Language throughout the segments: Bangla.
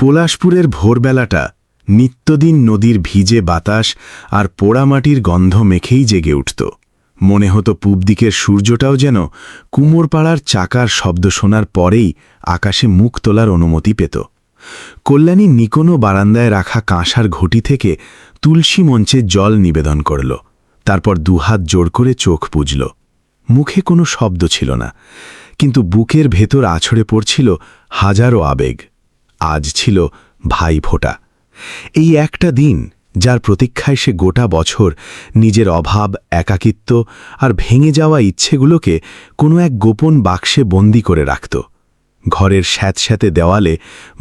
পলাশপুরের ভোরবেলাটা নিত্যদিন নদীর ভিজে বাতাস আর পোড়ামাটির গন্ধ মেখেই জেগে উঠত। মনে হতো পূব দিকের সূর্যটাও যেন কুমোরপাড়ার চাকার শব্দ শোনার পরেই আকাশে মুখ তোলার অনুমতি পেত। কল্যাণী নিকোনো বারান্দায় রাখা কাঁসার ঘটি থেকে তুলসী মঞ্চে জল নিবেদন করল, তারপর দুহাত জোড় করে চোখ বুজল। মুখে কোনো শব্দ ছিল না, কিন্তু বুকের ভেতর আছড়ে পড়ছিল হাজারো আবেগ। আজ ছিল ভাইফোঁটা, এই একটা দিন যার প্রতীক্ষায় সে গোটা বছর নিজের অভাব, একাকিত্ব আর ভেঙে যাওয়া ইচ্ছেগুলোকে কোনো এক গোপন বাক্সে বন্দি করে রাখত। ঘরের স্যাঁতস্যাঁতে দেওয়ালে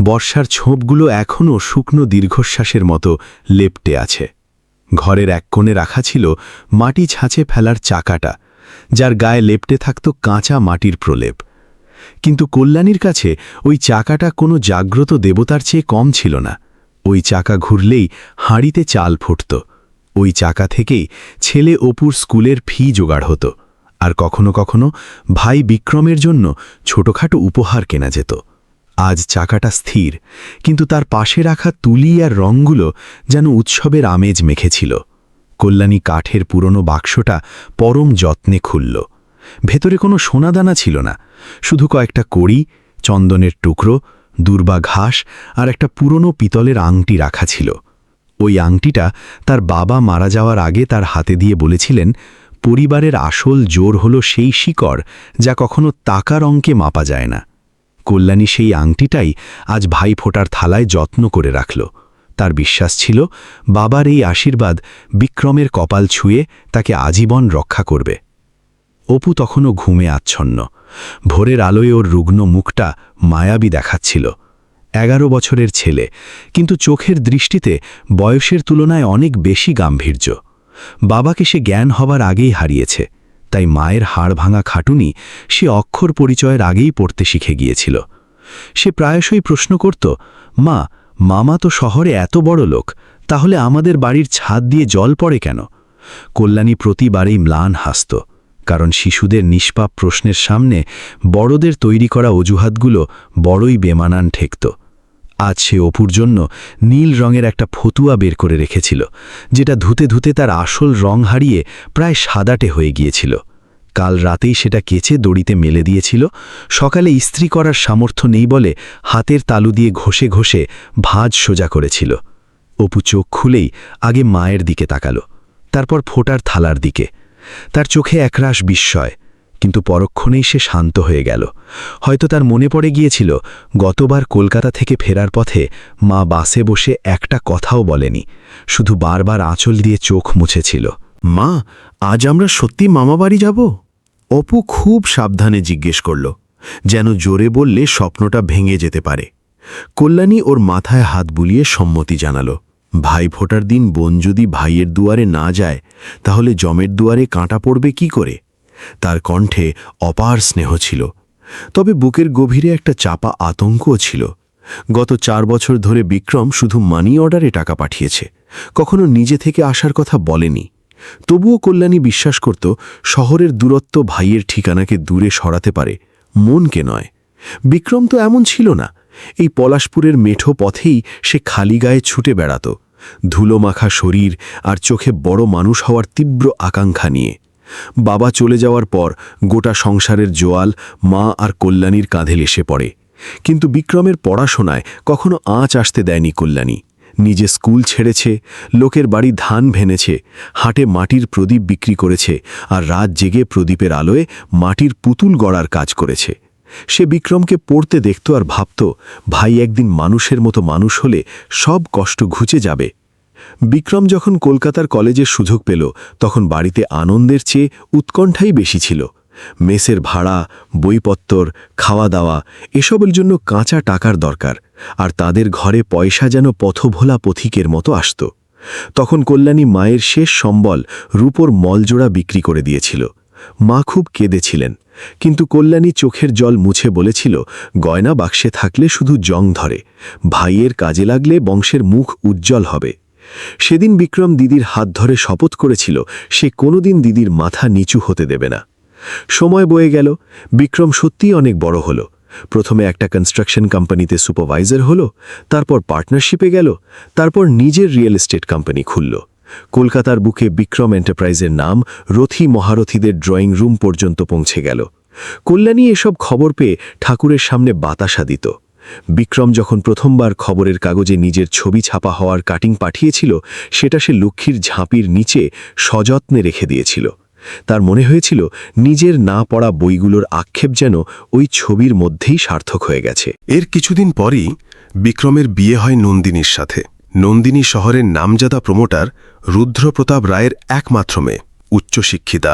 বর্ষার ছোপগুলো এখনও শুকনো দীর্ঘশ্বাসের মতো লেপ্টে আছে। ঘরের এক কোণে রাখা ছিল মাটি ছাঁচে ফেলার চাকাটা, যার গায়ে লেপ্টে থাকত কাঁচা মাটির প্রলেপ। কিন্তু কল্যাণীর কাছে ওই চাকাটা কোনো জাগ্রত দেবতার চেয়ে কম ছিল না। ওই চাকা ঘুরলেই হাঁড়িতে চাল ফুটত, ওই চাকা থেকেই ছেলে অপুর স্কুলের ফি জোগাড় হতো, আর কখনো কখনো ভাই বিক্রমের জন্য ছোটখাটো উপহার কেনা যেত। আজ চাকাটা স্থির, কিন্তু তার পাশে রাখা তুলি আর রঙগুলো যেন উৎসবের আমেজ মেখেছিল। কল্যাণী কাঠের পুরনো বাক্সটা পরম যত্নে খুলল। ভেতরে কোনো সোনাদানা ছিল না, শুধু কয়েকটা কড়ি, চন্দনের টুকরো, দুর্বা ঘাস আর একটা পুরনো পিতলের আংটি রাখা ছিল। ওই আংটিটা তার বাবা মারা যাওয়ার আগে তার হাতে দিয়ে বলেছিলেন, পরিবারের আসল জোর হলো সেই শিকড় যা কখনো টাকার অঙ্কে মাপা যায় না। কল্যাণী সেই আংটিটাই আজ ভাইফোঁটার থালায় যত্ন করে রাখল। তার বিশ্বাস ছিল বাবার এই আশীর্বাদ বিক্রমের কপাল ছুঁয়ে তাকে আজীবন রক্ষা করবে। অপু তখনও ঘুমে আচ্ছন্ন। ভোরের আলোয় ওর রুগ্ন মুখটা মায়াবী দেখাচ্ছিল। 11 বছরের ছেলে, কিন্তু চোখের দৃষ্টিতে বয়সের তুলনায় অনেক বেশি গাম্ভীর্য। বাবাকে সে জ্ঞান হবার আগেই হারিয়েছে, তাই মায়ের হাড় ভাঙা খাটুনি সে অক্ষর পরিচয়ের আগেই পড়তে শিখে গিয়েছিল। সে প্রায়শই প্রশ্ন করত, মা, মামা তো শহরে এত বড় লোক, তাহলে আমাদের বাড়ির ছাদ দিয়ে জল পড়ে কেন? কল্যাণী প্রতিবারেই ম্লান হাসত, কারণ শিশুদের নিষ্পাপ প্রশ্নের সামনে বড়দের তৈরি করা অজুহাতগুলো বড়ই বেমানান ঠেকত। আজ সে অপুর জন্য নীল রঙের একটা ফতুয়া বের করে রেখেছিল, যেটা ধুতে ধুতে তার আসল রং হারিয়ে প্রায় সাদাটে হয়ে গিয়েছিল। কাল রাতেই সেটা কেচে দড়িতে মেলে দিয়েছিল। সকালে ইস্ত্রি করার সামর্থ্য নেই বলে হাতের তালু দিয়ে ঘষে ঘষে ভাঁজ সোজা করেছিল। অপু চোখ খুলেই আগে মায়ের দিকে তাকালো, তারপর ফোঁটার থালার দিকে। তার চোখে একরাশ বিস্ময়, কিন্তু পরক্ষণেই সে শান্ত হয়ে গেল। হয়তো তার মনে পড়ে গিয়েছিল গতবার কলকাতা থেকে ফেরার পথে মা বাসে বসে একটা কথাও বলেনি, শুধু বারবার আঁচল দিয়ে চোখ মুছেছিল। মা, আজ আমরা সত্যি মামাবাড়ি যাব? অপু খুব সাবধানে জিজ্ঞেস করল, যেন জোরে বললে স্বপ্নটা ভেঙে যেতে পারে। কল্যাণী ওর মাথায় হাত বুলিয়ে সম্মতি জানাল। ভাইফোঁটার দিন বোন যদি ভাইয়ের দুয়ারে না যায়, তাহলে জমের দুয়ারে কাঁটা পড়বে কি করে? তার কণ্ঠে অপার স্নেহ ছিল, তবে বুকের গভীরে একটা চাপা আতঙ্কও ছিল। গত 4 বছর ধরে বিক্রম শুধু মানি অর্ডারে টাকা পাঠিয়েছে, কখনো নিজে থেকে আসার কথা বলেনি। তবুও কল্যাণী বিশ্বাস করত শহরের দূরত্ব ভাইয়ের ঠিকানাকে দূরে সরাতে পারে, মনকে নয়। বিক্রম তো এমন ছিল না। এই পলাশপুরের মেঠো পথেই সে খালি গায়ে ছুটে বেড়াত, ধুলোমাখা শরীর আর চোখে বড় মানুষ হওয়ার তীব্র আকাঙ্ক্ষা নিয়ে। বাবা চলে যাওয়ার পর গোটা সংসারের জোয়াল মা আর কল্যাণীর কাঁধে এসে পড়ে। কিন্তু বিক্রমের পড়াশোনায় কখনো আঁচ আসতে দেয়নি কল্যাণী। নিজে স্কুল ছেড়েছে, লোকের বাড়ি ধান ভেনেছে, হাটে মাটির প্রদীপ বিক্রি করেছে, আর রাত জেগে প্রদীপের আলোয় মাটির পুতুল গড়ার কাজ করেছে। সে বিক্রমকে পড়তে দেখত আর ভাবত, ভাই একদিন মানুষের মতো মানুষ হলে সব কষ্ট ঘুচে যাবে। বিক্রম যখন কলকাতার কলেজের সুযোগ পেল, তখন বাড়িতে আনন্দের চেয়ে উৎকণ্ঠাই বেশি ছিল। মেসের ভাড়া, বইপত্তর, খাওয়া দাওয়া এসবের জন্য কাঁচা টাকার দরকার, আর তাদের ঘরে পয়সা যেন পথভোলা পথিকের মতো আসত। তখন কল্যাণী মায়ের শেষ সম্বল রূপোর মলজোড়া বিক্রি করে দিয়েছিল। মা খুব কেঁদেছিলেন, কিন্তু কল্যাণী চোখের জল মুছে বলেছিল, গয়না বাক্সে থাকলে শুধু জং ধরে, ভাইয়ের কাজে লাগলে বংশের মুখ উজ্জ্বল হবে। সেদিন বিক্রম দিদির হাত ধরে শপথ করেছিল সে কোনোদিন দিদির মাথা নিচু হতে দেবে না। সময় বয়ে গেল, বিক্রম সত্যিই অনেক বড় হল। প্রথমে একটা কনস্ট্রাকশন কোম্পানিতে সুপারভাইজার হলো, তারপর পার্টনারশিপে গেল, তারপর নিজের রিয়েল এস্টেট কোম্পানি খুলল। কলকাতার বুকে বিক্রম এন্টারপ্রাইজের নাম রথী মহারথীদের ড্রয়িং রুম পর্যন্ত পৌঁছে গেল। কল্যাণী এসব খবর পেয়ে ঠাকুরের সামনে বাতাসা দিত। বিক্রম যখন প্রথমবার খবরের কাগজে নিজের ছবি ছাপা হওয়ার কাটিং পাঠিয়েছিল, সেটা সে লক্ষ্মীর ঝাঁপির নিচে সযত্নে রেখে দিয়েছিল। তার মনে হয়েছিল নিজের না পড়া বইগুলোর আক্ষেপ যেন ওই ছবির মধ্যেই সার্থক হয়ে গেছে। এর কিছুদিন পরই বিক্রমের বিয়ে হয় নন্দিনীর সাথে। নন্দিনী শহরের নামজাদা প্রমোটার রুদ্রপ্রতাপ রায়ের একমাত্র মেয়ে, উচ্চশিক্ষিতা,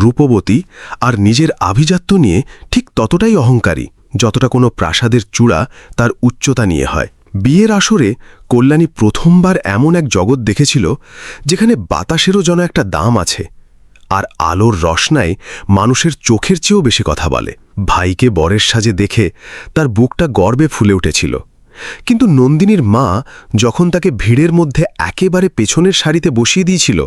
রূপবতী আর নিজের আভিজাত্য নিয়ে ঠিক ততটাই অহংকারী যতটা কোনো প্রাসাদের চূড়া তার উচ্চতা নিয়ে হয়। বিয়ের আসরে কল্যাণী প্রথমবার এমন এক জগৎ দেখেছিল যেখানে বাতাসেরও যেন একটা দাম আছে, আর আলোর রসনায় মানুষের চোখের চেয়েও বেশি কথা বলে। ভাইকে বরের সাজে দেখে তার বুকটা গর্বে ফুলে উঠেছিল, কিন্তু নন্দিনীর মা যখন তাকে ভিড়ের মধ্যে একেবারে পেছনের সারিতে বসিয়ে দিয়েছিল,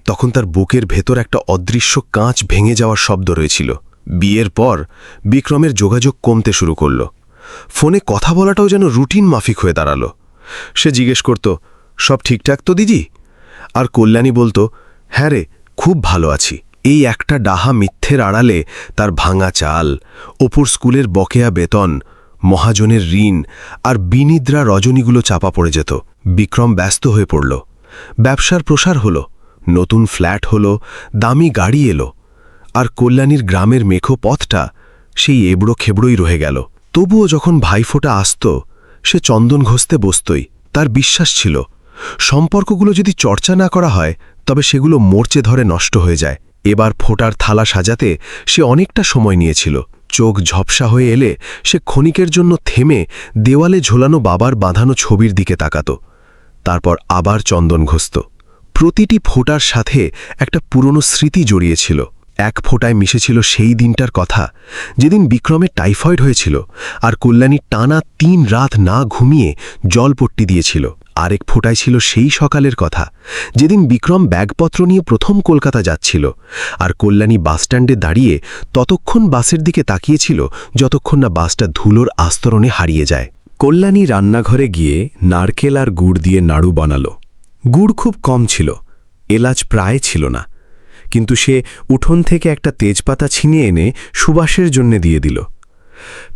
তখন তার বুকের ভেতর একটা অদৃশ্য কাঁচ ভেঙে যাওয়ার শব্দ রয়েছিল। বিয়ের পর বিক্রমের যোগাযোগ কমতে শুরু করল। ফোনে কথা বলাটাও যেন রুটিন মাফিক হয়ে দাঁড়ালো। সে জিজ্ঞেস করত, সব ঠিকঠাক তো দিদি? আর কল্যাণী বলতো, হ্যাঁ রে, খুব ভালো আছি। এই একটা ডাহা মিথ্যের আড়ালে তার ভাঙা চাল, অপুর স্কুলের বকেয়া বেতন, মহাজনের ঋণ আর বিনিদ্রা রজনীগুলো চাপা পড়ে যেত। বিক্রম ব্যস্ত হয়ে পড়ল। ব্যবসার প্রসার হলো, নতুন ফ্ল্যাট হলো, দামি গাড়ি এলো, আর কল্যাণীর গ্রামের মেখো পথটা সেই এবড়ো খেবড়োই রয়ে গেল। তবুও যখন ভাইফোঁটা আসত, সে চন্দন ঘষতে বসতই। তার বিশ্বাস ছিল, সম্পর্কগুলো যদি চর্চা না করা হয় তবে সেগুলো মরচে ধরে নষ্ট হয়ে যায়। এবার ফোঁটার থালা সাজাতে সে অনেকটা সময় নিয়েছিল। চোখ ঝপসা হয়ে এলে সে ক্ষণিকের জন্য থেমে দেওয়ালে ঝোলানো বাবার বাঁধানো ছবির দিকে তাকাত, তারপর আবার চন্দন ঘষত। প্রতিটি ফোঁটার সাথে একটা পুরনো স্মৃতি জড়িয়েছিল। এক ফোঁটায় মিশেছিল সেই দিনটার কথা যেদিন বিক্রমের টাইফয়েড হয়েছিল আর কল্যাণী টানা 3 রাত না ঘুমিয়ে জলপট্টি দিয়েছিল। আরেক ফোঁটায় ছিল সেই সকালের কথা যেদিন বিক্রম ব্যাগপত্র নিয়ে প্রথম কলকাতা যাচ্ছিল, আর কল্যাণী বাসস্ট্যান্ডে দাঁড়িয়ে ততক্ষণ বাসের দিকে তাকিয়েছিল যতক্ষণ না বাসটা ধুলোর আস্তরণে হারিয়ে যায়। কল্যাণী রান্নাঘরে গিয়ে নারকেল আর গুড় দিয়ে নাড়ু বানালো। গুড় খুব কম ছিল, এলাচ প্রায় ছিল না, কিন্তু সে উঠোন থেকে একটা তেজপাতা ছিনিয়ে এনে সুবাসের জন্যে দিয়ে দিল।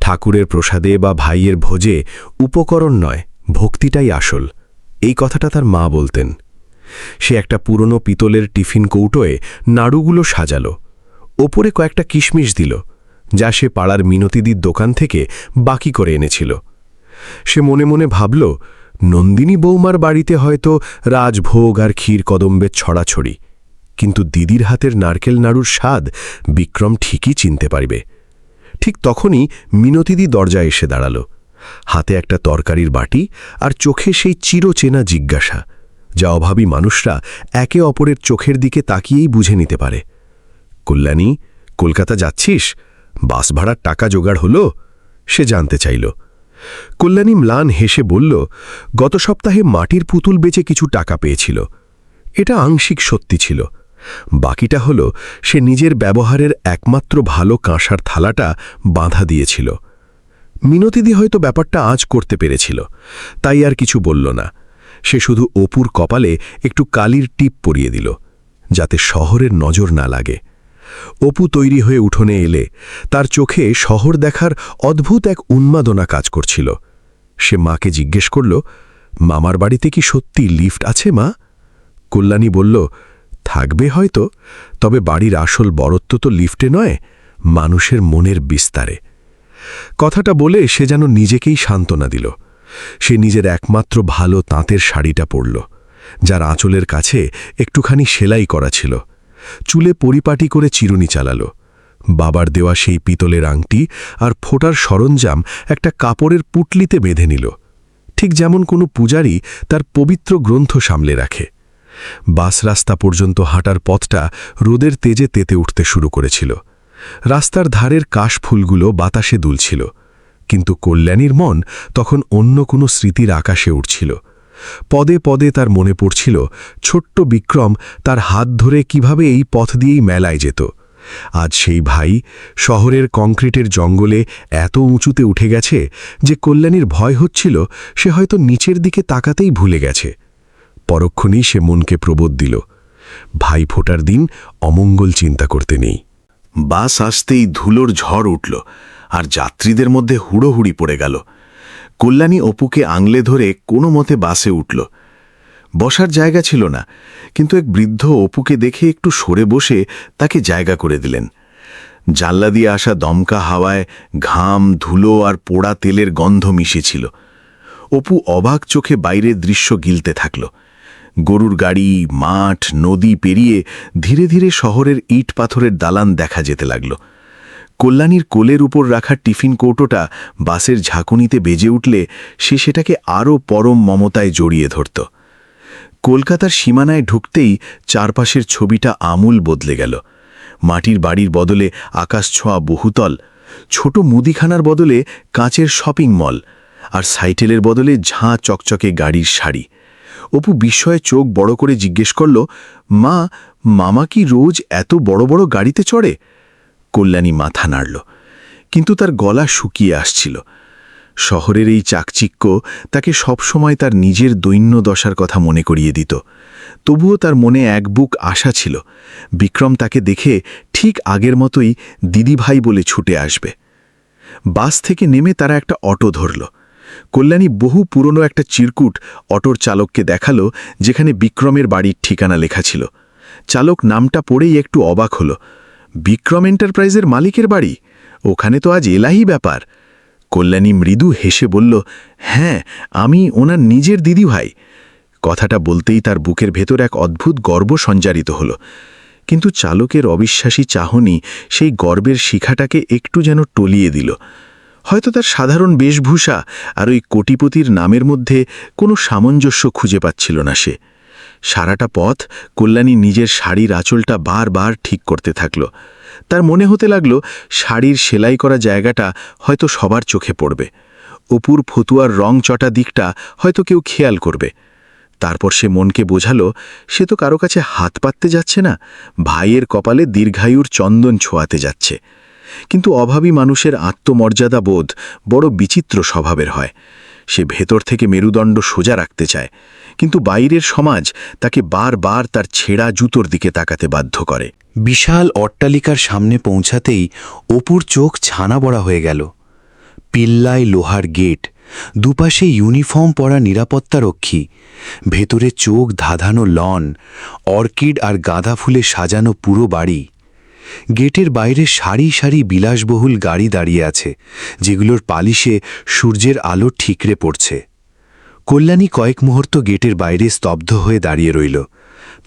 ঠাকুরের প্রসাদে বা ভাইয়ের ভোজে উপকরণ নয়, ভক্তিটাই আসল, এই কথাটা তার মা বলতেন। সে একটা পুরনো পিতলের টিফিন কৌটোয় নাড়ুগুলো সাজালো, ওপরে কয়েকটা কিশমিশ দিল, যা সে পাড়ার মিনতিদির দোকান থেকে বাকি করে এনেছিল। সে মনে মনে ভাবল, নন্দিনী বৌমার বাড়িতে হয়তো রাজভোগ আর ক্ষীর কদম্বের ছড়াছড়ি, কিন্তু দিদির হাতের নারকেল নাড়ুর স্বাদ বিক্রম ঠিকই চিনতে পারবে। ঠিক তখনই মিনতিদি দরজায় এসে দাঁড়াল, হাতে একটা তরকারির বাটি আর চোখে সেই চিরচেনা জিজ্ঞাসা, যা অভাবী মানুষরা একে অপরের চোখের দিকে তাকিয়েই বুঝে নিতে পারে। কল্যাণী, কলকাতা যাচ্ছিস? বাস ভাড়ার টাকা জোগাড় হলো? সে জানতে চাইল। কল্যাণী ম্লান হেসে বলল, গত সপ্তাহে মাটির পুতুল বেচে কিছু টাকা পেয়েছিল। এটা আংশিক সত্যি ছিল, বাকিটা হলো সে নিজের ব্যবহারের একমাত্র ভালো কাঁসার থালাটা বাঁধা দিয়েছিল। মিনতিদি হয়তো ব্যাপারটা আজ করতে পেরেছিল, তাই আর কিছু বলল না। সে শুধু অপুর কপালে একটু কালির টিপ পরিয়ে দিল, যাতে শহরের নজর না লাগে। অপু তৈরি হয়ে উঠোনে এলে তার চোখে শহর দেখার অদ্ভুত এক উন্মাদনা কাজ করছিল। সে মাকে জিজ্ঞেস করল, মামার বাড়িতে কি সত্যি লিফট আছে মা? কল্যাণী বলল, থাকবে হয়তো, তবে বাড়ির আসল বড়ত্ব তো লিফটে নয়, মানুষের মনের বিস্তারে। কথাটা বলে সে যেন নিজেকেই সান্ত্বনা দিল। সে নিজের একমাত্র ভালো তাঁতের শাড়িটা পরল, যার আঁচলের কাছে একটুখানি সেলাই করা ছিল। চুলে পরিপাটি করে চিরুনি চালালো। বাবার দেওয়া সেই পিতলের আংটি আর ফোঁটার সরঞ্জাম একটা কাপড়ের পুটলিতে বেঁধে নিল, ঠিক যেমন কোনো পূজারী তার পবিত্র গ্রন্থ সামলে রাখে। বাস রাস্তা পর্যন্ত হাঁটার পথটা রোদের তেজে তেতে উঠতে শুরু করেছিল। রাস্তার ধারের কাশফুলগুলো বাতাসে দুলছিল, কিন্তু কল্যাণীর মন তখন অন্য কোনো স্মৃতির আকাশে উঠছিল। পদে পদে তার মনে পড়ছিল ছোট্ট বিক্রম তার হাত ধরে কিভাবে এই পথ দিয়েই মেলায় যেত, আজ সেই ভাই শহরের কংক্রিটের জঙ্গলে এত উঁচুতে উঠে গেছে যে কল্যাণীর ভয় হচ্ছিল সে হয়তো নিচের দিকে তাকাতেই ভুলে গেছে। পরক্ষণেই সে মনকে প্রবোধ দিল, ভাই ফোটার দিন অমঙ্গল চিন্তা করতে নেই। বাস আসতেই ধুলোর ঝড় উঠল আর যাত্রীদের মধ্যে হুড়োহুড়ি পড়ে গেল। কল্যাণী অপুকে আংলে ধরে কোনো মতে বাসে উঠল। বসার জায়গা ছিল না, কিন্তু এক বৃদ্ধ অপুকে দেখে একটু সরে বসে তাকে জায়গা করে দিলেন। জানলা দিয়ে আসা দমকা হাওয়ায় ঘাম, ধুলো আর পোড়া তেলের গন্ধ মিশেছিল। অপু অবাক চোখে বাইরের দৃশ্য গিলতে থাকল। গরুর গাড়ি, মাঠ, নদী পেরিয়ে ধীরে ধীরে শহরের ইট পাথরের দালান দেখা যেতে লাগল। কল্যাণীর কোলের উপর রাখা টিফিন কৌটোটা বাসের ঝাঁকুনিতে বেজে উঠলে সে সেটাকে আরও পরম মমতায় জড়িয়ে ধরত। কলকাতার সীমানায় ঢুকতেই চারপাশের ছবিটা আমূল বদলে গেল। মাটির বাড়ির বদলে আকাশছোঁয়া বহুতল, ছোট মুদিখানার বদলে কাঁচের শপিং মল, আর সাইকেলের বদলে ঝাঁ চকচকে গাড়ির সারি। অপু বিস্ময়ে চোখ বড় করে জিজ্ঞেস করল, মা, মামা কি রোজ এত বড় বড় গাড়িতে চড়ে? কল্যাণী মাথা নাড়ল, কিন্তু তার গলা শুকিয়ে আসছিল। শহরের এই চাকচিক্য তাকে সবসময় তার নিজের দৈন্য দশার কথা মনে করিয়ে দিত। তবুও তার মনে এক বুক আশা ছিল, বিক্রম তাকে দেখে ঠিক আগের মতোই দিদিভাই বলে ছুটে আসবে। বাস থেকে নেমে তারা একটা অটো ধরল। কল্যাণী বহু পুরনো একটা চিরকুট অটোর চালককে দেখালো, যেখানে বিক্রমের বাড়ির ঠিকানা লেখা ছিল। চালক নামটা পড়েই একটু অবাক হল। বিক্রম এন্টারপ্রাইজের মালিকের বাড়ি? ওখানে তো আজ এলাহি ব্যাপার। কল্যাণী মৃদু হেসে বলল, হ্যাঁ, আমি ওনার নিজের দিদিভাই। কথাটা বলতেই তার বুকের ভেতর এক অদ্ভুত গর্ব সঞ্চারিত হল, কিন্তু চালকের অবিশ্বাসী চাহনি সেই গর্বের শিখাটাকে একটু যেন টলিয়ে দিল। হয়তো তার সাধারণ বেশভূষা আর ওই কোটিপতির নামের মধ্যে কোনো সামঞ্জস্য খুঁজে পাচ্ছিল না সে। সারাটা পথ কল্যাণী নিজের শাড়ির আঁচলটা বারবার ঠিক করতে থাকল। তার মনে হতে লাগল শাড়ির সেলাই করা জায়গাটা হয়তো সবার চোখে পড়বে, অপুর ফতুয়ার রং চটা দিকটা হয়তো কেউ খেয়াল করবে। তারপর সে মনকে বোঝালো, সে তো কারো কাছে হাত পাততে যাচ্ছে না, ভাইয়ের কপালে দীর্ঘায়ুর চন্দন ছোঁয়াতে যাচ্ছে। কিন্তু অভাবী মানুষের আত্মমর্যাদা বোধ বড় বিচিত্র স্বভাবের হয়। সে ভেতর থেকে মেরুদণ্ড সোজা রাখতে চায়, কিন্তু বাইরের সমাজ তাকে বারবার তার ছেঁড়া জুতোর দিকে তাকাতে বাধ্য করে। বিশাল অট্টালিকার সামনে পৌঁছাতেই অপুর চোখ ছানা বড়া হয়ে গেল। পিল্লায় লোহার গেট, দুপাশে ইউনিফর্ম পরা নিরাপত্তারক্ষী, ভেতরে চোখ ধাঁধানো লন, অর্কিড আর গাঁদা ফুলে সাজানো পুরো বাড়ি। গেটের বাইরে সারি সারি বিলাসবহুল গাড়ি দাঁড়িয়ে আছে, যেগুলোর পালিশে সূর্যের আলো ঠিকরে পড়ছে। কল্যাণী কয়েক মুহূর্ত গেটের বাইরে স্তব্ধ হয়ে দাঁড়িয়ে রইল।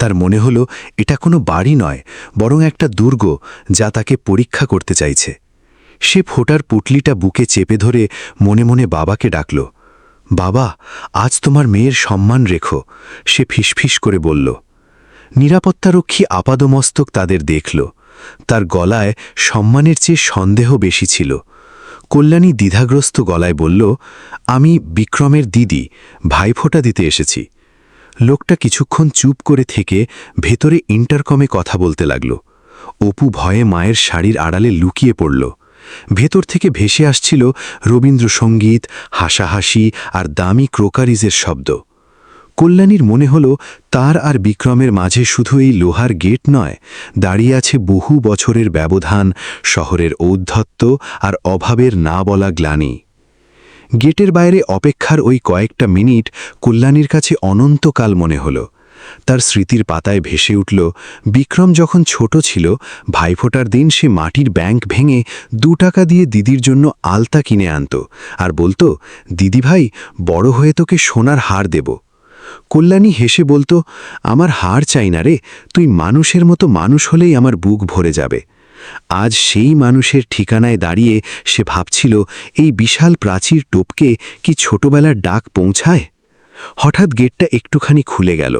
তার মনে হল এটা কোনো বাড়ি নয়, বরং একটা দুর্গ যা তাকে পরীক্ষা করতে চাইছে। সে ফোটার পুটলিটা বুকে চেপে ধরে মনে মনে বাবাকে ডাকল, বাবা, আজ তোমার মেয়ের সম্মান রেখো, সে ফিসফিস করে বলল। নিরাপত্তারক্ষী আপাদমস্তক তাদের দেখল। তার গলায় সম্মানের চেয়ে সন্দেহ বেশি ছিল। কল্যাণী দ্বিধাগ্রস্ত গলায় বলল, আমি বিক্রমের দিদি, ভাইফোঁটা দিতে এসেছি। লোকটা কিছুক্ষণ চুপ করে থেকে ভেতরে ইন্টারকমে কথা বলতে লাগল। অপু ভয়ে মায়ের শাড়ির আড়ালে লুকিয়ে পড়ল। ভেতর থেকে ভেসে আসছিল রবীন্দ্রসঙ্গীত, হাসাহাসি আর দামি ক্রোকারিজের শব্দ। কল্যাণীর মনে হল তার আর বিক্রমের মাঝে শুধু এই লোহার গেট নয়, দাঁড়িয়ে আছে বহু বছরের ব্যবধান, শহরের ঔদ্ধত্য আর অভাবের না বলা গ্লানি। গেটের বাইরে অপেক্ষার ওই কয়েকটা মিনিট কল্যাণীর কাছে অনন্তকাল মনে হল। তার স্মৃতির পাতায় ভেসে উঠল, বিক্রম যখন ছোট ছিল, ভাইফোঁটার দিন সে মাটির ব্যাংক ভেঙে 2 টাকা দিয়ে দিদির জন্য আলতা কিনে আনত আর বলতো, দিদিভাই, বড় হয়ে তোকে সোনার হার দেব। কল্যাণী হেসে বলতো, আমার হার চাই না রে, তুই মানুষের মতো মানুষ হলেই আমার বুক ভরে যাবে। আজ সেই মানুষের ঠিকানায় দাঁড়িয়ে সে ভাবছিল, এই বিশাল প্রাচীর টপকে কি ছোটবেলার ডাক পৌঁছায়? হঠাৎ গেটটা একটুখানি খুলে গেল,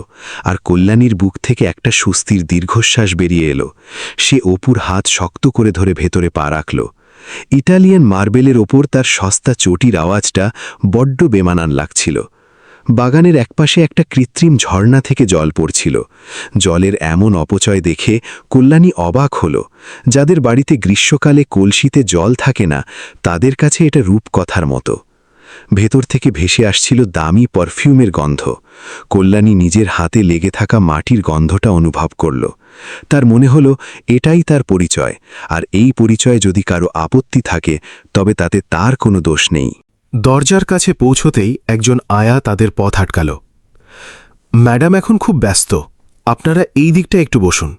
আর কল্যাণীর বুক থেকে একটা স্বস্তির দীর্ঘশ্বাস বেরিয়ে এলো। সে অপুর হাত শক্ত করে ধরে ভেতরে পা রাখল। ইটালিয়ান মার্বেলের ওপর তার সস্তা চটির আওয়াজটা বড্ড বেমানান লাগছিল। বাগানের একপাশে একটা কৃত্রিম ঝর্ণা থেকে জল পড়ছিল। জলের এমন অপচয় দেখে কল্যাণী অবাক হল। যাদের বাড়িতে গ্রীষ্মকালে কলসিতে জল থাকে না, তাদের কাছে এটা রূপকথার মতো। ভেতর থেকে ভেসে আসছিল দামি পারফিউমের গন্ধ। কল্যাণী নিজের হাতে লেগে থাকা মাটির গন্ধটা অনুভব করল। তার মনে হল এটাই তার পরিচয়, আর এই পরিচয়ে যদি কারো আপত্তি থাকে তবে তাতে তার কোনো দোষ নেই। দরজার কাছে পৌঁছতেই একজন আয়া তাদের পথ আটকাল। ম্যাডাম এখন খুব ব্যস্ত, আপনারা এই দিকটা একটু বসুন,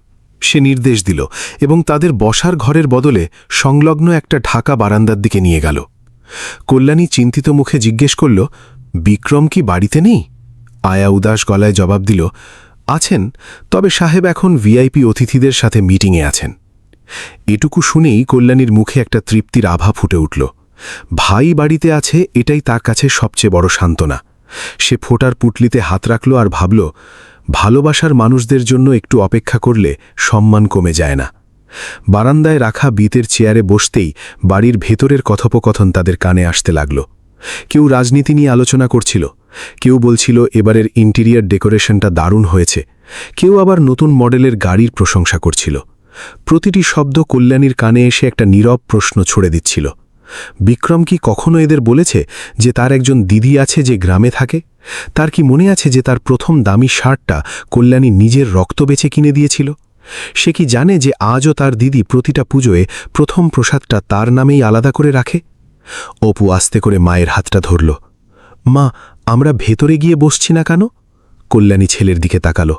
সে নির্দেশ দিল এবং তাদের বসার ঘরের বদলে সংলগ্ন একটা ঢাকা বারান্দার দিকে নিয়ে গেল। কল্যাণী চিন্তিত মুখে জিজ্ঞেস করল, বিক্রম কি বাড়িতে নেই? আয়া উদাস গলায় জবাব দিল, আছেন, তবে সাহেব এখন ভিআইপি অতিথিদের সাথে মিটিংয়ে আছেন। এটুকু শুনেই কল্যাণীর মুখে একটা তৃপ্তির আভা ফুটে উঠল। ভাই বাড়িতে আছে, এটাই তার কাছে সবচেয়ে বড় সান্ত্বনা। সে ফোটার পুটলিতে হাত রাখল আর ভাবল, ভালোবাসার মানুষদের জন্য একটু অপেক্ষা করলে সম্মান কমে যায় না। বারান্দায় রাখা বিতের চেয়ারে বসতেই বাড়ির ভেতরের কথোপকথন তাদের কানে আসতে লাগল। কেউ রাজনীতি নিয়ে আলোচনা করছিল, কেউ বলছিল এবারের ইন্টেরিয়ার ডেকোরেশনটা দারুণ হয়েছে, কেউ আবার নতুন মডেলের গাড়ির প্রশংসা করছিল। প্রতিটি শব্দ কল্যাণীর কানে এসে একটা নীরব প্রশ্ন ছুড়ে দিচ্ছিল। বিক্রম কি কখনো এদের বলেছে যে তার একজন দিদি আছে যে গ্রামে থাকে? তার কি মনে আছে যে তার প্রথম দামি শার্টটা কল্যাণী নিজের রক্ত বেচে কিনে দিয়েছিল? সে কি জানে যে আজও তার দিদি প্রতিটা পুজোয় প্রথম প্রসাদটা তার নামেই আলাদা করে রাখে? অপু আস্তে করে মায়ের হাতটা ধরল। মা, আমরা ভেতরে গিয়ে বসছি না কেন? কল্যাণী ছেলের দিকে তাকালো।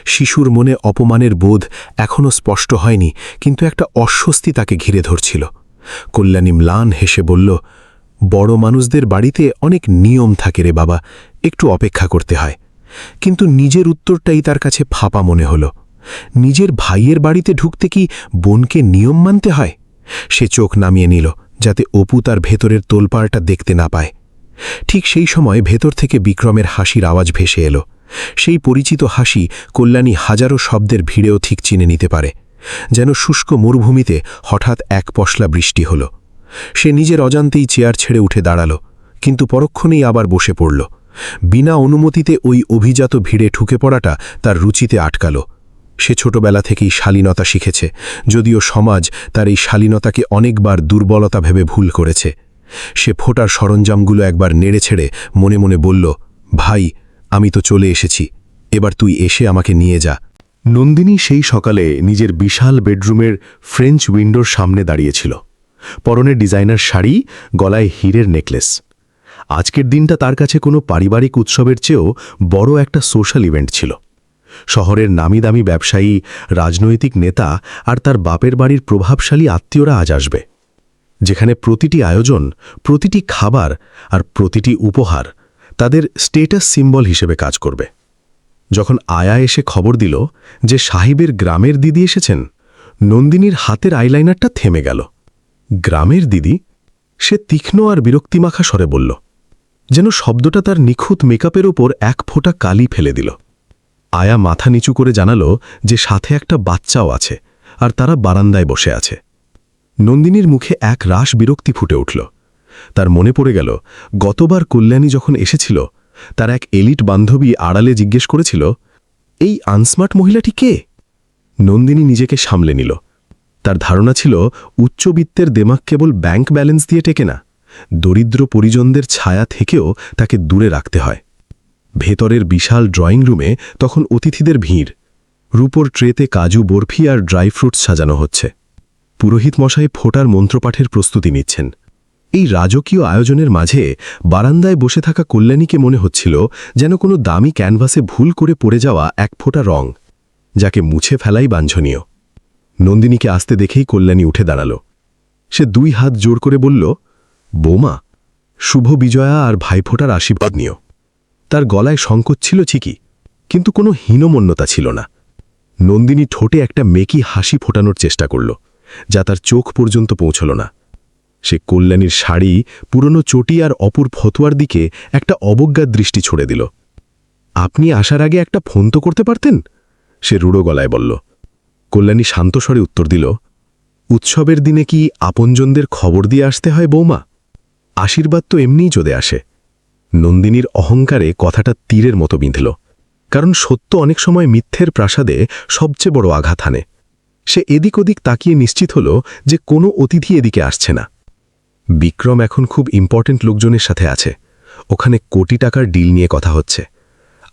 শিশুর মনে অপমানের বোধ এখনও স্পষ্ট হয়নি, কিন্তু একটা অস্বস্তি তাকে ঘিরে ধরছিল। কল্যাণী ম্লান হেসে বলল, বড় মানুষদের বাড়িতে অনেক নিয়ম থাকে রে বাবা, একটু অপেক্ষা করতে হয়। কিন্তু নিজের উত্তরটাই তার কাছে ফাঁপা মনে হল। নিজের ভাইয়ের বাড়িতে ঢুকতে কি বোনকে নিয়ম মানতে হয়? সে চোখ নামিয়ে নিল যাতে অপু তার ভেতরের তোলপাড়টা দেখতে না পায়। ঠিক সেই সময় ভেতর থেকে বিক্রমের হাসির আওয়াজ ভেসে এলো। সেই পরিচিত হাসি কল্যাণী হাজারো শব্দের ভিড়েও ঠিক চিনে নিতে পারে। যেন শুষ্ক মরুভূমিতে হঠাৎ এক পশলা বৃষ্টি হল। সে নিজের অজান্তেই চেয়ার ছেড়ে উঠে দাঁড়াল, কিন্তু পরক্ষণেই আবার বসে পড়ল। বিনা অনুমতিতে ওই অভিজাত ভিড়ে ঢুকে পড়াটা তার রুচিতে আটকাল। সে ছোটবেলা থেকেই শালীনতা শিখেছে, যদিও সমাজ তার এই শালীনতাকে অনেকবার দুর্বলতা ভেবে ভুল করেছে। সে ফোটার সরঞ্জামগুলো একবার নেড়ে ছেড়ে মনে মনে বলল, ভাই, আমি তো চলে এসেছি, এবার তুই এসে আমাকে নিয়ে যা। নন্দিনী সেই সকালে নিজের বিশাল বেডরুমের ফ্রেঞ্চ উইন্ডোর সামনে দাঁড়িয়েছিল। পরনে ডিজাইনার শাড়ি, গলায় হীরের নেকলেস। আজকের দিনটা তার কাছে কোনো পারিবারিক উৎসবের চেয়েও বড় একটা সোশ্যাল ইভেন্ট ছিল। শহরের নামিদামি ব্যবসায়ী, রাজনৈতিক নেতা আর তার বাপের বাড়ির প্রভাবশালী আত্মীয়রা আজ আসবে, যেখানে প্রতিটি আয়োজন, প্রতিটি খাবার আর প্রতিটি উপহার তাদের স্টেটাস সিম্বল হিসেবে কাজ করবে। যখন আয়া এসে খবর দিল যে সাহিবের গ্রামের দিদি এসেছেন, নন্দিনীর হাতের আইলাইনারটা থেমে গেল। গ্রামের দিদি? সে তীক্ষ্ণ আর বিরক্তিমাখা স্বরে বলল, যেন শব্দটা তার নিখুঁত মেকআপের ওপর এক ফোঁটা কালি ফেলে দিল। আয়া মাথা নিচু করে জানালো যে সাথে একটা বাচ্চাও আছে আর তারা বারান্দায় বসে আছে। নন্দিনীর মুখে এক রাশ বিরক্তি ফুটে উঠল। তার মনে পড়ে গেল গতবার কল্যাণী যখন এসেছিল, তার এক এলিট বান্ধবী আড়ালে জিজ্ঞেস করেছিল, এই আনস্মার্ট মহিলাটি কে? নন্দিনী নিজেকে সামলে নিল। তার ধারণা ছিল উচ্চবিত্তের দেমাগ কেবল ব্যাংক ব্যালেন্স দিয়ে টেকে না, দরিদ্র পরিজনদের ছায়া থেকেও তাকে দূরে রাখতে হয়। ভেতরের বিশাল ড্রয়িং রুমে তখন অতিথিদের ভিড়। রূপোর ট্রেতে কাজু বরফি আর ড্রাই ফ্রুটস সাজানো হচ্ছে। পুরোহিত মশাই ফোটার মন্ত্রপাঠের প্রস্তুতি নিচ্ছেন। এই রাজকীয় আয়োজনের মাঝে বারান্দায় বসে থাকা কল্যাণীকে মনে হচ্ছিল যেন কোনো দামি ক্যানভাসে ভুল করে পড়ে যাওয়া এক ফোঁটা রং, যাকে মুছে ফেলাই বাঞ্ছনীয়। নন্দিনীকে আসতে দেখেই কল্যাণী উঠে দাঁড়াল। সে দুই হাত জোর করে বলল, বৌমা, শুভ বিজয়া আর ভাইফোঁটার আশীর্বাদ নিও। তার গলায় সংকোচ ছিল ঠিকই, কিন্তু কোনো হীনমন্যতা ছিল না। নন্দিনী ঠোঁটে একটা মেকি হাসি ফোটানোর চেষ্টা করল, যা তার চোখ পর্যন্ত পৌঁছল না। সে কল্যাণীর শাড়ি, পুরনো চটি আর অপূর ফতোয়ার দিকে একটা অবজ্ঞার দৃষ্টি ছুড়ে দিল। আপনি আসার আগে একটা ফোন তো করতে পারতেন, সে রূঢ় গলায় বলল। কল্যাণী শান্ত স্বরে উত্তর দিল, উৎসবের দিনে কি আপনজনদের খবর দিয়ে আসতে হয় বৌমা? আশীর্বাদ তো এমনিই চলে আসে। নন্দিনীর অহংকারে কথাটা তীরের মতো বিঁধল, কারণ সত্য অনেক সময় মিথ্যের প্রাসাদে সবচেয়ে বড় আঘাত হানে। সে এদিক ওদিক তাকিয়ে নিশ্চিত হল যে কোনো অতিথি এদিকে আসছে না। বিক্রম এখন খুব ইম্পর্টেন্ট লোকজনের সাথে আছে, ওখানে কোটি টাকার ডিল নিয়ে কথা হচ্ছে।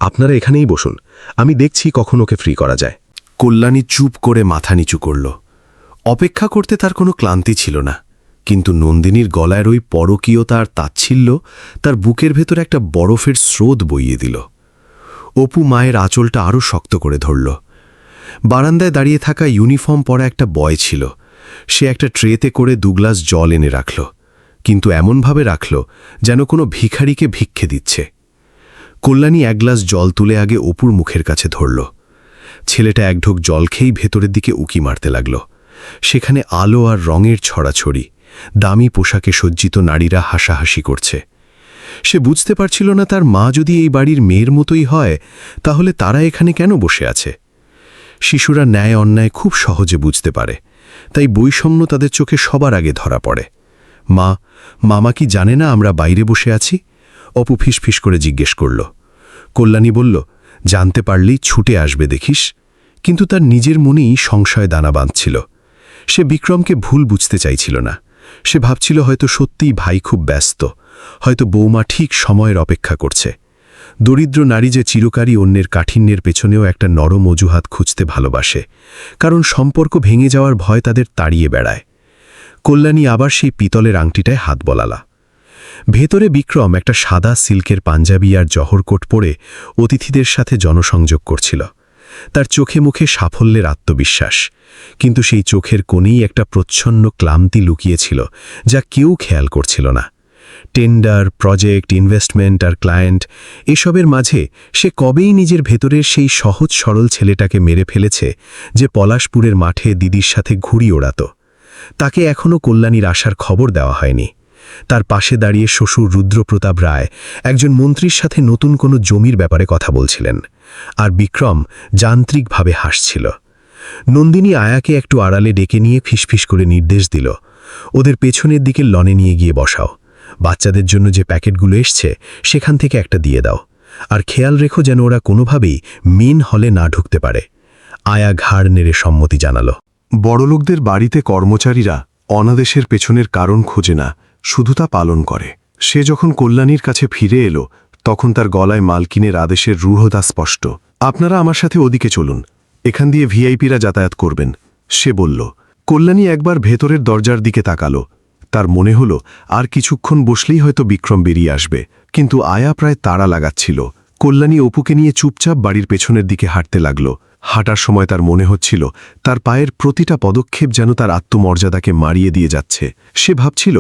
আপনারা এখানেই বসুন, আমি দেখছি কখন ওকে ফ্রি করা যায়। কল্যাণী চুপ করে মাথা নিচু করল। অপেক্ষা করতে তার কোনো ক্লান্তি ছিল না, কিন্তু নন্দিনীর গলার ওই পরকীয়তা আর তাচ্ছিল্য তার বুকের ভেতর একটা বরফের স্রোত বইয়ে দিল। অপু মায়ের আঁচলটা আরও শক্ত করে ধরল। বারান্দায় দাঁড়িয়ে থাকা ইউনিফর্ম পরা একটা বয় ছিল। সে একটা ট্রেতে করে 2 গ্লাস জল এনে রাখল, কিন্তু এমনভাবে রাখল যেন কোনো ভিখারিকে ভিক্ষে দিচ্ছে। কল্যাণী 1 গ্লাস জল তুলে আগে অপুর মুখের কাছে ধরল। ছেলেটা 1 ঢোক জল খেয়েই ভেতরের দিকে উকি মারতে লাগল। সেখানে আলো আর রঙের ছড়াছড়ি, দামি পোশাকে সজ্জিত নারীরা হাসাহাসি করছে। সে বুঝতে পারছিল না তার মা যদি এই বাড়ির মেয়ের মতোই হয়, তাহলে তারা এখানে কেন বসে আছে। শিশুরা ন্যায় অন্যায় খুব সহজে বুঝতে পারে, তাই বৈষম্য তাদের চোখে সবার আগে ধরা পড়ে। মামা কি জানে না আমরা বাইরে বসে আছি? অপু ফিসফিস করে জিজ্ঞেস করল। কল্যাণী বলল, জানতে পারলেই ছুটে আসবে দেখিস। কিন্তু তার নিজের মনেই সংশয় দানা বাঁধছিল। সে বিক্রমকে ভুল বুঝতে চাইছিল না। সে ভাবছিল হয়তো সত্যিই ভাই খুব ব্যস্ত, হয়তো বৌমা ঠিক সময়ের অপেক্ষা করছে। দরিদ্র নারী যে চিরকারই অন্যের কাঠিন্যের পেছনেও একটা নরম অজুহাত খুঁজতে ভালোবাসে, কারণ সম্পর্ক ভেঙে যাওয়ার ভয় তাদের তাড়িয়ে বেড়ায়। কল্যাণী আবার সেই পিতলের আংটিটায় হাত বলালা। ভেতরে বিক্রম একটা সাদা সিল্কের পাঞ্জাবি আর জহরকোট পরে অতিথিদের সাথে জনসংযোগ করছিল। তার চোখে মুখে সাফল্যের আত্মবিশ্বাস, কিন্তু সেই চোখের কোণেই একটা প্রচ্ছন্ন ক্লান্তি লুকিয়েছিল যা কেউ খেয়াল করছিল না। টেন্ডার, প্রজেক্ট, ইনভেস্টমেন্ট আর ক্লায়েন্ট, এসবের মাঝে সে কবেই নিজের ভেতরের সেই সহজ সরল ছেলেটাকে মেরে ফেলেছে যে পলাশপুরের মাঠে দিদির সাথে ঘুড়ি ওড়াত। তাকে এখনও কল্যাণীর আসার খবর দেওয়া হয়নি। তার পাশে দাঁড়িয়ে শ্বশুর রুদ্রপ্রতাপ রায় একজন মন্ত্রীর সাথে নতুন কোনো জমির ব্যাপারে কথা বলছিলেন, আর বিক্রম যান্ত্রিকভাবে হাসছিল। নন্দিনী আয়াকে একটু আড়ালে ডেকে নিয়ে ফিসফিস করে নির্দেশ দিল, ওদের পেছনের দিকে লনে নিয়ে গিয়ে বসাও। বাচ্চাদের জন্য যে প্যাকেটগুলো এসছে সেখান থেকে একটা দিয়ে দাও, আর খেয়াল রেখো যেন ওরা কোনোভাবেই মেন হলে না ঢুকতে পারে। আয়া ঘাড় নেড়ে সম্মতি জানালো। বড়লোকদের বাড়িতে কর্মচারীরা অনাদেশের পেছনের কারণ খোঁজে না, শুধু তা পালন করে। সে যখন কল্যাণীর কাছে ফিরে এলো, তখন তার গলায় মালকিনের আদেশের রূঢ়তা স্পষ্ট। আপনারা আমার সাথে ওদিকে চলুন, এখান দিয়ে ভিআইপিরা যাতায়াত করবেন, সে বলল। কল্যাণী একবার ভেতরের দরজার দিকে তাকালো। তার মনে হলো আর কিছুক্ষণ বসলেই হয়তো বিক্রম বেরিয়ে আসবে, কিন্তু আয়া প্রায় তাড়া লাগাচ্ছিল। কল্যাণী অপুকে নিয়ে চুপচাপ বাড়ির পেছনের দিকে হাঁটতে লাগল। হাঁটার সময় তার মনে হচ্ছিল তার পায়ের প্রতিটা পদক্ষেপ যেন তার আত্মমর্যাদাকে মারিয়ে দিয়ে যাচ্ছে। সে ভাবছিল,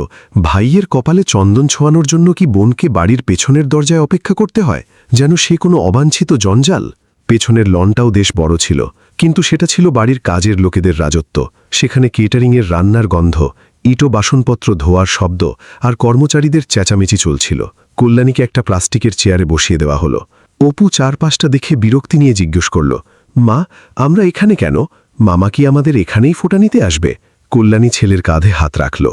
ভাইয়ের কপালে চন্দন ছোঁয়ানোর জন্য কি বোনকে বাড়ির পেছনের দরজায় অপেক্ষা করতে হয়, যেন সে কোনো অবাঞ্ছিত জঞ্জাল। পেছনের লনটাও বেশ বড় ছিল, কিন্তু সেটা ছিল বাড়ির কাজের লোকেদের রাজত্ব। সেখানে কেটারিংয়ের রান্নার গন্ধ, ইটো বাসনপত্র ধোয়ার শব্দ আর কর্মচারীদের চেঁচামেচি চলছিল। কল্যাণীকে একটা প্লাস্টিকের চেয়ারে বসিয়ে দেওয়া হলো। অপু চারপাশটা দেখে বিরক্তি নিয়ে জিজ্ঞেস করল, মা, আমরা এখানে কেন? মামা কি আমাদের এখানেই ফোঁটা নিতে আসবে? কল্যাণী ছেলের কাঁধে হাত রাখল।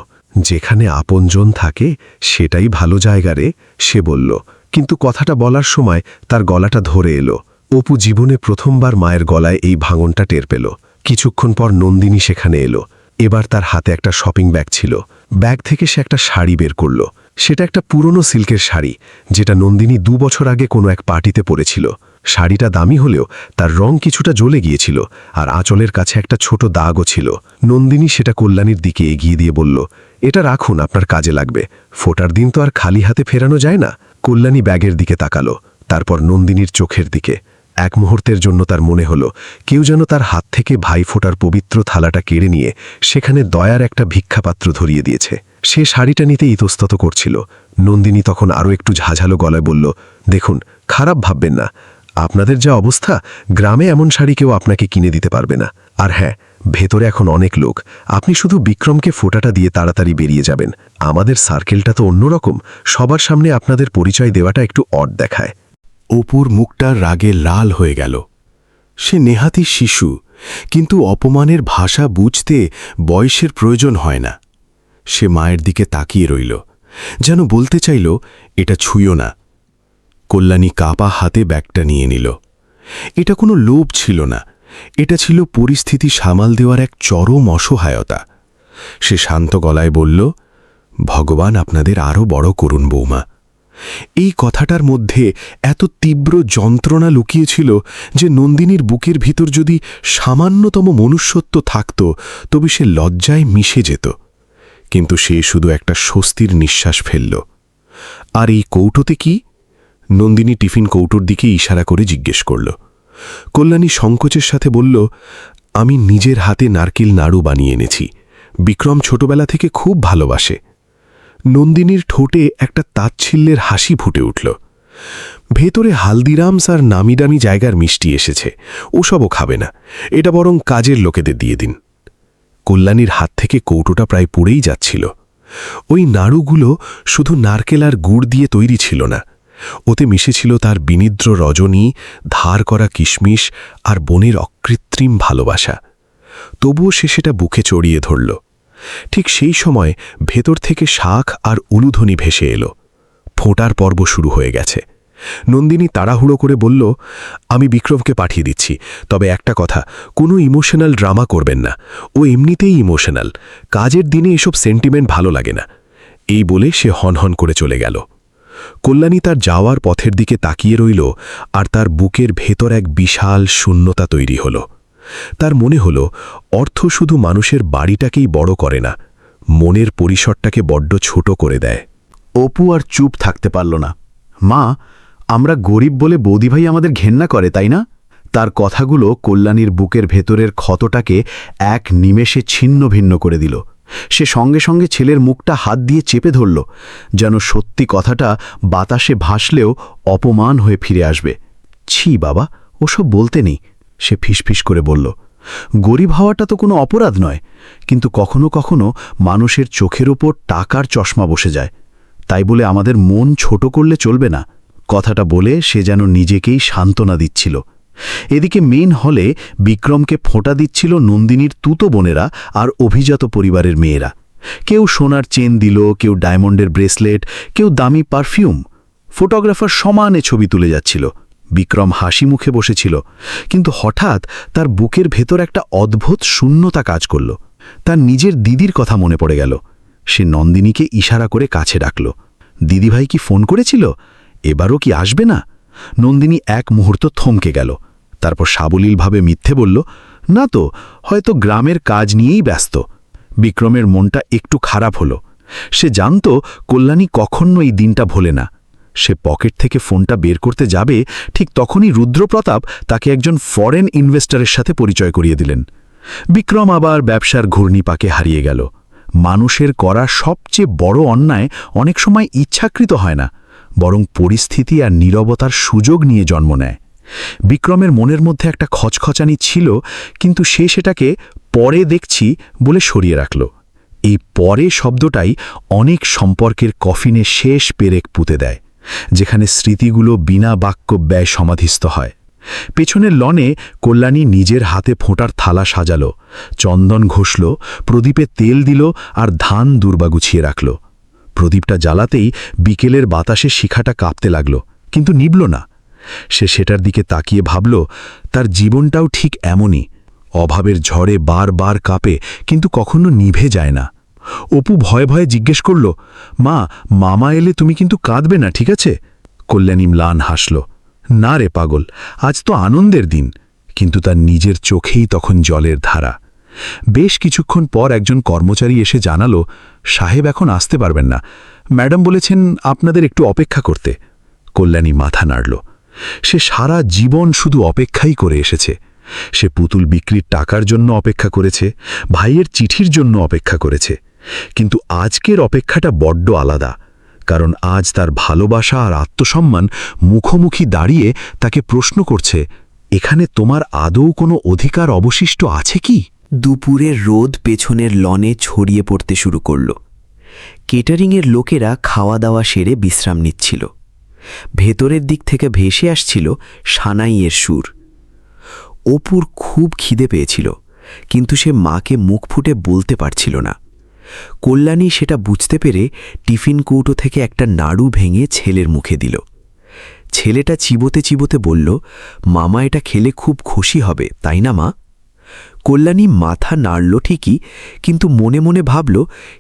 যেখানে আপনজন থাকে সেটাই ভালো জায়গা রে, সে বলল। কিন্তু কথাটা বলার সময় তার গলাটা ধরে এলো। অপু জীবনে প্রথমবার মায়ের গলায় এই ভাঙনটা টের পেল। কিছুক্ষণ পর নন্দিনী সেখানে এলো। এবার তার হাতে একটা শপিং ব্যাগ ছিল। ব্যাগ থেকে সে একটা শাড়ি বের করল। সেটা একটা পুরনো সিল্কের শাড়ি, যেটা নন্দিনী 2 বছর আগে কোনো এক পার্টিতে পরেছিল। শাড়িটা দামি হলেও তার রং কিছুটা জ্বলে গিয়েছিল, আর আঁচলের কাছে একটা ছোট দাগও ছিল। নন্দিনী সেটা কল্যাণীর দিকে এগিয়ে দিয়ে বলল, এটা রাখুন, আপনার কাজে লাগবে। ফোটার দিন তো আর খালি হাতে ফেরানো যায় না। কল্যাণী ব্যাগের দিকে তাকালো, তারপর নন্দিনীর চোখের দিকে। এক মুহূর্তের জন্য তার মনে হলো কেউ যেন তার হাত থেকে ভাই ফোটার পবিত্র থালাটা কেড়ে নিয়ে সেখানে দয়ার একটা ভিক্ষাপাত্র ধরিয়ে দিয়েছে। সে শাড়িটা নিতে ইতস্তত করছিল। নন্দিনী তখন আরও একটু ঝাঝালো গলায় বলল, দেখুন, খারাপ ভাববেন না, আপনাদের যা অবস্থা, গ্রামে এমন শাড়ি কেউ আপনাকে কিনে দিতে পারবে না। আর হ্যাঁ, ভেতরে এখন অনেক লোক, আপনি শুধু বিক্রমকে ফোটাটা দিয়ে তাড়াতাড়ি বেরিয়ে যাবেন। আমাদের সার্কেলটা তো অন্যরকম, সবার সামনে আপনাদের পরিচয় দেওয়াটা একটু অড দেখায়। অপুর মুখটা রাগে লাল হয়ে গেল। সে নেহাতি শিশু, কিন্তু অপমানের ভাষা বুঝতে বয়সের প্রয়োজন হয় না। সে মায়ের দিকে তাকিয়ে রইল, যেন বলতে চাইল, এটা ছুঁয়ো না, কল্যাণী কাপা হাতে ব্যাগটা নিয়ে নিল। এটা কোনো লোভ ছিল না, এটা ছিল পরিস্থিতি সামাল দেওয়ার এক চরম অসহায়তা। সে শান্ত গলায় বলল, ভগবান আপনাদের আরও বড় করুন বৌমা। এই কথাটার মধ্যে এত তীব্র যন্ত্রণা লুকিয়েছিল যে নন্দিনীর বুকের ভিতর যদি সামান্যতম মনুষ্যত্ব থাকত তবে সে লজ্জায় মিশে যেত। কিন্তু সে শুধু একটা স্বস্তির নিঃশ্বাস ফেলল। আর এই কৌটোতে কি? নন্দিনী টিফিন কৌটোর দিকে ইশারা করে জিজ্ঞেস করল। কল্যাণী সংকোচের সাথে বলল, আমি নিজের হাতে নারকেল নাড়ু বানিয়ে এনেছি, বিক্রম ছোটবেলা থেকে খুব ভালোবাসে। নন্দিনীর ঠোঁটে একটা তাচ্ছিল্যের হাসি ফুটে উঠল। ভেতরে হালদিরামস আর নামিদামি জায়গার মিষ্টি এসেছে, ওসবও খাবে না, এটা বরং কাজের লোকেদের দিয়ে দিন। কল্যাণীর হাত থেকে কৌটোটা প্রায় পুড়েই যাচ্ছিল। ওই নাড়ুগুলো শুধু নারকেল আর গুড় দিয়ে তৈরি ছিল না, ওতে মিশেছিল তার বিনিদ্র রজনী, ধার করা কিশমিশ আর বনের অকৃত্রিম ভালোবাসা। তবুও সে সেটা বুকে চড়িয়ে ধরল। ঠিক সেই সময় ভেতর থেকে শাঁখ আর উলুধ্বনি ভেসে এলো। ফোঁটার পর্ব শুরু হয়ে গেছে। নন্দিনী তাড়াহুড়ো করে বলল, আমি বিক্রমকে পাঠিয়ে দিচ্ছি, তবে একটা কথা, কোনো ইমোশনাল ড্রামা করবেন না, ও এমনিতেই ইমোশনাল, কাজের দিনে এসব সেন্টিমেন্ট ভালো লাগে না। এই বলে সে হনহন করে চলে গেল। কল্যাণী তার যাওয়ার পথের দিকে তাকিয়ে রইল, আর তার বুকের ভেতর এক বিশাল শূন্যতা তৈরি হল। তার মনে হল, অর্থ শুধু মানুষের বাড়িটাকেই বড় করে না, মনের পরিসরটাকে বড্ড ছোট করে দেয়। অপু আর চুপ থাকতে পারল না। মা, আমরা গরিব বলে বৌদিভাই আমাদের ঘেন্না করে, তাই না? তার কথাগুলো কল্যাণীর বুকের ভেতরের ক্ষতটাকে এক নিমেষে ছিন্ন ভিন্ন করে দিল। সে সঙ্গে সঙ্গে ছেলের মুখটা হাত দিয়ে চেপে ধরল, যেন সত্যি কথাটা বাতাসে ভাসলেও অপমান হয়ে ফিরে আসবে। ছি বাবা, ওসব বলতে নেই, সে ফিসফিস করে বলল। গরিব হওয়াটা তো কোনো অপরাধ নয়, কিন্তু কখনো কখনো মানুষের চোখের ওপর টাকার চশমা বসে যায়, তাই বলে আমাদের মন ছোট করলে চলবে না। কথাটা বলে সে যেন নিজেকেই সান্ত্বনা দিচ্ছিল। এদিকে মেইন হলে বিক্রমকে ফোঁটা দিচ্ছিল নন্দিনীর তুতো বোনেরা আর অভিজাত পরিবারের মেয়েরা। কেউ সোনার চেন দিল, কেউ ডায়মন্ডের ব্রেসলেট, কেউ দামি পারফিউম। ফটোগ্রাফার সমানে ছবি তুলে যাচ্ছিল। বিক্রম হাসি মুখে বসেছিল, কিন্তু হঠাৎ তার বুকের ভেতর একটা অদ্ভুত শূন্যতা কাজ করল। তার নিজের দিদির কথা মনে পড়ে গেল। সে নন্দিনীকে ইশারা করে কাছে ডাকল। দিদিভাই কি ফোন করেছিল? এবারও কি আসবে না? নন্দিনী এক মুহূর্ত থমকে গেল, তারপর সাবলীলভাবে মিথ্যে বলল, না তো, হয়তো গ্রামের কাজ নিয়েই ব্যস্ত। বিক্রমের মনটা একটু খারাপ হলো। সে জানত কল্যাণী কখনো এই দিনটা ভোলে না। সে পকেট থেকে ফোনটা বের করতে যাবে, ঠিক তখনই রুদ্রপ্রতাপ তাকে একজন ফরেন ইনভেস্টরের সাথে পরিচয় করিয়ে দিলেন। বিক্রম আবার ব্যবসার ঘূর্ণিপাকে হারিয়ে গেল। মানুষের করা সবচেয়ে বড় অন্যায় অনেক সময় ইচ্ছাকৃত হয় না, বরং পরিস্থিতি আর নীরবতার সুযোগ নিয়ে জন্ম নেয়। বিক্রমের মনের মধ্যে একটা খচখচানি ছিল, কিন্তু সে সেটাকে পরে দেখছি বলে সরিয়ে রাখল। এই পরে শব্দটাই অনেক সম্পর্কের কফিনে শেষ পেরেক পুঁতে দেয়, যেখানে স্মৃতিগুলো বিনা বাক্য ব্যয় সমাধিস্থ হয়। পেছনের লনে কল্যাণী নিজের হাতে ফোঁটার থালা সাজাল, চন্দন ঘষল, প্রদীপে তেল দিল আর ধান দুর্বা গুছিয়ে রাখল। প্রদীপটা জ্বালাতেই বিকেলের বাতাসে শিখাটা কাঁপতে লাগল, কিন্তু নিবল না। সে সেটার দিকে তাকিয়ে ভাবল, তার জীবনটাও ঠিক এমনই, অভাবের ঝড়ে বারবার কাঁপে, কিন্তু কখনো নিভে যায় না। অপু ভয়ে ভয়ে জিজ্ঞেস করল, মা, মামা এলে তুমি কিন্তু কাঁদবে না, ঠিক আছে? কল্যাণী ম্লান হাসল, না রে পাগল, আজ তো আনন্দের দিন। কিন্তু তার নিজের চোখেই তখন জলের ধারা। বেশ কিছুক্ষণ পর একজন কর্মচারী এসে জানালো, সাহেব এখন আসতে পারবেন না, ম্যাডাম বলেছেন আপনাদের একটু অপেক্ষা করতে। কল্যাণী মাথা নাড়ল। সে সারা জীবন শুধু অপেক্ষাই করে এসেছে। সে পুতুল বিক্রির টাকার জন্য অপেক্ষা করেছে, ভাইয়ের চিঠির জন্য অপেক্ষা করেছে, কিন্তু আজকের অপেক্ষাটা বড্ড আলাদা, কারণ আজ তার ভালোবাসা আর আত্মসম্মান মুখোমুখি দাঁড়িয়ে তাকে প্রশ্ন করছে, এখানে তোমার আদৌ কোনো অধিকার অবশিষ্ট আছে কি? দুপুরের রোদ পেছনের লনে ছড়িয়ে পড়তে শুরু করল। কেটারিংয়ের লোকেরা খাওয়া দাওয়া সেরে বিশ্রাম নিচ্ছিল। ভেতরের দিক থেকে ভেসে আসছিল সানাইয়ের সুর। অপুর খুব খিদে পেয়েছিল, কিন্তু সে মাকে মুখ ফুটে বলতে পারছিল না। কল্যাণী সেটা বুঝতে পেরে টিফিন কৌটো থেকে একটা নাড়ু ভেঙে ছেলের মুখে দিল। ছেলেটা চিবোতে চিবোতে বলল, মামা এটা খেলে খুব খুশি হবে, তাই না মা? কল্যাণী মাথা নাড়ল ঠিকই, কিন্তু মনে মনে ভাবল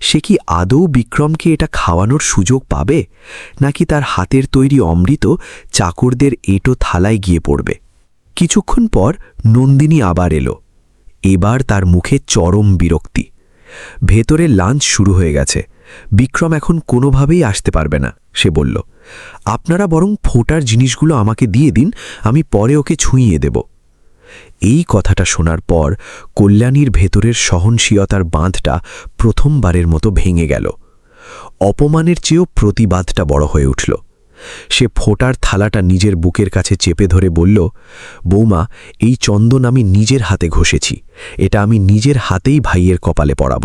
সে কি আদৌ বিক্রমকে এটা খাওয়ানোর সুযোগ পাবে, নাকি তার হাতের তৈরি অমৃত চাকরদের এঁটো থালায় গিয়ে পড়বে। কিছুক্ষণ পর নন্দিনী আবার এলো। এবার তার মুখে চরম বিরক্তি। ভেতরে লাঞ্চ শুরু হয়ে গেছে, বিক্রম এখন কোনোভাবেই আসতে পারবে না। সে বলল, আপনারা বরং ফোটার জিনিসগুলো আমাকে দিয়ে দিন, আমি পরে ওকে ছুঁইয়ে দেব। এই কথাটা শোনার পর কল্যাণীর ভেতরের সহনশীলতার বাঁধটা প্রথমবারের মতো ভেঙে গেল। অপমানের চেয়েও প্রতিবাদটা বড় হয়ে উঠল। সে ফোটার থালাটা নিজের বুকের কাছে চেপে ধরে বলল, বৌমা, এই চন্দন আমি নিজের হাতে ঘষেছি, এটা আমি নিজের হাতেই ভাইয়ের কপালে পরাব।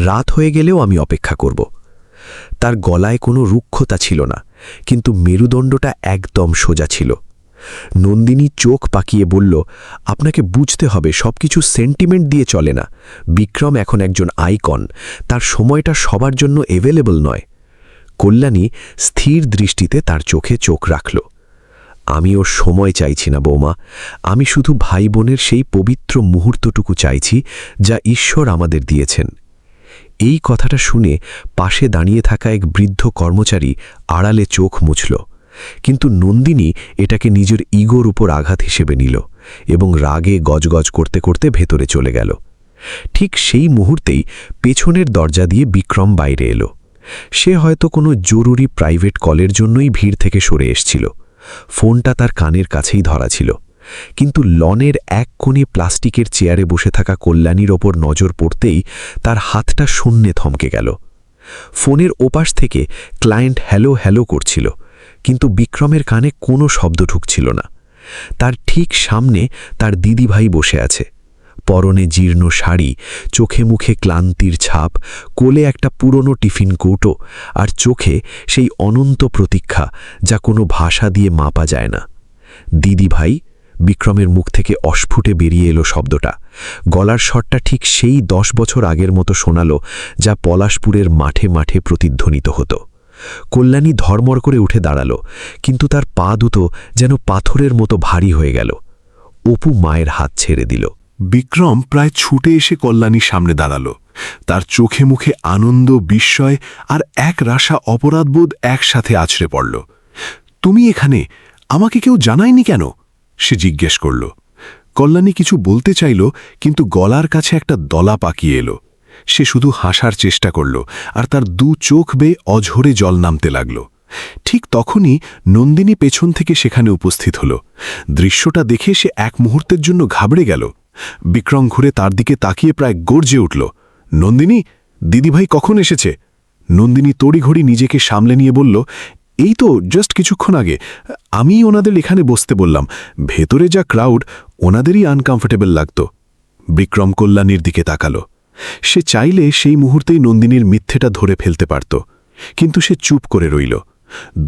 রাত হয়ে গেলেও আমি অপেক্ষা করব। তার গলায় কোনো রুক্ষতা ছিল না, কিন্তু মেরুদণ্ডটা একদম সোজা ছিল। নন্দিনী চোখ পাকিয়ে বলল, আপনাকে বুঝতে হবে সবকিছু সেন্টিমেন্ট দিয়ে চলে না। বিক্রম এখন একজন আইকন, তার সময়টা সবার জন্য অ্যাভেলেবল নয়। কল্যাণী স্থির দৃষ্টিতে তার চোখে চোখ রাখল। আমি ওর সময় চাইছি না বৌমা, আমি শুধু ভাই বোনের সেই পবিত্র মুহূর্তটুকু চাইছি যা ঈশ্বর আমাদের দিয়েছেন। এই কথাটা শুনে পাশে দাঁড়িয়ে থাকা এক বৃদ্ধ কর্মচারী আড়ালে চোখ মুছল, কিন্তু নন্দিনী এটাকে নিজের ইগোর উপর আঘাত হিসেবে নিল এবং রাগে গজগজ করতে করতে ভেতরে চলে গেল। ঠিক সেই মুহূর্তেই পেছনের দরজা দিয়ে বিক্রম বাইরে এলো। সে হয়তো কোনো জরুরি প্রাইভেট কলের জন্যই ভিড় থেকে সরে এসছিল। ফোনটা তার কানের কাছেই ধরা ছিল, কিন্তু লনের এক কোণে প্লাস্টিকের চেয়ারে বসে থাকা কল্যাণীর ওপর নজর পড়তেই তার হাতটা শূন্যে থমকে গেল। ফোনের ওপাশ থেকে ক্লায়েন্ট হ্যালো হ্যালো করছিল, কিন্তু বিক্রমের কানে কোনো শব্দ ঢুকছিল না। তার ঠিক সামনে তার দিদিভাই বসে আছে, পরনে জীর্ণ শাড়ি, চোখে মুখে ক্লান্তির ছাপ, কোলে একটা পুরনো টিফিন কৌটো, আর চোখে সেই অনন্ত প্রতীক্ষা যা কোনো ভাষা দিয়ে মাপা যায় না। দিদিভাই, বিক্রমের মুখ থেকে অস্ফুটে বেরিয়ে এলো শব্দটা। গলার স্বরটা ঠিক সেই 10 বছর আগের মতো শোনালো, যা পলাশপুরের মাঠে মাঠে প্রতিধ্বনিত হতো। কল্যাণী ধর্মর করে উঠে দাঁড়াল, কিন্তু তার পা দুটো যেন পাথরের মতো ভারী হয়ে গেল। অপু মায়ের হাত ছেড়ে দিল। বিক্রম প্রায় ছুটে এসে কল্যাণীর সামনে দাঁড়াল। তার চোখে মুখে আনন্দ, বিস্ময় আর এক রাশা অপরাধবোধ একসাথে আছড়ে পড়ল। তুমি এখানে? আমাকে কেউ জানায়নি কেন? সে জিজ্ঞেস করল। কল্যাণী কিছু বলতে চাইল, কিন্তু গলার কাছে একটা দলা পাকিয়ে এলো। সে শুধু হাসার চেষ্টা করল, আর তার দু চোখ বেয়ে অঝরে জল নামতে লাগল। ঠিক তখনই নন্দিনী পেছন থেকে সেখানে উপস্থিত হল। দৃশ্যটা দেখে সে এক মুহূর্তের জন্য ঘাবড়ে গেল। বিক্রম ঘুরে তার দিকে তাকিয়ে প্রায় গর্জে উঠল, নন্দিনী, দিদিভাই কখন এসেছে? নন্দিনী তড়িঘড়ি নিজেকে সামলে নিয়ে বলল, এই তো জাস্ট কিছুক্ষণ আগে। আমিই ওনাদের এখানে বসতে বললাম। ভেতরে যা ক্রাউড, ওনাদেরই আনকমফোর্টেবল লাগত। বিক্রম কল্যাণীর দিকে তাকালো। সে চাইলে সেই মুহূর্তেই নন্দিনীর মিথ্যেটা ধরে ফেলতে পারত, কিন্তু সে চুপ করে রইল।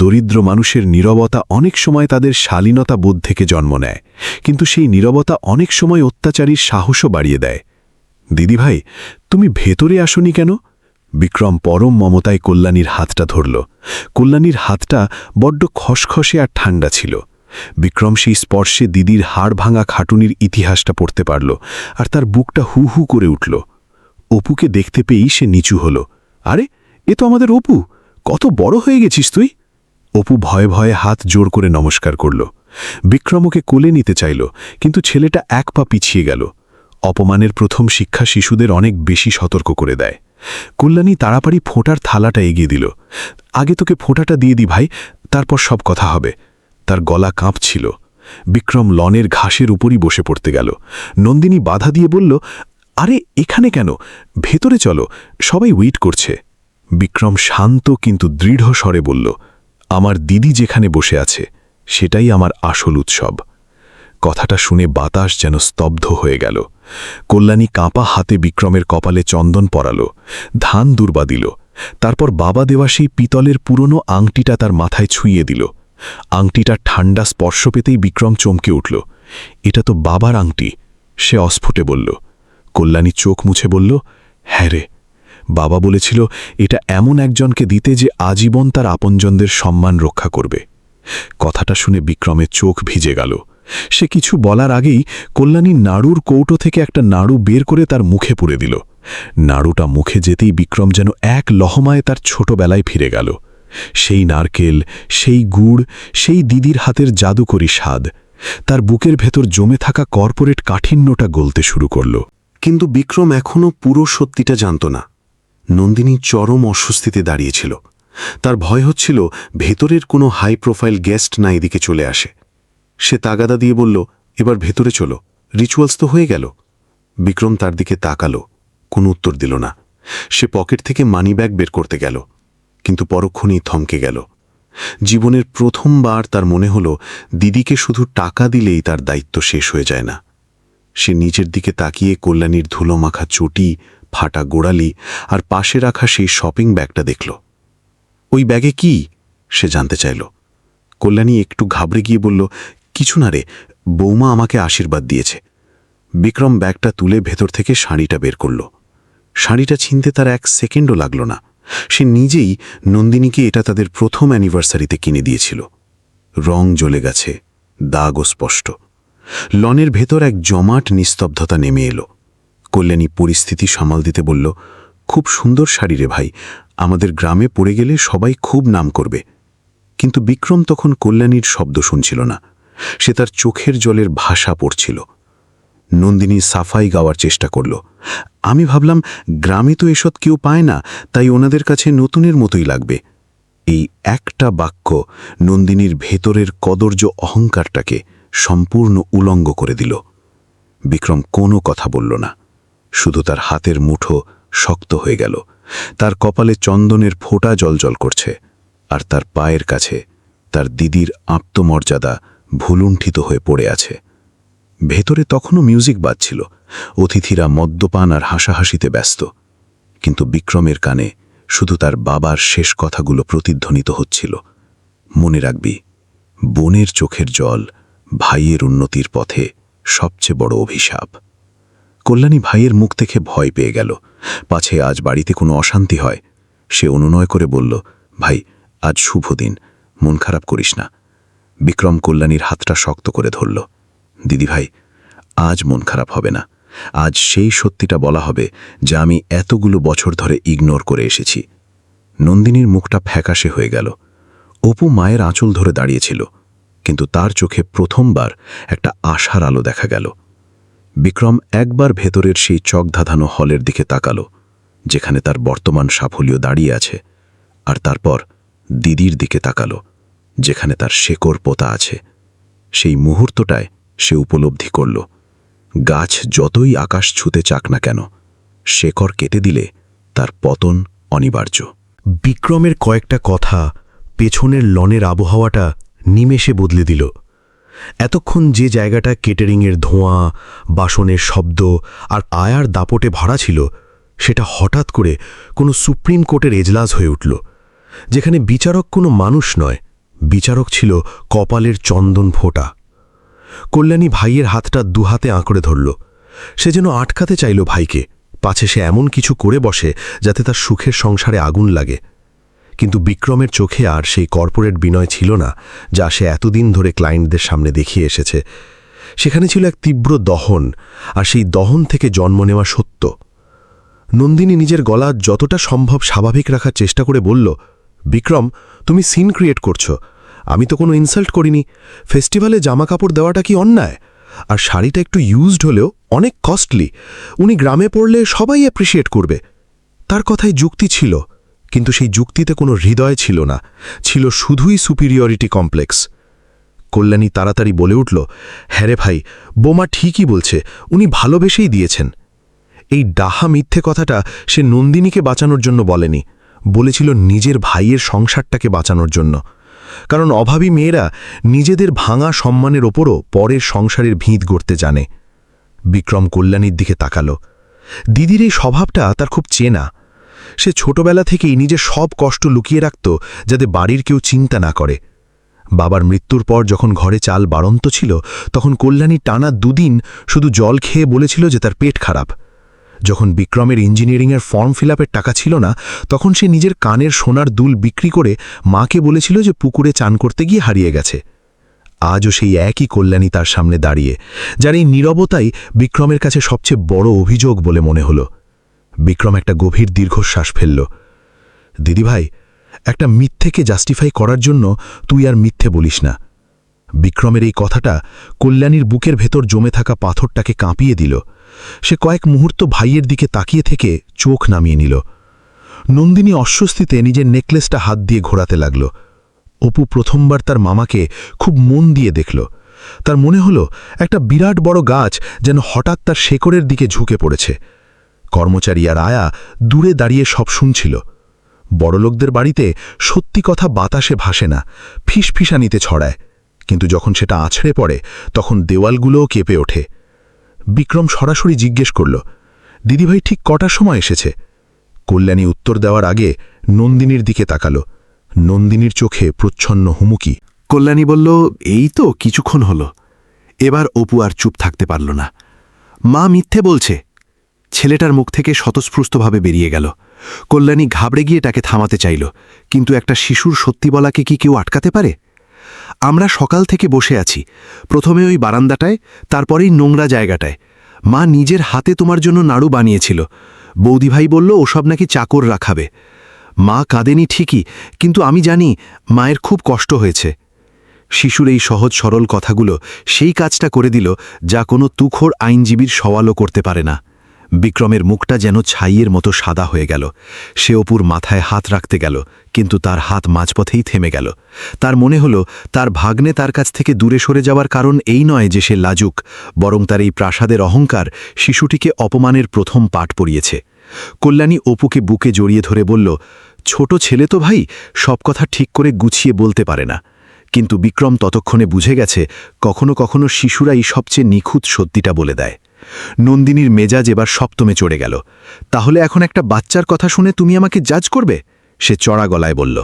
দরিদ্র মানুষের নীরবতা অনেক সময় তাদের শালীনতা বোধ থেকে জন্ম নেয়, কিন্তু সেই নীরবতা অনেক সময় অত্যাচারীর সাহসও বাড়িয়ে দেয়। দিদিভাই, তুমি ভেতরে আসনি কেন? বিক্রম পরম মমতায় কল্যাণীর হাতটা ধরল। কল্যাণীর হাতটা বড্ড খসখসে আর ঠান্ডা ছিল। বিক্রম সেই স্পর্শে দিদির হাড় ভাঙা খাটুনির ইতিহাসটা পড়তে পারল, আর তার বুকটা হু হু করে উঠল। অপুকে দেখতে পেয়েই সে নিচু হল। আরে, এ তো আমাদের অপু! কত বড় হয়ে গেছিস তুই! অপু ভয়ে ভয়ে হাত জোর করে নমস্কার করল। বিক্রম ওকে কোলে নিতে চাইল, কিন্তু ছেলেটা এক পা পিছিয়ে গেল। অপমানের প্রথম শিক্ষা শিশুদের অনেক বেশি সতর্ক করে দেয়। কল্যাণী তাড়াতাড়ি ফোঁটার থালাটা এগিয়ে দিল। আগে তোকে ফোঁটাটা দিয়ে দি ভাই, তারপর সব কথা হবে। তার গলা কাঁপছিল। বিক্রম লনের ঘাসের উপরই বসে পড়তে গেল। নন্দিনী বাধা দিয়ে বলল, আরে এখানে কেন? ভেতরে চলো, সবাই ওয়েট করছে। বিক্রম শান্ত কিন্তু দৃঢ় স্বরে বলল, আমার দিদি যেখানে বসে আছে সেটাই আমার আসল উৎসব। কথাটা শুনে বাতাস যেন স্তব্ধ হয়ে গেল। কল্যাণী কাঁপা হাতে বিক্রমের কপালে চন্দন পরাল, ধান দুর্বা দিল। তারপর বাবা দেওয়া সেই পিতলের পুরনো আংটিটা তার মাথায় ছুঁয়ে দিল। আংটিটার ঠান্ডা স্পর্শ পেতেই বিক্রম চমকে উঠল। এটা তো বাবার আংটি, সে অস্ফুটে বলল। কল্যাণী চোখ মুছে বলল, হ্যাঁ রে, বাবা বলেছিল এটা এমন একজনকে দিতে যে আজীবন তার আপনজনদের সম্মান রক্ষা করবে। কথাটা শুনে বিক্রমের চোখ ভিজে গেল। সে কিছু বলার আগেই কল্যাণী নাড়ুর কৌটো থেকে একটা নাড়ু বের করে তার মুখে পুরে দিল। নাড়ুটা মুখে যেতেই বিক্রম যেন এক লহমায় তার ছোটবেলায় ফিরে গেল। সেই নারকেল, সেই গুড়, সেই দিদির হাতের জাদুকরি স্বাদ তার বুকের ভেতর জমে থাকা কর্পোরেট কাঠিন্যটা গলতে শুরু করল। কিন্তু বিক্রম এখনও পুরো সত্যিটা জানত না। নন্দিনী চরম অস্বস্তিতে দাঁড়িয়েছিল। তার ভয় হচ্ছিল ভেতরের কোনো হাই প্রোফাইল গেস্ট না এদিকে চলে আসে। সে তাগাদা দিয়ে বলল, এবার ভেতরে চলো, রিচুয়ালস তো হয়ে গেল। বিক্রম তার দিকে তাকালো, কোনো উত্তর দিল না। সে পকেট থেকে মানিব্যাগ বের করতে গেল, কিন্তু পরক্ষণেই থমকে গেল। জীবনের প্রথমবার তার মনে হলো দিদিকে শুধু টাকা দিলেই তার দায়িত্ব শেষ হয়ে যায় না। সে নিচের দিকে তাকিয়ে কল্যাণীর ধুলোমাখা চটি, ফাটা গোড়ালি আর পাশে রাখা সেই শপিং ব্যাগটা দেখল। ওই ব্যাগে কি? সে জানতে চাইল। কল্যাণী একটু ঘাবড়ে গিয়ে বলল, কিছু না রে, বৌমা আমাকে আশীর্বাদ দিয়েছে। বিক্রম ব্যাগটা তুলে ভেতর থেকে শাড়িটা বের করল। শাড়িটা ছিনতে তার 1 সেকেন্ডও লাগল না। সে নিজেই নন্দিনীকে এটা তাদের প্রথম অ্যানিভার্সারিতে কিনে দিয়েছিল। রং জ্বলে গেছে, দাগও স্পষ্ট। লনের ভেতর এক জমাট নিস্তব্ধতা নেমে এলো। কল্যাণী পরিস্থিতি সামাল দিতে বলল, খুব সুন্দর শাড়ি রে ভাই, আমাদের গ্রামে পড়ে গেলে সবাই খুব নাম করবে। কিন্তু বিক্রম তখন কল্যাণীর শব্দ শুনছিল না। সে তার চোখের জলের ভাষা পড়ছিল। নন্দিনী সাফাই গাওয়ার চেষ্টা করল, আমি ভাবলাম গ্রামে তো এসব কেউ পায় না, তাই ওনাদের কাছে নতুনের মতোই লাগবে। এই একটা বাক্য নন্দিনীর ভেতরের কদর্য অহংকারটাকে সম্পূর্ণ উলঙ্গ করে দিল। বিক্রম কোনো কথা বলল না, শুধু তার হাতের মুঠো শক্ত হয়ে গেল। তার কপালে চন্দনের ফোঁটা জলজল করছে, আর তার পায়ের কাছে তার দিদির আত্মমর্যাদা ভুলুণ্ঠিত হয়ে পড়ে আছে। ভেতরে তখনও মিউজিক বাজছিল, অতিথিরা মদ্যপান আর হাসাহাসিতে ব্যস্ত। কিন্তু বিক্রমের কানে শুধু তার বাবার শেষ কথাগুলো প্রতিধ্বনিত হচ্ছিল, মনে রাখবি, বোনের চোখের জল ভাইয়ের উন্নতির পথে সবচেয়ে বড় অভিশাপ। কল্যাণী ভাইয়ের মুখ থেকে ভয় পেয়ে গেল, পাছে আজ বাড়িতে কোনো অশান্তি হয়। সে অনুনয় করে বলল, ভাই, আজ শুভ দিন, মন খারাপ করিস না। বিক্রম কল্যাণীর হাতটা শক্ত করে ধরল। দিদি ভাই, আজ মন খারাপ হবে না। আজ সেই সত্যিটা বলা হবে যা আমি এতগুলো বছর ধরে ইগনোর করে এসেছি। নন্দিনীর মুখটা ফ্যাকাশে হয়ে গেল। অপু মায়ের আঁচল ধরে দাঁড়িয়েছিল, কিন্তু তার চোখে প্রথমবার একটা আশার আলো দেখা গেল। বিক্রম একবার ভেতরের সেই চকধাঁধানো হলের দিকে তাকালো, যেখানে তার বর্তমান সাফল্য দাঁড়িয়ে আছে, আর তারপর দিদির দিকে তাকালো, যেখানে তার শেকড় পোতা আছে। সেই মুহূর্তটায় সে উপলব্ধি করল, গাছ যতই আকাশ ছুঁতে চাক না কেন, শেকড় কেটে দিলে তার পতন অনিবার্য। বিক্রমের কয়েকটা কথা পেছনের লনের আবহাওয়াটা নিমেষে বদলে দিল। এতক্ষণ যে জায়গাটা কেটারিংয়ের ধোঁয়া, বাসনের শব্দ আর আয়ার দাপটে ভরা ছিল, সেটা হঠাৎ করে কোনো সুপ্রিম কোর্টের এজলাস হয়ে উঠল, যেখানে বিচারক কোনো মানুষ নয়, বিচারক ছিল কপালের চন্দন ফোঁটা। কল্যাণী ভাইয়ের হাতটা দুহাতে আঁকড়ে ধরল। সে যেন আটকাতে চাইল ভাইকে, পাছে সে এমন কিছু করে বসে যাতে তার সুখের সংসারে আগুন লাগে। কিন্তু বিক্রমের চোখে আর সেই কর্পোরেট বিনয় ছিল না যা সে এতদিন ধরে ক্লায়েন্টদের সামনে দেখিয়ে এসেছে। সেখানে ছিল এক তীব্র দহন, আর সেই দহন থেকে জন্ম নেওয়া সত্য। নন্দিনী নিজের গলা যতটা সম্ভব স্বাভাবিক রাখার চেষ্টা করে বলল, বিক্রম, তুমি সিন ক্রিয়েট করছো। আমি তো কোনো ইনসাল্ট করিনি। ফেস্টিভ্যালে জামাকাপড় দেওয়াটা কি অন্যায়? আর শাড়িটা একটু ইউজড হলেও অনেক কস্টলি। উনি গ্রামে পড়লে সবাই অ্যাপ্রিসিয়েট করবে। তার কথায় যুক্তি ছিল, কিন্তু সেই যুক্তিতে কোনো হৃদয় ছিল না, ছিল শুধুই সুপিরিয়রিটি কমপ্লেক্স। কল্যাণী তাড়াতাড়ি বলে উঠল, হ্যাঁ রে ভাই, বোমা ঠিকই বলছে, উনি ভালোবেসেই দিয়েছেন। এই ডাহা মিথ্যে কথাটা সে নন্দিনীকে বাঁচানোর জন্য বলেনি, বলেছিল নিজের ভাইয়ের সংসারটাকে বাঁচানোর জন্য। কারণ অভাবী মেয়েরা নিজেদের ভাঙা সম্মানের ওপরও পরের সংসারের ভিত গড়তে জানে। বিক্রম কল্যাণীর দিকে তাকালো। দিদির এই স্বভাবটা তার খুব চেনা। সে ছোটবেলা থেকেই নিজের সব কষ্ট লুকিয়ে রাখত, যাতে বাড়ির কেউ চিন্তা না করে। বাবার মৃত্যুর পর যখন ঘরে চাল বাড়ন্ত ছিল, তখন কল্যাণী টানা 2 দিন শুধু জল খেয়ে বলেছিল যে তার পেট খারাপ। যখন বিক্রমের ইঞ্জিনিয়ারিংয়ের ফর্ম ফিল আপের টাকা ছিল না, তখন সে নিজের কানের সোনার দুল বিক্রি করে মাকে বলেছিল যে পুকুরে চান করতে গিয়ে হারিয়ে গেছে। আজও সেই একই কল্যাণী তার সামনে দাঁড়িয়ে, যার এই নীরবতাই বিক্রমের কাছে সবচেয়ে বড় অভিযোগ বলে মনে হল। বিক্রম একটা গভীর দীর্ঘশ্বাস ফেলল। দিদিভাই, একটা মিথ্যেকে জাস্টিফাই করার জন্য তুই আর মিথ্যে বলিস না। বিক্রমের এই কথাটা কল্যাণীর বুকের ভেতর জমে থাকা পাথরটাকে কাঁপিয়ে দিল। সে কয়েক মুহূর্ত ভাইয়ের দিকে তাকিয়ে থেকে চোখ নামিয়ে নিল। নন্দিনী অস্বস্তিতে নিজের নেকলেসটা হাত দিয়ে ঘোরাতে লাগল। অপু প্রথমবার তার মামাকে খুব মন দিয়ে দেখল। তার মনে হলো একটা বিরাট বড় গাছ যেন হঠাৎ তার শেকড়ের দিকে ঝুঁকে পড়েছে। কর্মচারী আর আয়া দূরে দাঁড়িয়ে সব শুনছিল। বড়লোকদের বাড়িতে সত্যি কথা বাতাসে ভাসে না, ফিসফিসানিতে ছড়ায়, কিন্তু যখন সেটা আছড়ে পড়ে তখন দেওয়ালগুলোও কেঁপে ওঠে। বিক্রম সরাসরি জিজ্ঞেস করল, দিদিভাই ঠিক কটার সময় এসেছে? কল্যাণী উত্তর দেওয়ার আগে নন্দিনীর দিকে তাকাল। নন্দিনীর চোখে প্রচ্ছন্ন হুমুকি। কল্যাণী বলল, এই তো কিছুক্ষণ হলো। এবার অপু আর চুপ থাকতে পারল না। মা মিথ্যে বলছে। ছেলেটার মুখ থেকে স্বতঃস্ফূর্তভাবে বেরিয়ে গেল। কল্যাণী ঘাবড়ে গিয়ে তাকে থামাতে চাইল, কিন্তু একটা শিশুর সত্যি বলাকে কি কেউ আটকাতে পারে? আমরা সকাল থেকে বসে আছি, প্রথমে ওই বারান্দাটায়, তারপরেই নোংরা জায়গাটায়। মা নিজের হাতে তোমার জন্য নাড়ু বানিয়েছিল। বৌদিভাই বলল ওসব নাকি চাকর রাখাবে। মা কাঁদেনি ঠিকই, কিন্তু আমি জানি মায়ের খুব কষ্ট হয়েছে। শিশুর এই সহজ সরল কথাগুলো সেই কাজটা করে দিল যা কোনো তুখোড় আইনজীবীর সওয়ালও করতে পারে না। বিক্রমের মুখটা যেন ছাইয়ের মতো সাদা হয়ে গেল। সে অপুর মাথায় হাত রাখতে গেল, কিন্তু তার হাত মাঝপথেই থেমে গেল। তার মনে হলো তার ভাগ্নে তার কাছ থেকে দূরে সরে যাওয়ার কারণ এই নয় যে সে লাজুক, বরং তার এই প্রাসাদের অহংকার শিশুটিকে অপমানের প্রথম পাঠ পড়িয়েছে। কল্যাণী অপুকে বুকে জড়িয়ে ধরে বলল, ছোট ছেলে তো ভাই, সব কথা ঠিক করে গুছিয়ে বলতে পারে না। কিন্তু বিক্রম ততক্ষণে বুঝে গেছে কখনো কখনো শিশুরাই সবচেয়ে নিখুঁত সত্যিটা বলে দেয়। নন্দিনীর মেজাজ এবার সপ্তমে চড়ে গেল। তাহলে এখন একটা বাচ্চার কথা শুনে তুমি আমাকে জাজ করবে? সে চড়া গলায় বলল,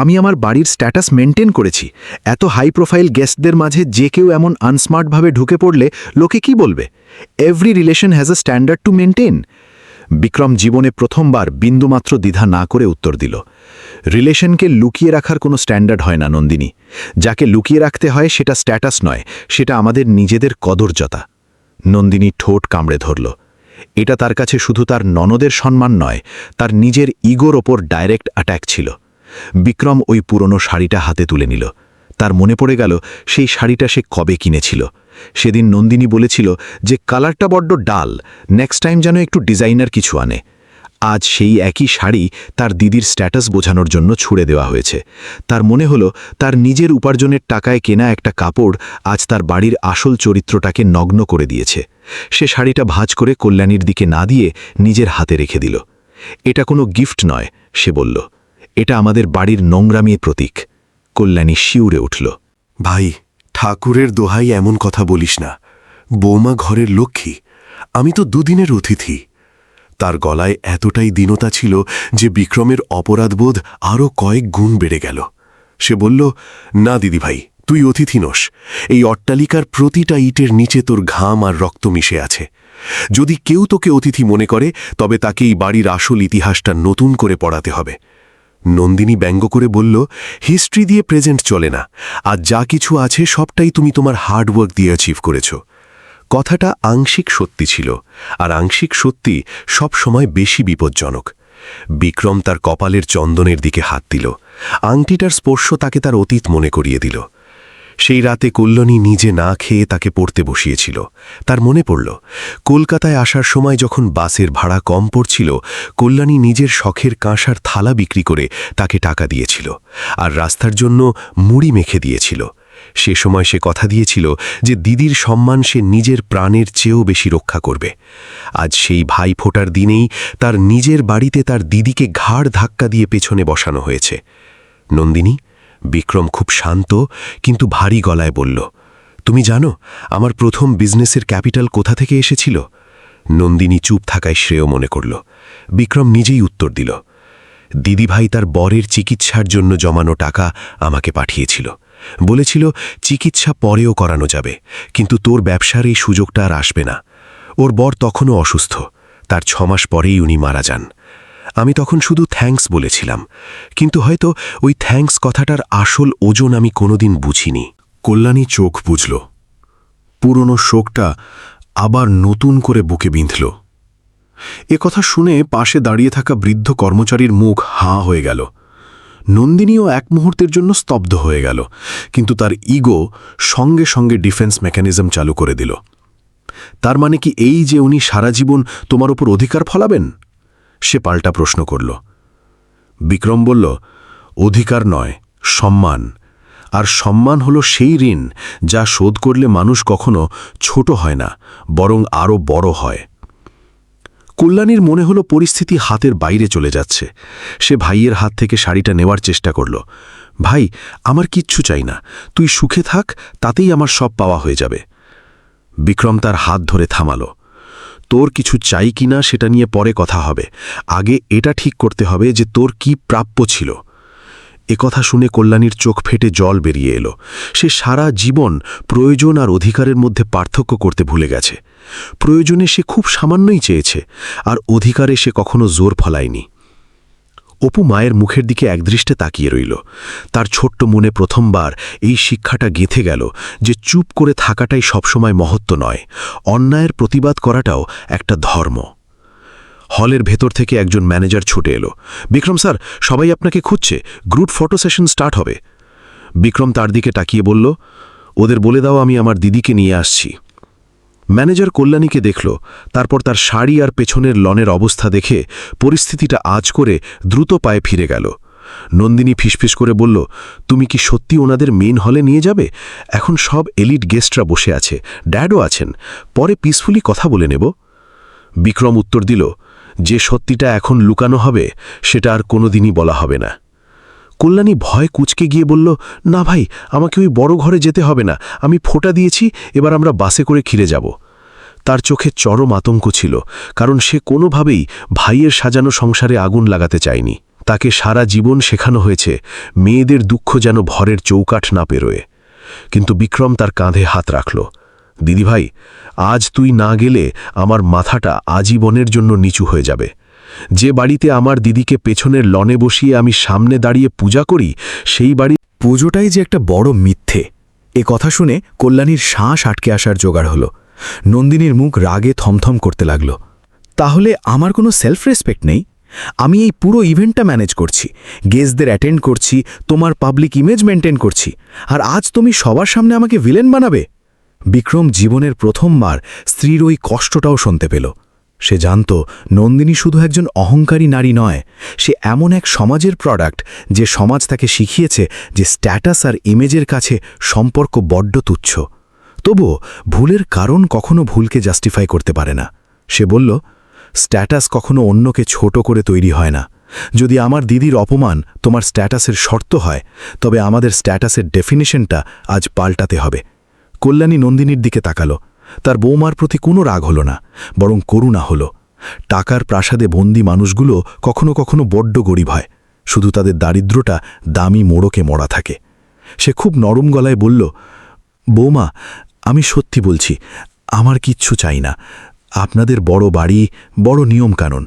আমি আমার বাড়ির স্ট্যাটাস মেনটেন করেছি। এত হাই প্রোফাইল গেস্টদের মাঝে যে কেউ এমন আনস্মার্টভাবে ঢুকে পড়লে লোকে কি বলবে? Every relation has a standard to maintain. Vikram জীবনে প্রথমবার বিন্দুমাত্র দ্বিধা না করে উত্তর দিল, রিলেশনকে লুকিয়ে রাখার কোনো স্ট্যান্ডার্ড হয় না নন্দিনী। যাকে লুকিয়ে রাখতে হয় সেটা স্ট্যাটাস নয়, সেটা আমাদের নিজেদের কদর্যতা। নন্দিনী ঠোঁট কামড়ে ধরল। এটা তার কাছে শুধু তার ননদের সম্মান নয়, তার নিজের ইগোর ওপর ডাইরেক্ট অ্যাট্যাক ছিল। বিক্রম ওই পুরনো শাড়িটা হাতে তুলে নিল। তার মনে পড়ে গেল সেই শাড়িটা সে কবে কিনেছিল। সেদিন নন্দিনী বলেছিল যে কালারটা বড্ড ডাল, নেক্সট টাইম যেন একটু ডিজাইনার কিছু আনে। আজ সেই একই শাড়ি তার দিদির স্ট্যাটাস বোঝানোর জন্য ছুড়ে দেওয়া হয়েছে। তার মনে হলো তার নিজের উপার্জনের টাকায় কেনা একটা কাপড় আজ তার বাড়ির আসল চরিত্রটাকে নগ্ন করে দিয়েছে। সে শাড়িটা ভাঁজ করে কল্যাণীর দিকে না দিয়ে নিজের হাতে রেখে দিল। এটা কোনো গিফট নয়, সে বলল, এটা আমাদের বাড়ির নোংরামির প্রতীক। কল্যাণী শিউরে উঠল। ভাই, ঠাকুরের দোহাই এমন কথা বলিস না। বৌমা ঘরের লক্ষ্মী, আমি তো দুদিনের অতিথি। তার গলায় এতটাই দীনতা ছিল যে বিক্রমের অপরাধবোধ আরও কয়েক গুণ বেড়ে গেল। সে বলল, না দিদিভাই, তুই অতিথি নোস। এই অট্টালিকার প্রতিটা ইটের নিচে তোর ঘাম আর রক্ত মিশে আছে। যদি কেউ তোকে অতিথি মনে করে তবে তাকে এই বাড়ির আসল ইতিহাসটা নতুন করে পড়াতে হবে। নন্দিনী ব্যঙ্গ করে বলল, হিস্ট্রি দিয়ে প্রেজেন্ট চলে না, আর যা কিছু আছে সবটাই তুমি তোমার হার্ডওয়ার্ক দিয়ে অ্যাচিভ করেছ। কথাটা আংশিক সত্যি ছিল, আর আংশিক সত্যি সব সময় বেশি বিপজ্জনক। বিক্রম তার কপালের চন্দনের দিকে হাত দিল। আংটিটার স্পর্শ তাকে তার অতীত মনে করিয়ে দিল। সেই রাতে কল্যাণী নিজে না খেয়ে তাকে পড়তে বসিয়েছিল। তার মনে পড়ল কলকাতায় আসার সময় যখন বাসের ভাড়া কম পড়ছিল, কল্যাণী নিজের শখের কাঁসার থালা বিক্রি করে তাকে টাকা দিয়েছিল, আর রাস্তার জন্য মুড়ি মেখে দিয়েছিল। সে সময় সে কথা দিয়েছিল যে দিদির সম্মান সে নিজের প্রাণের চেয়েও বেশি রক্ষা করবে। আজ সেই ভাই ফোটার দিনেই তার নিজের বাড়িতে তার দিদিকে ঘাড় ধাক্কা দিয়ে পেছনে বসানো হয়েছে। নন্দিনী, বিক্রম খুব শান্ত কিন্তু ভারী গলায় বলল, তুমি জানো আমার প্রথম বিজনেসের ক্যাপিটাল কোথা থেকে এসেছিল? নন্দিনী চুপ থাকায় শ্রেয় মনে করল। বিক্রম নিজেই উত্তর দিল, দিদিভাই তার বরের চিকিৎসার জন্য জমানো টাকা আমাকে পাঠিয়েছিল। বলেছিল চিকিৎসা পরেও করানো যাবে, কিন্তু তোর ব্যবসার এই সুযোগটা আর আসবে না। ওর বর তখনও অসুস্থ, তার 6 মাস পরেই উনি মারা যান। আমি তখন শুধু থ্যাঙ্কস বলেছিলাম, কিন্তু হয়তো ওই থ্যাঙ্কস কথাটার আসল ওজন আমি কোনোদিন বুঝিনি। কল্যাণী চোখ বুঝল। পুরনো শোকটা আবার নতুন করে বুকে বিঁধল। এ কথা শুনে পাশে দাঁড়িয়ে থাকা বৃদ্ধ কর্মচারীর মুখ হাঁ হয়ে গেল। নন্দিনীও এক মুহূর্তের জন্য স্তব্ধ হয়ে গেল, কিন্তু তার ইগো সঙ্গে সঙ্গে ডিফেন্স মেকানিজম চালু করে দিল। তার মানে কি এই যে উনি সারা জীবন তোমার উপর অধিকার ফলাবেন? সে পাল্টা প্রশ্ন করল। বিক্রম বলল, অধিকার নয়, সম্মান। আর সম্মান হলো সেই ঋণ যা শোধ করলে মানুষ কখনো ছোট হয় না, বরং আরও বড় হয়। কল্যাণীর মনে হলো পরিস্থিতি হাতের বাইরে চলে যাচ্ছে। সে ভাইয়ের হাত থেকে শাড়িটা নেওয়ার চেষ্টা করল। ভাই, আমার কিচ্ছু চাই না, তুই সুখে থাক, তাতেই আমার সব পাওয়া হয়ে যাবে। বিক্রম তার হাত ধরে থামালো। তোর কিছু চাই কিনা সেটা নিয়ে পরে কথা হবে, আগে এটা ঠিক করতে হবে যে তোর কি প্রাপ্য ছিল। কথা শুনে কল্যাণীর চোখ ফেটে জল বেরিয়ে এলো। সে সারা জীবন প্রয়োজন আর অধিকারের মধ্যে পার্থক্য করতে ভুলে গেছে। প্রয়োজনে সে খুব সামান্যই চেয়েছে, আর অধিকারে সে কখনো জোর ফলায়নি। অপু মায়ের মুখের দিকে একদৃষ্টে তাকিয়ে রইল। তার ছোট্ট মনে প্রথমবার এই শিক্ষাটা গেঁথে গেল যে চুপ করে থাকাটাই সবসময় মহত্ব নয়, অন্যায়ের প্রতিবাদ করাটাও একটা ধর্ম। হলের ভেতর থেকে একজন ম্যানেজার ছুটে এলো। বিক্রম স্যার, সবাই আপনাকে খুঁজছে, গ্রুপ ফটো সেশন স্টার্ট হবে। বিক্রম তার দিকে তাকিয়ে বলল, ওদের বলে দাও আমি আমার দিদিকে নিয়ে আসছি। ম্যানেজার কল্যাণীকে দেখল, তারপর তার শাড়ি আর পেছনের লনের অবস্থা দেখে পরিস্থিতিটা আঁচ করে দ্রুত পায়ে ফিরে গেল। নন্দিনী ফিসফিস করে বলল, তুমি কি সত্যি ওনাদের মেন হলে নিয়ে যাবে? এখন সব এলিট গেস্টরা বসে আছে, ড্যাডও আছেন, পরে পিসফুলি কথা বলে নেব। বিক্রম উত্তর দিল, যে সত্যিটা এখন লুকানো হবে সেটা আর কোনোদিনই বলা হবে না। কল্যাণী ভয় কুঁচকে গিয়ে বলল, না ভাই, আমাকে ওই বড় ঘরে যেতে হবে না, আমি ফোঁটা দিয়েছি, এবার আমরা বাসে করে খিরে যাব। তার চোখে চরম আতঙ্ক ছিল, কারণ সে কোনোভাবেই ভাইয়ের সাজানো সংসারে আগুন লাগাতে চায়নি। তাকে সারা জীবন শেখানো হয়েছে মেয়েদের দুঃখ যেন ভরের চৌকাঠ না পেরোয়। কিন্তু বিক্রম তার কাঁধে হাত রাখল। দিদিভাই, আজ তুই না গেলে আমার মাথাটা আজীবনের জন্য নিচু হয়ে যাবে। যে বাড়িতে আমার দিদিকে পেছনের লনে বসিয়ে আমি সামনে দাঁড়িয়ে পূজা করি, সেই বাড়ি পুজোটাই যে একটা বড় মিথ্যে। এ কথা শুনে কল্যাণীর শ্বাস আটকে আসার জোগাড় হলো। নন্দিনীর মুখ রাগে থমথম করতে লাগল। তাহলে আমার কোনো সেলফ রেসপেক্ট নেই? আমি এই পুরো ইভেন্টটা ম্যানেজ করছি, গেস্টদের অ্যাটেন্ড করছি, তোমার পাবলিক ইমেজ মেনটেন করছি, আর আজ তুমি সবার সামনে আমাকে ভিলেন বানাবে? বিক্রম জীবনের প্রথমবার স্ত্রীর ওই কষ্টটাও শুনতে পেল। সে জানত নন্দিনী শুধু একজন অহংকারী নারী নয়, সে এমন এক সমাজের প্রোডাক্ট যে সমাজ তাকে শিখিয়েছে যে স্ট্যাটাস আর ইমেজের কাছে সম্পর্ক বড্ড তুচ্ছ। তবুও ভুলের কারণ কখনো ভুলকে জাস্টিফাই করতে পারে না। সে বলল, স্ট্যাটাস কখনো অন্যকে ছোট করে তৈরি হয় না। যদি আমার দিদির অপমান তোমার স্ট্যাটাসের শর্ত হয়, তবে আমাদের স্ট্যাটাসের ডেফিনিশনটা আজ পাল্টাতে হবে। কল্যাণী নন্দিনীর দিকে তাকালো। তার বৌমার প্রতি কোনো রাগ হল না, বরং করুণা হল। টাকার প্রাসাদে বন্দী মানুষগুলো কখনো কখনো বড্ড গরিব হয়, শুধু তাদের দারিদ্র্যটা দামি মোড়কে মরা থাকে। সে খুব নরম গলায় বলল, বৌমা, আমি সত্যি বলছি, আমার কিচ্ছু চাই না। আপনাদের বড় বাড়ি, বড় নিয়মকানুন,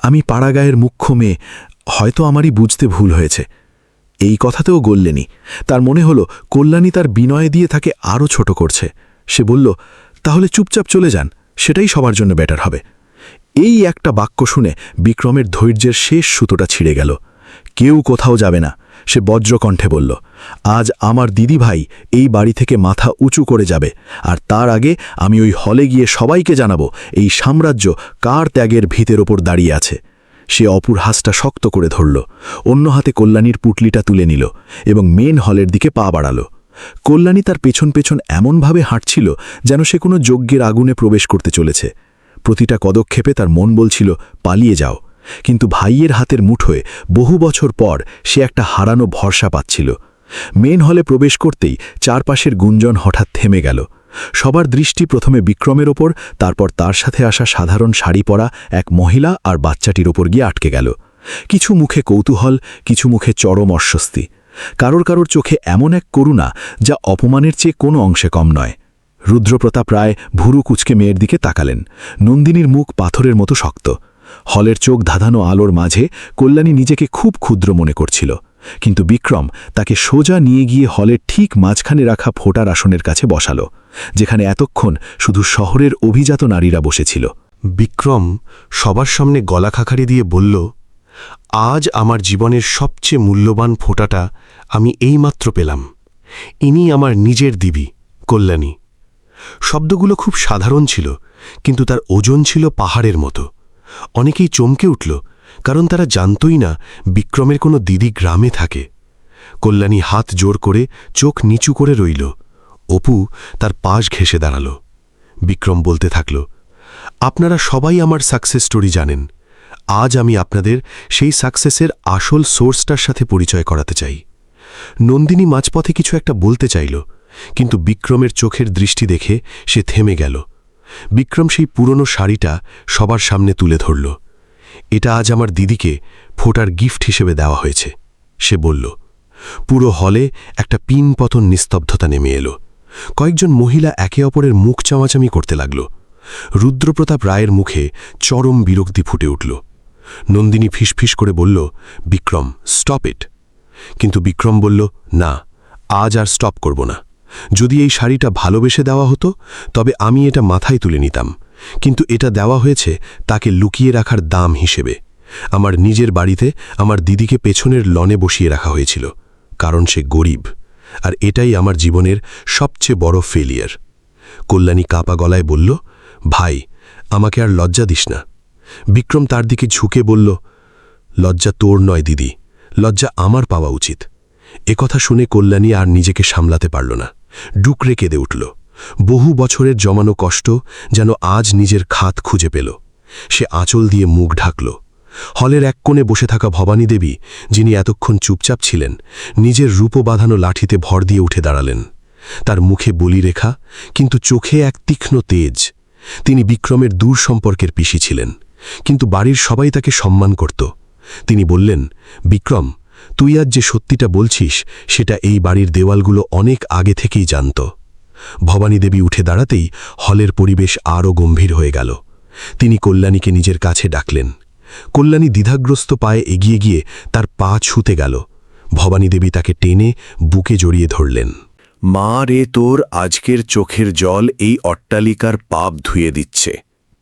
আমি পাড়াগাঁয়ের মুখ্য মেয়ে, হয়তো আমারই বুঝতে ভুল হয়েছে। এই কথাতেও গললেনি। তার মনে হলো কল্যাণী তার বিনয় দিয়ে তাকে আরও ছোট করছে। সে বলল, তাহলে চুপচাপ চলে যান, সেটাই সবার জন্য বেটার হবে। এই একটা বাক্য শুনে বিক্রমের ধৈর্যের শেষ সুতোটা ছিঁড়ে গেল। কেউ কোথাও যাবে না, সে বজ্রকণ্ঠে বলল। আজ আমার দিদিভাই এই বাড়ি থেকে মাথা উঁচু করে যাবে, আর তার আগে আমি ওই হলে গিয়ে সবাইকে জানাবো এই সাম্রাজ্য কার ত্যাগের ভিতের ওপর দাঁড়িয়ে আছে। সে অপুর হাসটা শক্ত করে ধরল, অন্য হাতে কল্যাণীর পুটলিটা তুলে নিল এবং মেন হলের দিকে পা বাড়াল। কল্যাণী তার পেছন পেছন এমনভাবে হাঁটছিল যেন সে কোনো যজ্ঞের আগুনে প্রবেশ করতে চলেছে। প্রতিটা পদক্ষেপে তার মন বলছিল, পালিয়ে যাও। কিন্তু ভাইয়ের হাতের মুঠোয় বহু বছর পর সে একটা হারানো ভরসা পাচ্ছিল। মেন হলে প্রবেশ করতেই চারপাশের গুঞ্জন হঠাৎ থেমে গেল। সবার দৃষ্টি প্রথমে বিক্রমের ওপর, তারপর তার সাথে আসা সাধারণ শাড়ি পরা এক মহিলা আর বাচ্চাটির ওপর গিয়ে আটকে গেল। কিছু মুখে কৌতূহল, কিছু মুখে চরম অস্বস্তি, কারোর কারোর চোখে এমন এক করুণা যা অপমানের চেয়ে কোনো অংশে কম নয়। রুদ্রপ্রতাপ রায় ভুরু কুচকে মেয়ের দিকে তাকালেন। নন্দিনীর মুখ পাথরের মতো শক্ত। হলের চোখ ধাঁধানো আলোর মাঝে কল্যাণী নিজেকে খুব ক্ষুদ্র মনে করছিল, কিন্তু বিক্রম তাকে সোজা নিয়ে গিয়ে হলের ঠিক মাঝখানে রাখা ফোটার আসনের কাছে বসালো, যেখানে এতক্ষণ শুধু শহরের অভিজাত নারীরা বসেছিল। বিক্রম সবার সামনে গলা খাকারি দিয়ে বলল, আজ আমার জীবনের সবচেয়ে মূল্যবান ফোঁটাটা আমি এইমাত্র পেলাম। ইনি আমার নিজের দিবি, কল্যাণী। শব্দগুলো খুব সাধারণ ছিল, কিন্তু তার ওজন ছিল পাহাড়ের মতো। অনেকেই চমকে উঠল, কারণ তারা জানতই না বিক্রমের কোনো দিদি গ্রামে থাকে। কল্যাণী হাত জোর করে চোখ নিচু করে রইল। অপু তার পাশ ঘেঁষে দাঁড়াল। বিক্রম বলতে থাকল, আপনারা সবাই আমার সাকসেস স্টোরি জানেন। আজ আমি আপনাদের সেই সাকসেসের আসল সোর্সটার সাথে পরিচয় করাতে চাই। নন্দিনী মাঝপথে কিছু একটা বলতে চাইল, কিন্তু বিক্রমের চোখের দৃষ্টি দেখে সে থেমে গেল। বিক্রম সেই পুরনো শাড়িটা সবার সামনে তুলে ধরল। এটা আজ আমার দিদিকে ফোটার গিফট হিসেবে দেওয়া হয়েছে, সে বলল। পুরো হলে একটা পিন পতন নিস্তব্ধতা নেমে এলো। কয়েকজন মহিলা একে অপরের মুখ চামাচামি করতে লাগল। রুদ্রপ্রতাপ রায়ের মুখে চরম বিরক্তি ফুটে উঠল। নন্দিনী ফিসফিস করে বলল, বিক্রম, স্টপ ইট। কিন্তু বিক্রম বলল, না, আজ আর স্টপ করব না। যদি এই শাড়িটা ভালোবেসে দেওয়া হতো তবে আমি এটা মাথায় তুলে নিতাম, কিন্তু এটা দেওয়া হয়েছে তাকে লুকিয়ে রাখার দাম হিসেবে। আমার নিজের বাড়িতে আমার দিদিকে পেছনের লনে বসিয়ে রাখা হয়েছিল, কারণ সে গরিব, আর এটাই আমার জীবনের সবচেয়ে বড় ফেলিয়ার। কল্যাণী কাঁপা গলায় বলল, ভাই, আমাকে আর লজ্জা দিস না। বিক্রম তার দিকে ঝুঁকে বলল, লজ্জা তোর নয় দিদি, লজ্জা আমার পাওয়া উচিত। একথা শুনে কল্যাণী আর নিজেকে সামলাতে পারল না, ডুকরে কেঁদে উঠল। বহু বছরের জমানো কষ্ট যেন আজ নিজের খাত খুঁজে পেল। সে আঁচল দিয়ে মুখ ঢাকল। হলের এক কোণে বসে থাকা ভবানী দেবী, যিনি এতক্ষণ চুপচাপ ছিলেন, নিজের রূপ বাঁধানো লাঠিতে ভর দিয়ে উঠে দাঁড়ালেন। তার মুখে বলি রেখা, কিন্তু চোখে এক তীক্ষ্ণ তেজ। তিনি বিক্রমের দূর সম্পর্কের পিসি ছিলেন, কিন্তু বাড়ির সবাই তাকে সম্মান করত। তিনি বললেন, বিক্রম, তুই আজ যে সত্যিটা বলছিস সেটা এই বাড়ির দেওয়ালগুলো অনেক আগে থেকেই জানত। ভবানী দেবী উঠে দাঁড়াতেই হলের পরিবেশ আরও গম্ভীর হয়ে গেল। তিনি কল্যাণীকে নিজের কাছে ডাকলেন। কল্যাণী দ্বিধাগ্রস্ত পায়ে এগিয়ে গিয়ে তার পা ছুঁতে গেল। ভবানী দেবী তাকে টেনে বুকে জড়িয়ে ধরলেন। মা রে, তোর আজকের চোখের জল এই অট্টালিকার পাপ ধুয়ে দিচ্ছে,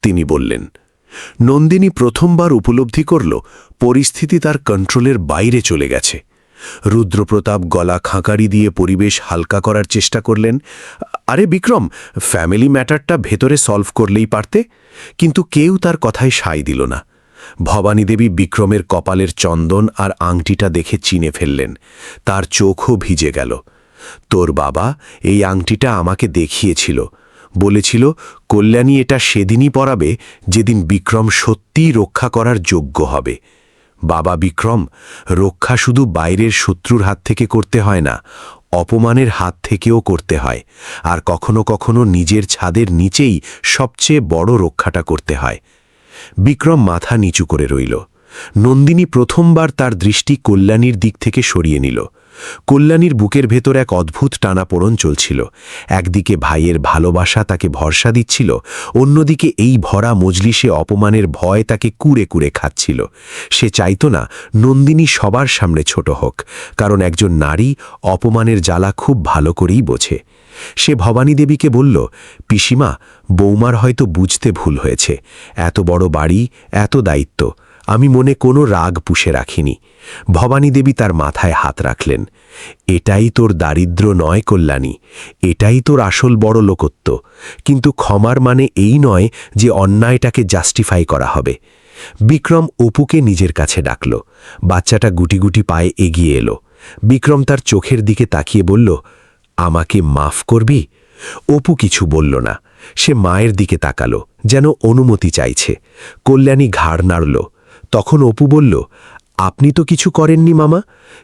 তিনি বললেন। নন্দিনী প্রথমবার উপলব্ধি করল পরিস্থিতি তার কন্ট্রোলের বাইরে চলে গেছে। রুদ্রপ্রতাপ গলা খাঁকারি দিয়ে পরিবেশ হালকা করার চেষ্টা করলেন। আরে বিক্রম, ফ্যামিলি ম্যাটারটা ভেতরে সলভ করলেই পারতে, কিন্তু কেউ তার কথায় সায় দিল না। ভবানী দেবী বিক্রমের কপালের চন্দন আর আংটিটা দেখে চিনে ফেললেন। তার চোখও ভিজে গেল। তোর বাবা এই আংটিটা আমাকে দেখিয়েছিল, বলেছিল কল্যাণী এটা সেদিনই পরাবে যেদিন বিক্রম সত্যিই রক্ষা করার যোগ্য হবে। বাবা বিক্রম, রক্ষা শুধু বাইরের শত্রুর হাত থেকে করতে হয় না, অপমানের হাত থেকেও করতে হয়, আর কখনো কখনো নিজের ছাদের নিচেই সবচেয়ে বড় রক্ষাটা করতে হয়। বিক্রম মাথা নিচু করে রইল। নন্দিনী প্রথমবার তার দৃষ্টি কল্যাণীর দিক থেকে সরিয়ে নিল। কল্যাণীর বুকের ভেতর এক অদ্ভুত টানাপোড়ন চলছিল। একদিকে ভাইয়ের ভালোবাসা তাকে ভরসা দিচ্ছিল, অন্যদিকে এই ভরা মজলিসে অপমানের ভয় তাকে কুড়ে কুড়ে খাচ্ছিল। সে চাইত না নন্দিনী সবার সামনে ছোট হোক, কারণ একজন নারী অপমানের জ্বালা খুব ভালো করেই বোঝে। সে ভবানী দেবীকে বলল, পিসিমা, বৌমার হয়তো বুঝতে ভুল হয়েছে। এত বড় বাড়ি, এত দায়িত্ব, আমি মনে কোনো রাগ পুষে রাখিনি। ভবানী দেবী তার মাথায় হাত রাখলেন। এটাই তোর দারিদ্র্য নয় কল্যাণী, এটাই তোর আসল বড় লোকত্ব। কিন্তু ক্ষমার মানে এই নয় যে অন্যায়টাকে জাস্টিফাই করা হবে। বিক্রম অপুকে নিজের কাছে ডাকল। বাচ্চাটা গুটি গুটি পায়ে এগিয়ে এলো। বিক্রম তার চোখের দিকে তাকিয়ে বলল, আমাকে মাফ করবি? অপু কিছু বলল না। সে মায়ের দিকে তাকালো, যেন অনুমতি চাইছে। কল্যাণী ঘাড় নাড়ল। তখন অপু বলল, আপনি তো কিছু করেননি মামা,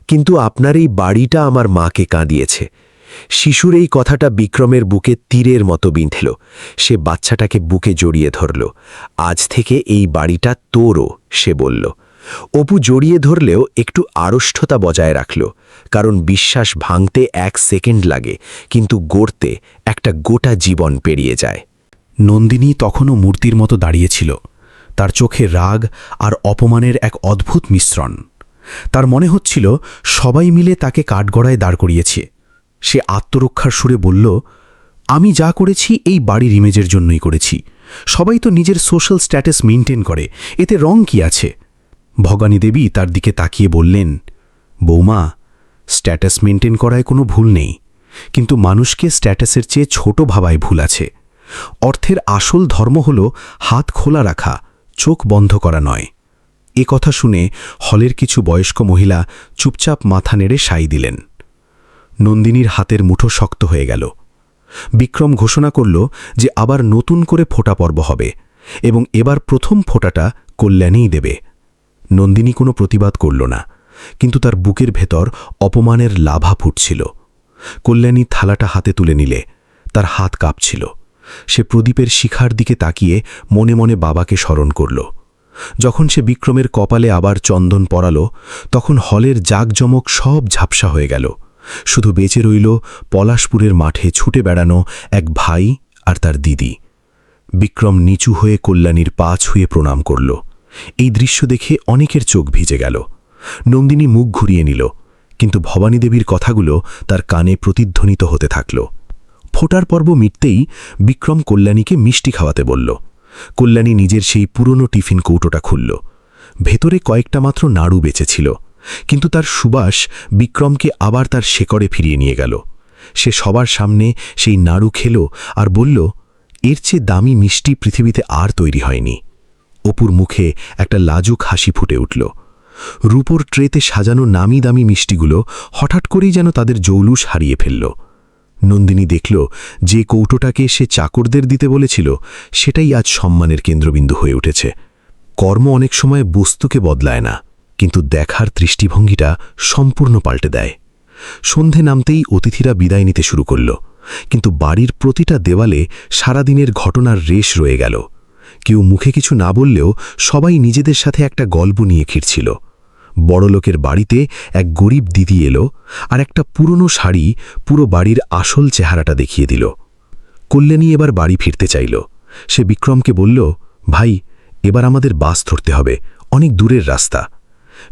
কিন্তু আপনার এই বাড়িটা আমার মাকে কাঁদিয়েছে। শিশুর এই কথাটা বিক্রমের বুকে তীরের মতো বিঁধল। সে বাচ্চাটাকে বুকে জড়িয়ে ধরল। আজ থেকে এই বাড়িটা তোরও, সে বলল। অপু জড়িয়ে ধরলেও একটু আড়ষ্ঠতা বজায় রাখল, কারণ বিশ্বাস ভাঙতে 1 সেকেন্ড লাগে, কিন্তু গড়তে একটা গোটা জীবন পেরিয়ে যায়। নন্দিনী তখনও মূর্তির মতো দাঁড়িয়েছিল, তার চোখে রাগ আর অপমানের এক অদ্ভুত মিশ্রণ। তার মনে হচ্ছিল সবাই মিলে তাকে কাঠগড়ায় দাঁড় করিয়েছে। সে আত্মরক্ষার সুরে বলল, আমি যা করেছি এই বাড়ির ইমেজের জন্যই করেছি। সবাই তো নিজের সোশ্যাল স্ট্যাটাস মেইনটেইন করে, এতে রং কি আছে? ভবানী দেবী তার দিকে তাকিয়ে বললেন, বৌমা, স্ট্যাটাস মেইনটেইন করায় কোনো ভুল নেই, কিন্তু মানুষকে স্ট্যাটাসের চেয়ে ছোট ভাবায় ভুল আছে। অর্থের আসল ধর্ম হল হাত খোলা রাখা, চোখ বন্ধ করা নয়। এ কথা শুনে হলের কিছু বয়স্ক মহিলা চুপচাপ মাথা নেড়ে সাই দিলেন। নন্দিনীর হাতের মুঠো শক্ত হয়ে গেল। বিক্রম ঘোষণা করল যে আবার নতুন করে ফোঁটা পর্ব হবে, এবং এবার প্রথম ফোঁটাটা কল্যাণীই দেবে। নন্দিনী কোনো প্রতিবাদ করল না, কিন্তু তার বুকের ভেতর অপমানের লাভা ফুটছিল। কল্যাণী থালাটা হাতে তুলে নিলে তার হাত কাঁপছিল। সে প্রদীপের শিখার দিকে তাকিয়ে মনে মনে বাবাকে স্মরণ করল। যখন সে বিক্রমের কপালে আবার চন্দন পরাল, তখন হলের জাঁকজমক সব ঝাপসা হয়ে গেল। শুধু বেঁচে রইল পলাশপুরের মাঠে ছুটে বেড়ানো এক ভাই আর তার দিদি। বিক্রম নিচু হয়ে কল্যাণীর পা ছুঁয়ে প্রণাম করল। এই দৃশ্য দেখে অনেকের চোখ ভিজে গেল। নন্দিনী মুখ ঘুরিয়ে নিল, কিন্তু ভবানী দেবীর কথাগুলো তার কানে প্রতিধ্বনিত হতে থাকল। ফোটার পর্ব মিটতেই বিক্রম কল্যাণীকে মিষ্টি খাওয়াতে বলল। কল্যাণী নিজের সেই পুরনো টিফিন কৌটোটা খুলল। ভেতরে কয়েকটা মাত্র নাড়ু বেঁচেছিল, কিন্তু তার সুবাস বিক্রমকে আবার তার শেকড়ে ফিরিয়ে নিয়ে গেল। সে সবার সামনে সেই নাড়ু খেল আর বলল, এর চেয়ে দামি মিষ্টি পৃথিবীতে আর তৈরি হয়নি। অপুর মুখে একটা লাজুক হাসি ফুটে উঠল। রূপোর ট্রেতে সাজানো নামি দামি মিষ্টিগুলো হঠাৎ করেই যেন তাদের জৌলুস হারিয়ে ফেলল। নন্দিনী দেখল যে কৌটোটাকে সে চাকরদের দিতে বলেছিল সেটাই আজ সম্মানের কেন্দ্রবিন্দু হয়ে উঠেছে। কর্ম অনেক সময় বস্তুকে বদলায় না, কিন্তু দেখার দৃষ্টিভঙ্গিটা সম্পূর্ণ পাল্টে দেয়। সন্ধে নামতেই অতিথিরা বিদায় নিতে শুরু করল, কিন্তু বাড়ির প্রতিটা দেওয়ালে সারাদিনের ঘটনার রেশ রয়ে গেল। কেউ মুখে কিছু না বললেও সবাই নিজেদের সাথে একটা গল্প নিয়ে ফিরছিল। বড়লোকের বাড়িতে এক গরিব দিদি এলো, আর একটা পুরনো শাড়ি পুরো বাড়ির আসল চেহারাটা দেখিয়ে দিল। কল্যাণী এবার বাড়ি ফিরতে চাইল। সে বিক্রমকে বলল, ভাই, এবার আমাদের বাস ধরতে হবে, অনেক দূরের রাস্তা।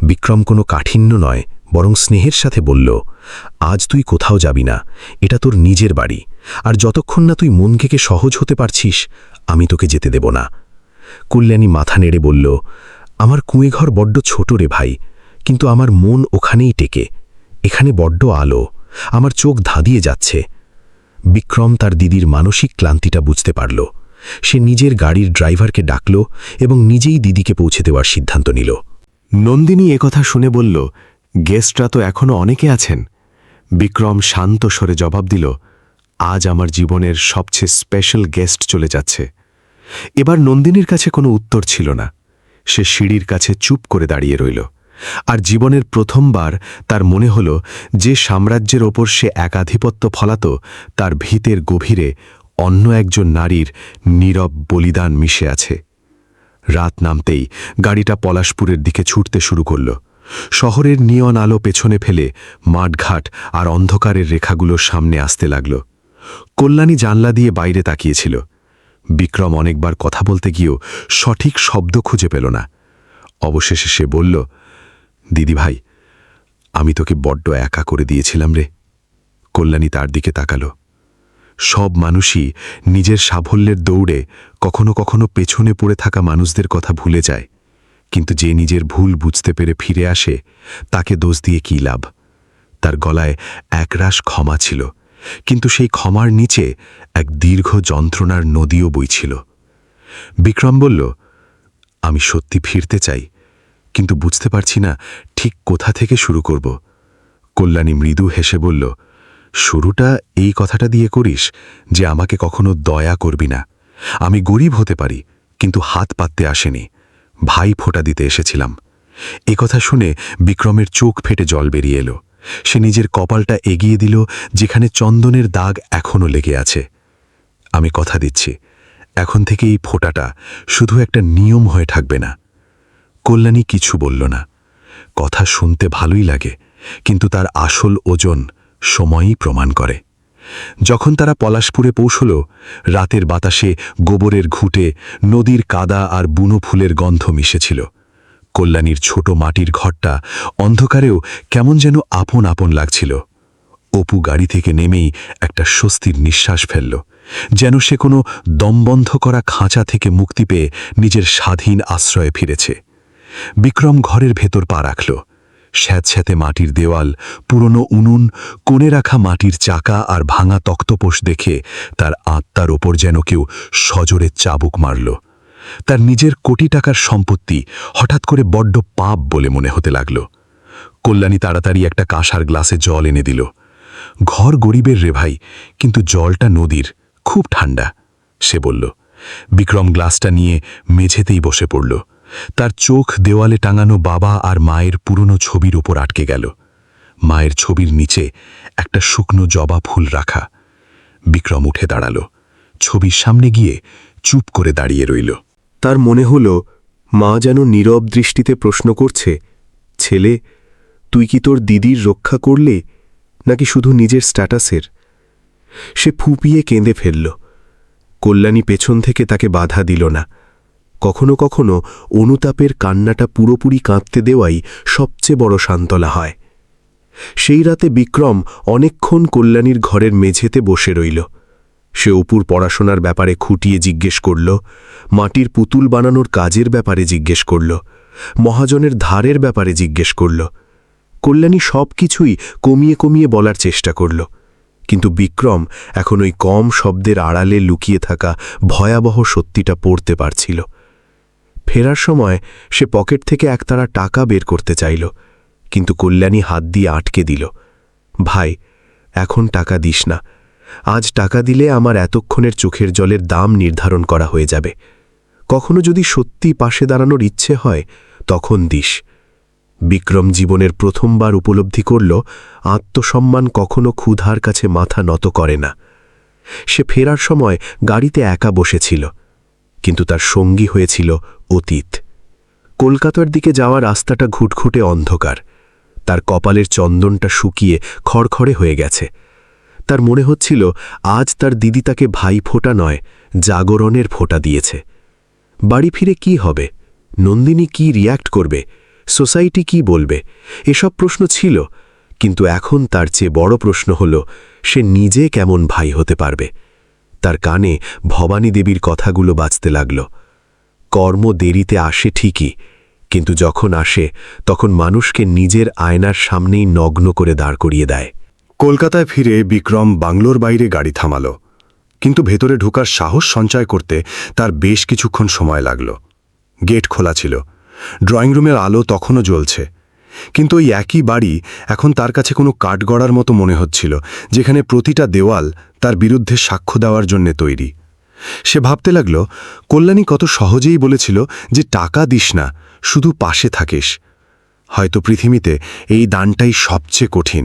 বিক্রম কোনো কাঠিন্য নয়, বরং স্নেহের সাথে বলল, আজ তুই কোথাও যাবি না, এটা তোর নিজের বাড়ি, আর যতক্ষণ না তুই মন থেকে সহজ হতে পারছিস আমি তোকে যেতে দেব না। কল্যাণী মাথা নেড়ে বলল, আমার কুঁয়েঘর বড্ড ছোট রে ভাই, কিন্তু আমার মন ওখানেই টেকে। এখানে বড্ড আলো, আমার চোখ ধাঁধিয়ে যাচ্ছে। বিক্রম তার দিদির মানসিক ক্লান্তিটা বুঝতে পারল। সে নিজের গাড়ির ড্রাইভারকে ডাকল এবং নিজেই দিদিকে পৌঁছে দেওয়ার সিদ্ধান্ত নিল। নন্দিনী একথা শুনে বলল, গেস্টরা তো এখনো অনেকে আছেন। বিক্রম শান্ত স্বরে জবাব দিল, আজ আমার জীবনের সবচেয়ে স্পেশাল গেস্ট চলে যাচ্ছে। এবার নন্দিনীর কাছে কোনো উত্তর ছিল না। সে সিঁড়ির কাছে চুপ করে দাঁড়িয়ে রইল। আর জীবনের প্রথমবার তার মনে হল যে সাম্রাজ্যের ওপর সে একাধিপত্য ফলাত, তার ভিতের গভীরে অন্য একজন নারীর নীরব বলিদান মিশে আছে। রাত নামতেই গাড়িটা পলাশপুরের দিকে ছুটতে শুরু করল। শহরের নিয়ন আলো পেছনে ফেলে মাঠঘাট আর অন্ধকারের রেখাগুলো সামনে আসতে লাগল। কল্যাণী জানলা দিয়ে বাইরে তাকিয়েছিল। বিক্রম অনেকবার কথা বলতে গিয়েও সঠিক শব্দ খুঁজে পেল না। অবশেষে সে বলল, দিদি ভাই, আমি তোকে বড্ড একা করে দিয়েছিলাম রে। কল্যাণী তার দিকে তাকাল। সব মানুষই নিজের সাফল্যের দৌড়ে কখনো কখনো পেছনে পড়ে থাকা মানুষদের কথা ভুলে যায়, কিন্তু যে নিজের ভুল বুঝতে পেরে ফিরে আসে তাকে দোষ দিয়ে কী লাভ। তার গলায় একরাশ ক্ষমা ছিল, কিন্তু সেই ক্ষমার নিচে এক দীর্ঘ যন্ত্রণার নদীও বইছিল। বিক্রম বলল, আমি সত্যি ফিরতে চাই, কিন্তু বুঝতে পারছি না ঠিক কোথা থেকে শুরু করব। কল্যাণী মৃদু হেসে বলল, শুরুটা এই কথাটা দিয়ে করিস যে আমাকে কখনো দয়া করবি না। আমি গরিব হতে পারি, কিন্তু হাত পাততে আসেনি, ভাই ফোঁটা দিতে এসেছিলাম। একথা শুনে বিক্রমের চোখ ফেটে জল বেরিয়ে এলো। সে নিজের কপালটা এগিয়ে দিল, যেখানে চন্দনের দাগ এখনও লেগে আছে। আমি কথা দিচ্ছি, এখন থেকে এই ফোঁটাটা শুধু একটা নিয়ম হয়ে থাকবে না। কল্যাণী কিছু বলল না। কথা শুনতে ভালোই লাগে, কিন্তু তার আসল ওজন সময়ই প্রমাণ করে। যখন তারা পলাশপুরে পৌঁছল, রাতের বাতাসে গোবরের ঘুঁটে, নদীর কাদা আর বুনো ফুলের গন্ধ মিশেছিল। কল্যাণীর ছোট মাটির ঘরটা অন্ধকারেও কেমন যেন আপন আপন লাগছিল। অপু গাড়ি থেকে নেমেই একটা স্বস্তির নিঃশ্বাস ফেলল, যেন সে কোনো দমবন্ধ করা খাঁচা থেকে মুক্তি পেয়ে নিজের স্বাধীন আশ্রয়ে ফিরেছে। বিক্রম ঘরের ভেতর পা রাখল। স্যাঁতস্যাঁতে মাটির দেওয়াল, পুরনো উনুন, কোণে রাখা মাটির চাকা আর ভাঙা তক্তপোষ দেখে তার আত্মার ওপর যেন কেউ সজোরে চাবুক মারল। তার নিজের কোটি টাকার সম্পত্তি হঠাৎ করে বড্ড পাপ বলে মনে হতে লাগল। কল্যাণী তাড়াতাড়ি একটা কাঁসার গ্লাসে জল এনে দিল। ঘর গরিবের রে ভাই, কিন্তু জলটা নদীর, খুব ঠান্ডা, সে বলল। বিক্রম গ্লাসটা নিয়ে মেঝেতেই বসে পড়ল। তার চোখ দেওয়ালে টাঙানো বাবা আর মায়ের পুরনো ছবির ওপর আটকে গেল। মায়ের ছবির নিচে একটা শুকনো জবা ফুল রাখা। বিক্রম উঠে দাঁড়াল, ছবির সামনে গিয়ে চুপ করে দাঁড়িয়ে রইল। তার মনে হল মা যেন নীরব দৃষ্টিতে প্রশ্ন করছে, ছেলে, তুই কি তোর দিদির রক্ষা করলে, নাকি শুধু নিজের স্ট্যাটাসের? সে ফুপিয়ে কেঁদে ফেলল। কল্যাণী পেছন থেকে তাকে বাধা দিল না। কখনো কখনো অনুতাপের কান্নাটা পুরোপুরি কাঁদতে দেওয়াই সবচেয়ে বড় সান্ত্বনা হয়। সেই রাতে বিক্রম অনেকক্ষণ কল্যাণীর ঘরের মেঝেতে বসে রইল। সে অপুর পড়াশোনার ব্যাপারে খুঁটিয়ে জিজ্ঞেস করল, মাটির পুতুল বানানোর কাজের ব্যাপারে জিজ্ঞেস করল, মহাজনের ধারের ব্যাপারে জিজ্ঞেস করল। কল্যাণী সব কিছুই কমিয়ে কমিয়ে বলার চেষ্টা করল, কিন্তু বিক্রম এখন ওই কম শব্দের আড়ালে লুকিয়ে থাকা ভয়াবহ সত্যিটা পড়তে পারছিল। ফেরার সময় সে পকেট থেকে একতারা টাকা বের করতে চাইল, কিন্তু কল্যাণী হাত দিয়ে আটকে দিল। ভাই, এখন টাকা দিস না। আজ টাকা দিলে আমার এতক্ষণের চোখের জলের দাম নির্ধারণ করা হয়ে যাবে। কখনো যদি সত্যি পাশে দাঁড়ানোর ইচ্ছে হয়, তখন দিস। বিক্রম জীবনের প্রথমবার উপলব্ধি করল, আত্মসম্মান কখনো ক্ষুধার কাছে মাথা নত করে না। সে ফেরার সময় গাড়িতে একা বসেছিল, কিন্তু তার সঙ্গী হয়েছিল অতীত। কলকাতার দিকে যাওয়া রাস্তাটা ঘুটঘুটে অন্ধকার। তার কপালের চন্দনটা শুকিয়ে খড়খড়ে হয়ে গেছে। তার মনে হচ্ছিল আজ তার দিদি তাকে ভাই ফোঁটা নয়, জাগরণের ফোঁটা দিয়েছে। বাড়ি ফিরে কি হবে? নন্দিনী কি রিয়্যাক্ট করবে? সোসাইটি কি বলবে? এসব প্রশ্ন ছিল, কিন্তু এখন তার চেয়ে বড় প্রশ্ন হল, সে নিজে কেমন ভাই হতে পারবে। তার কানে ভবানী দেবীর কথাগুলো বাজতে লাগল। কর্ম দেরিতে আসে ঠিকই, কিন্তু যখন আসে তখন মানুষকে নিজের আয়নার সামনেই নগ্ন করে দাঁড় করিয়ে দেয়। কলকাতায় ফিরে বিক্রম বাংলোর বাইরে গাড়ি থামাল, কিন্তু ভেতরে ঢোকার সাহস সঞ্চয় করতে তার বেশ কিছুক্ষণ সময় লাগল। গেট খোলা ছিল, ড্রয়িং রুমের আলো তখনও জ্বলছে, কিন্তু ওই একই বাড়ি এখন তার কাছে কোনো কাঠগড়ার মতো মনে হচ্ছিল, যেখানে প্রতিটা দেওয়াল তার বিরুদ্ধে সাক্ষ্য দেওয়ার জন্যে তৈরি। সে ভাবতে লাগল, কল্যাণী কত সহজেই বলেছিল যে টাকা দিস না, শুধু পাশে থাকিস। হয়তো পৃথিবীতে এই দানটাই সবচেয়ে কঠিন,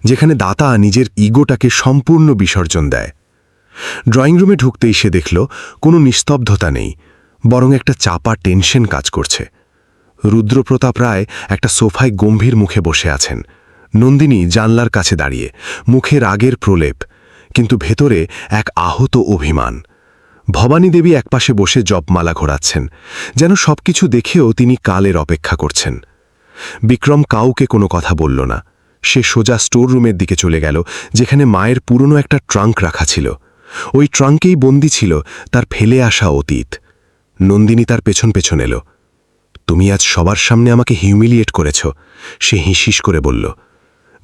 যেখানে দাতা নিজের ইগোটাকে সম্পূর্ণ বিসর্জন দেয়। ড্রয়িং রুমে ঢুকতেই সে দেখল কোনো নিস্তব্ধতা নেই, বরং একটা চাপা টেনশন কাজ করছে। রুদ্রপ্রতাপ রায় একটা সোফায় গম্ভীর মুখে বসে আছেন। নন্দিনী জানলার কাছে দাঁড়িয়ে, মুখে রাগের প্রলেপ, কিন্তু ভেতরে এক আহত অভিমান। ভবানী দেবী একপাশে বসে জপমালা ঘোরাচ্ছেন, যেন সবকিছু দেখেও তিনি কালের অপেক্ষা করছেন। বিক্রম কাউকে কোনো কথা বলল না। সে সোজা স্টোর রুমের দিকে চলে গেল, যেখানে মায়ের পুরনো একটা ট্রাঙ্ক রাখা ছিল। ওই ট্রাঙ্কেই বন্দি ছিল তার ফেলে আসা অতীত। নন্দিনী তার পেছন পেছন এলো। তুমি আজ সবার সামনে আমাকে হিউমিলিয়েট করেছ, সে হিসিস করে বলল।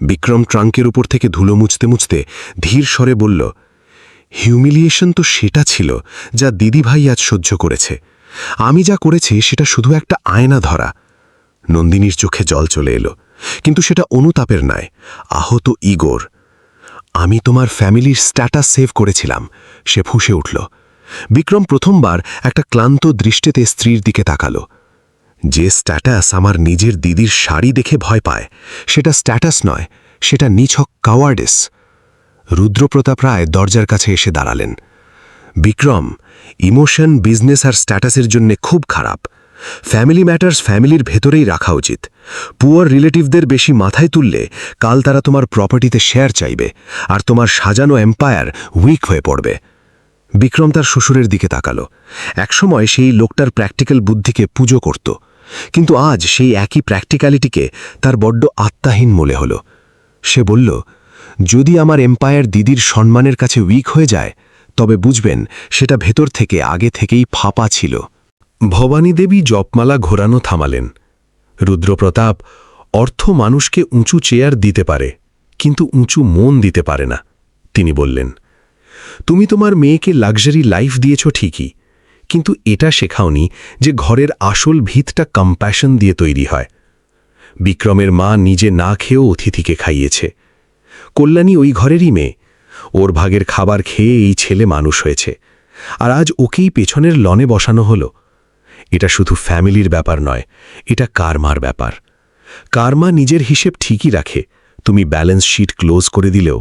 বিক্রম ট্রাঙ্কের উপর থেকে ধুলো মুছতে মুছতে ধীর স্বরে বলল, হিউমিলিয়েশন তো সেটা ছিল যা দিদিভাই আজ সহ্য করেছে। আমি যা করেছি সেটা শুধু একটা আয়না ধরা। নন্দিনীর চোখে জল চলে এলো, কিন্তু সেটা অনুতাপের নয়, আহত ইগোর। আমি তোমার ফ্যামিলির স্ট্যাটাস সেভ করেছিলাম, সে ফুঁসে উঠল। বিক্রম প্রথমবার একটা ক্লান্ত দৃষ্টিতে স্ত্রীর দিকে তাকালো। যে স্ট্যাটাস আমার নিজের দিদির শাড়ি দেখে ভয় পায়, সেটা স্ট্যাটাস নয়, সেটা নিছক কাওয়ার্ডিস। রুদ্রপ্রতাপ রায় দরজার কাছে এসে দাঁড়ালেন। বিক্রম, ইমোশন বিজনেস আর স্ট্যাটাসের জন্য খুব খারাপ, ফ্যামিলি ম্যাটার্স ফ্যামিলির ভেতরেই রাখা উচিত। পুয়ার রিলেটিভদের বেশি মাথায় তুললে কাল তারা তোমার প্রপার্টিতে শেয়ার চাইবে, আর তোমার সাজানো এম্পায়ার উইক হয়ে পড়বে। বিক্রম তার শ্বশুরের দিকে তাকালো। একসময় সেই লোকটার প্র্যাকটিক্যাল বুদ্ধিকে পুজো করত, কিন্তু আজ সেই একই প্র্যাকটিক্যালিটিকে তার বড্ড আত্মাহীন মনে হল। সে বলল, যদি আমার এম্পায়ার দিদির সম্মানের কাছে উইক হয়ে যায়, তবে বুঝবেন সেটা ভেতর থেকে আগে থেকেই ফাঁপা ছিল। ভবানী দেবী জপমালা ঘোরানো থামালেন। রুদ্রপ্রতাপ, অর্থ মানুষকে উঁচু চেয়ার দিতে পারে, কিন্তু উঁচু মন দিতে পারে না, তিনি বললেন। তুমি তোমার মেয়েকে লাক্সারি লাইফ দিয়েছ ঠিকই, কিন্তু এটা শেখাওনি যে ঘরের আসল ভিতটা কম্প্যাশন দিয়ে তৈরি হয়। বিক্রমের মা নিজে না খেয়েও অতিথিকে খাইয়েছে। কল্যাণী ওই ঘরেরই মেয়ে, ওর ভাগের খাবার খেয়ে এই ছেলে মানুষ হয়েছে, আর আজ ওকেই পেছনের লনে বসানো হলো। এটা শুধু ফ্যামিলির ব্যাপার নয়, এটা কার্মার ব্যাপার। কার্মা নিজের হিসেব ঠিকই রাখে, তুমি ব্যালেন্স শিট ক্লোজ করে দিলেও।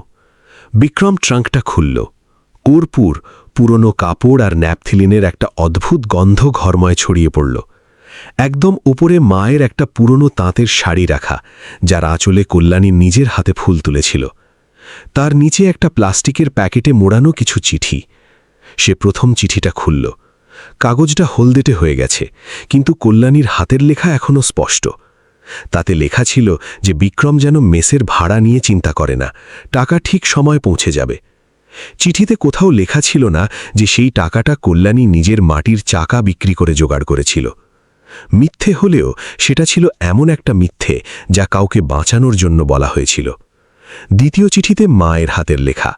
বিক্রম ট্রাঙ্কটা খুলল। কর্পূর, পুরনো কাপড় আর ন্যাপথিলিনের একটা অদ্ভুত গন্ধ ঘরময় ছড়িয়ে পড়ল। একদম উপরে মায়ের একটা পুরনো তাঁতের শাড়ি রাখা, যার আঁচলে কল্যাণী নিজের হাতে ফুল তুলেছিল। তার নিচে একটা প্লাস্টিকের প্যাকেটে মোড়ানো কিছু চিঠি। সে প্রথম চিঠিটা খুলল। কাগজটা হলদেটে হয়ে গেছে, কিন্তু কল্যাণীর হাতের লেখা এখনও স্পষ্ট। তাতে লেখা ছিল যে বিক্রম যেন মেসের ভাড়া নিয়ে চিন্তা করে না, টাকা ঠিক সময় পৌঁছে যাবে। চিঠিতে কোথাও লেখা ছিল না যে সেই টাকাটা কল্যাণী নিজের মাটির চাকা বিক্রি করে জোগাড় করেছিল। মিথ্যে হলেও সেটা ছিল এমন একটা মিথ্যে যা কাউকে বাঁচানোর জন্য বলা হয়েছিল। দ্বিতীয় চিঠিতে মায়ের হাতের লেখা।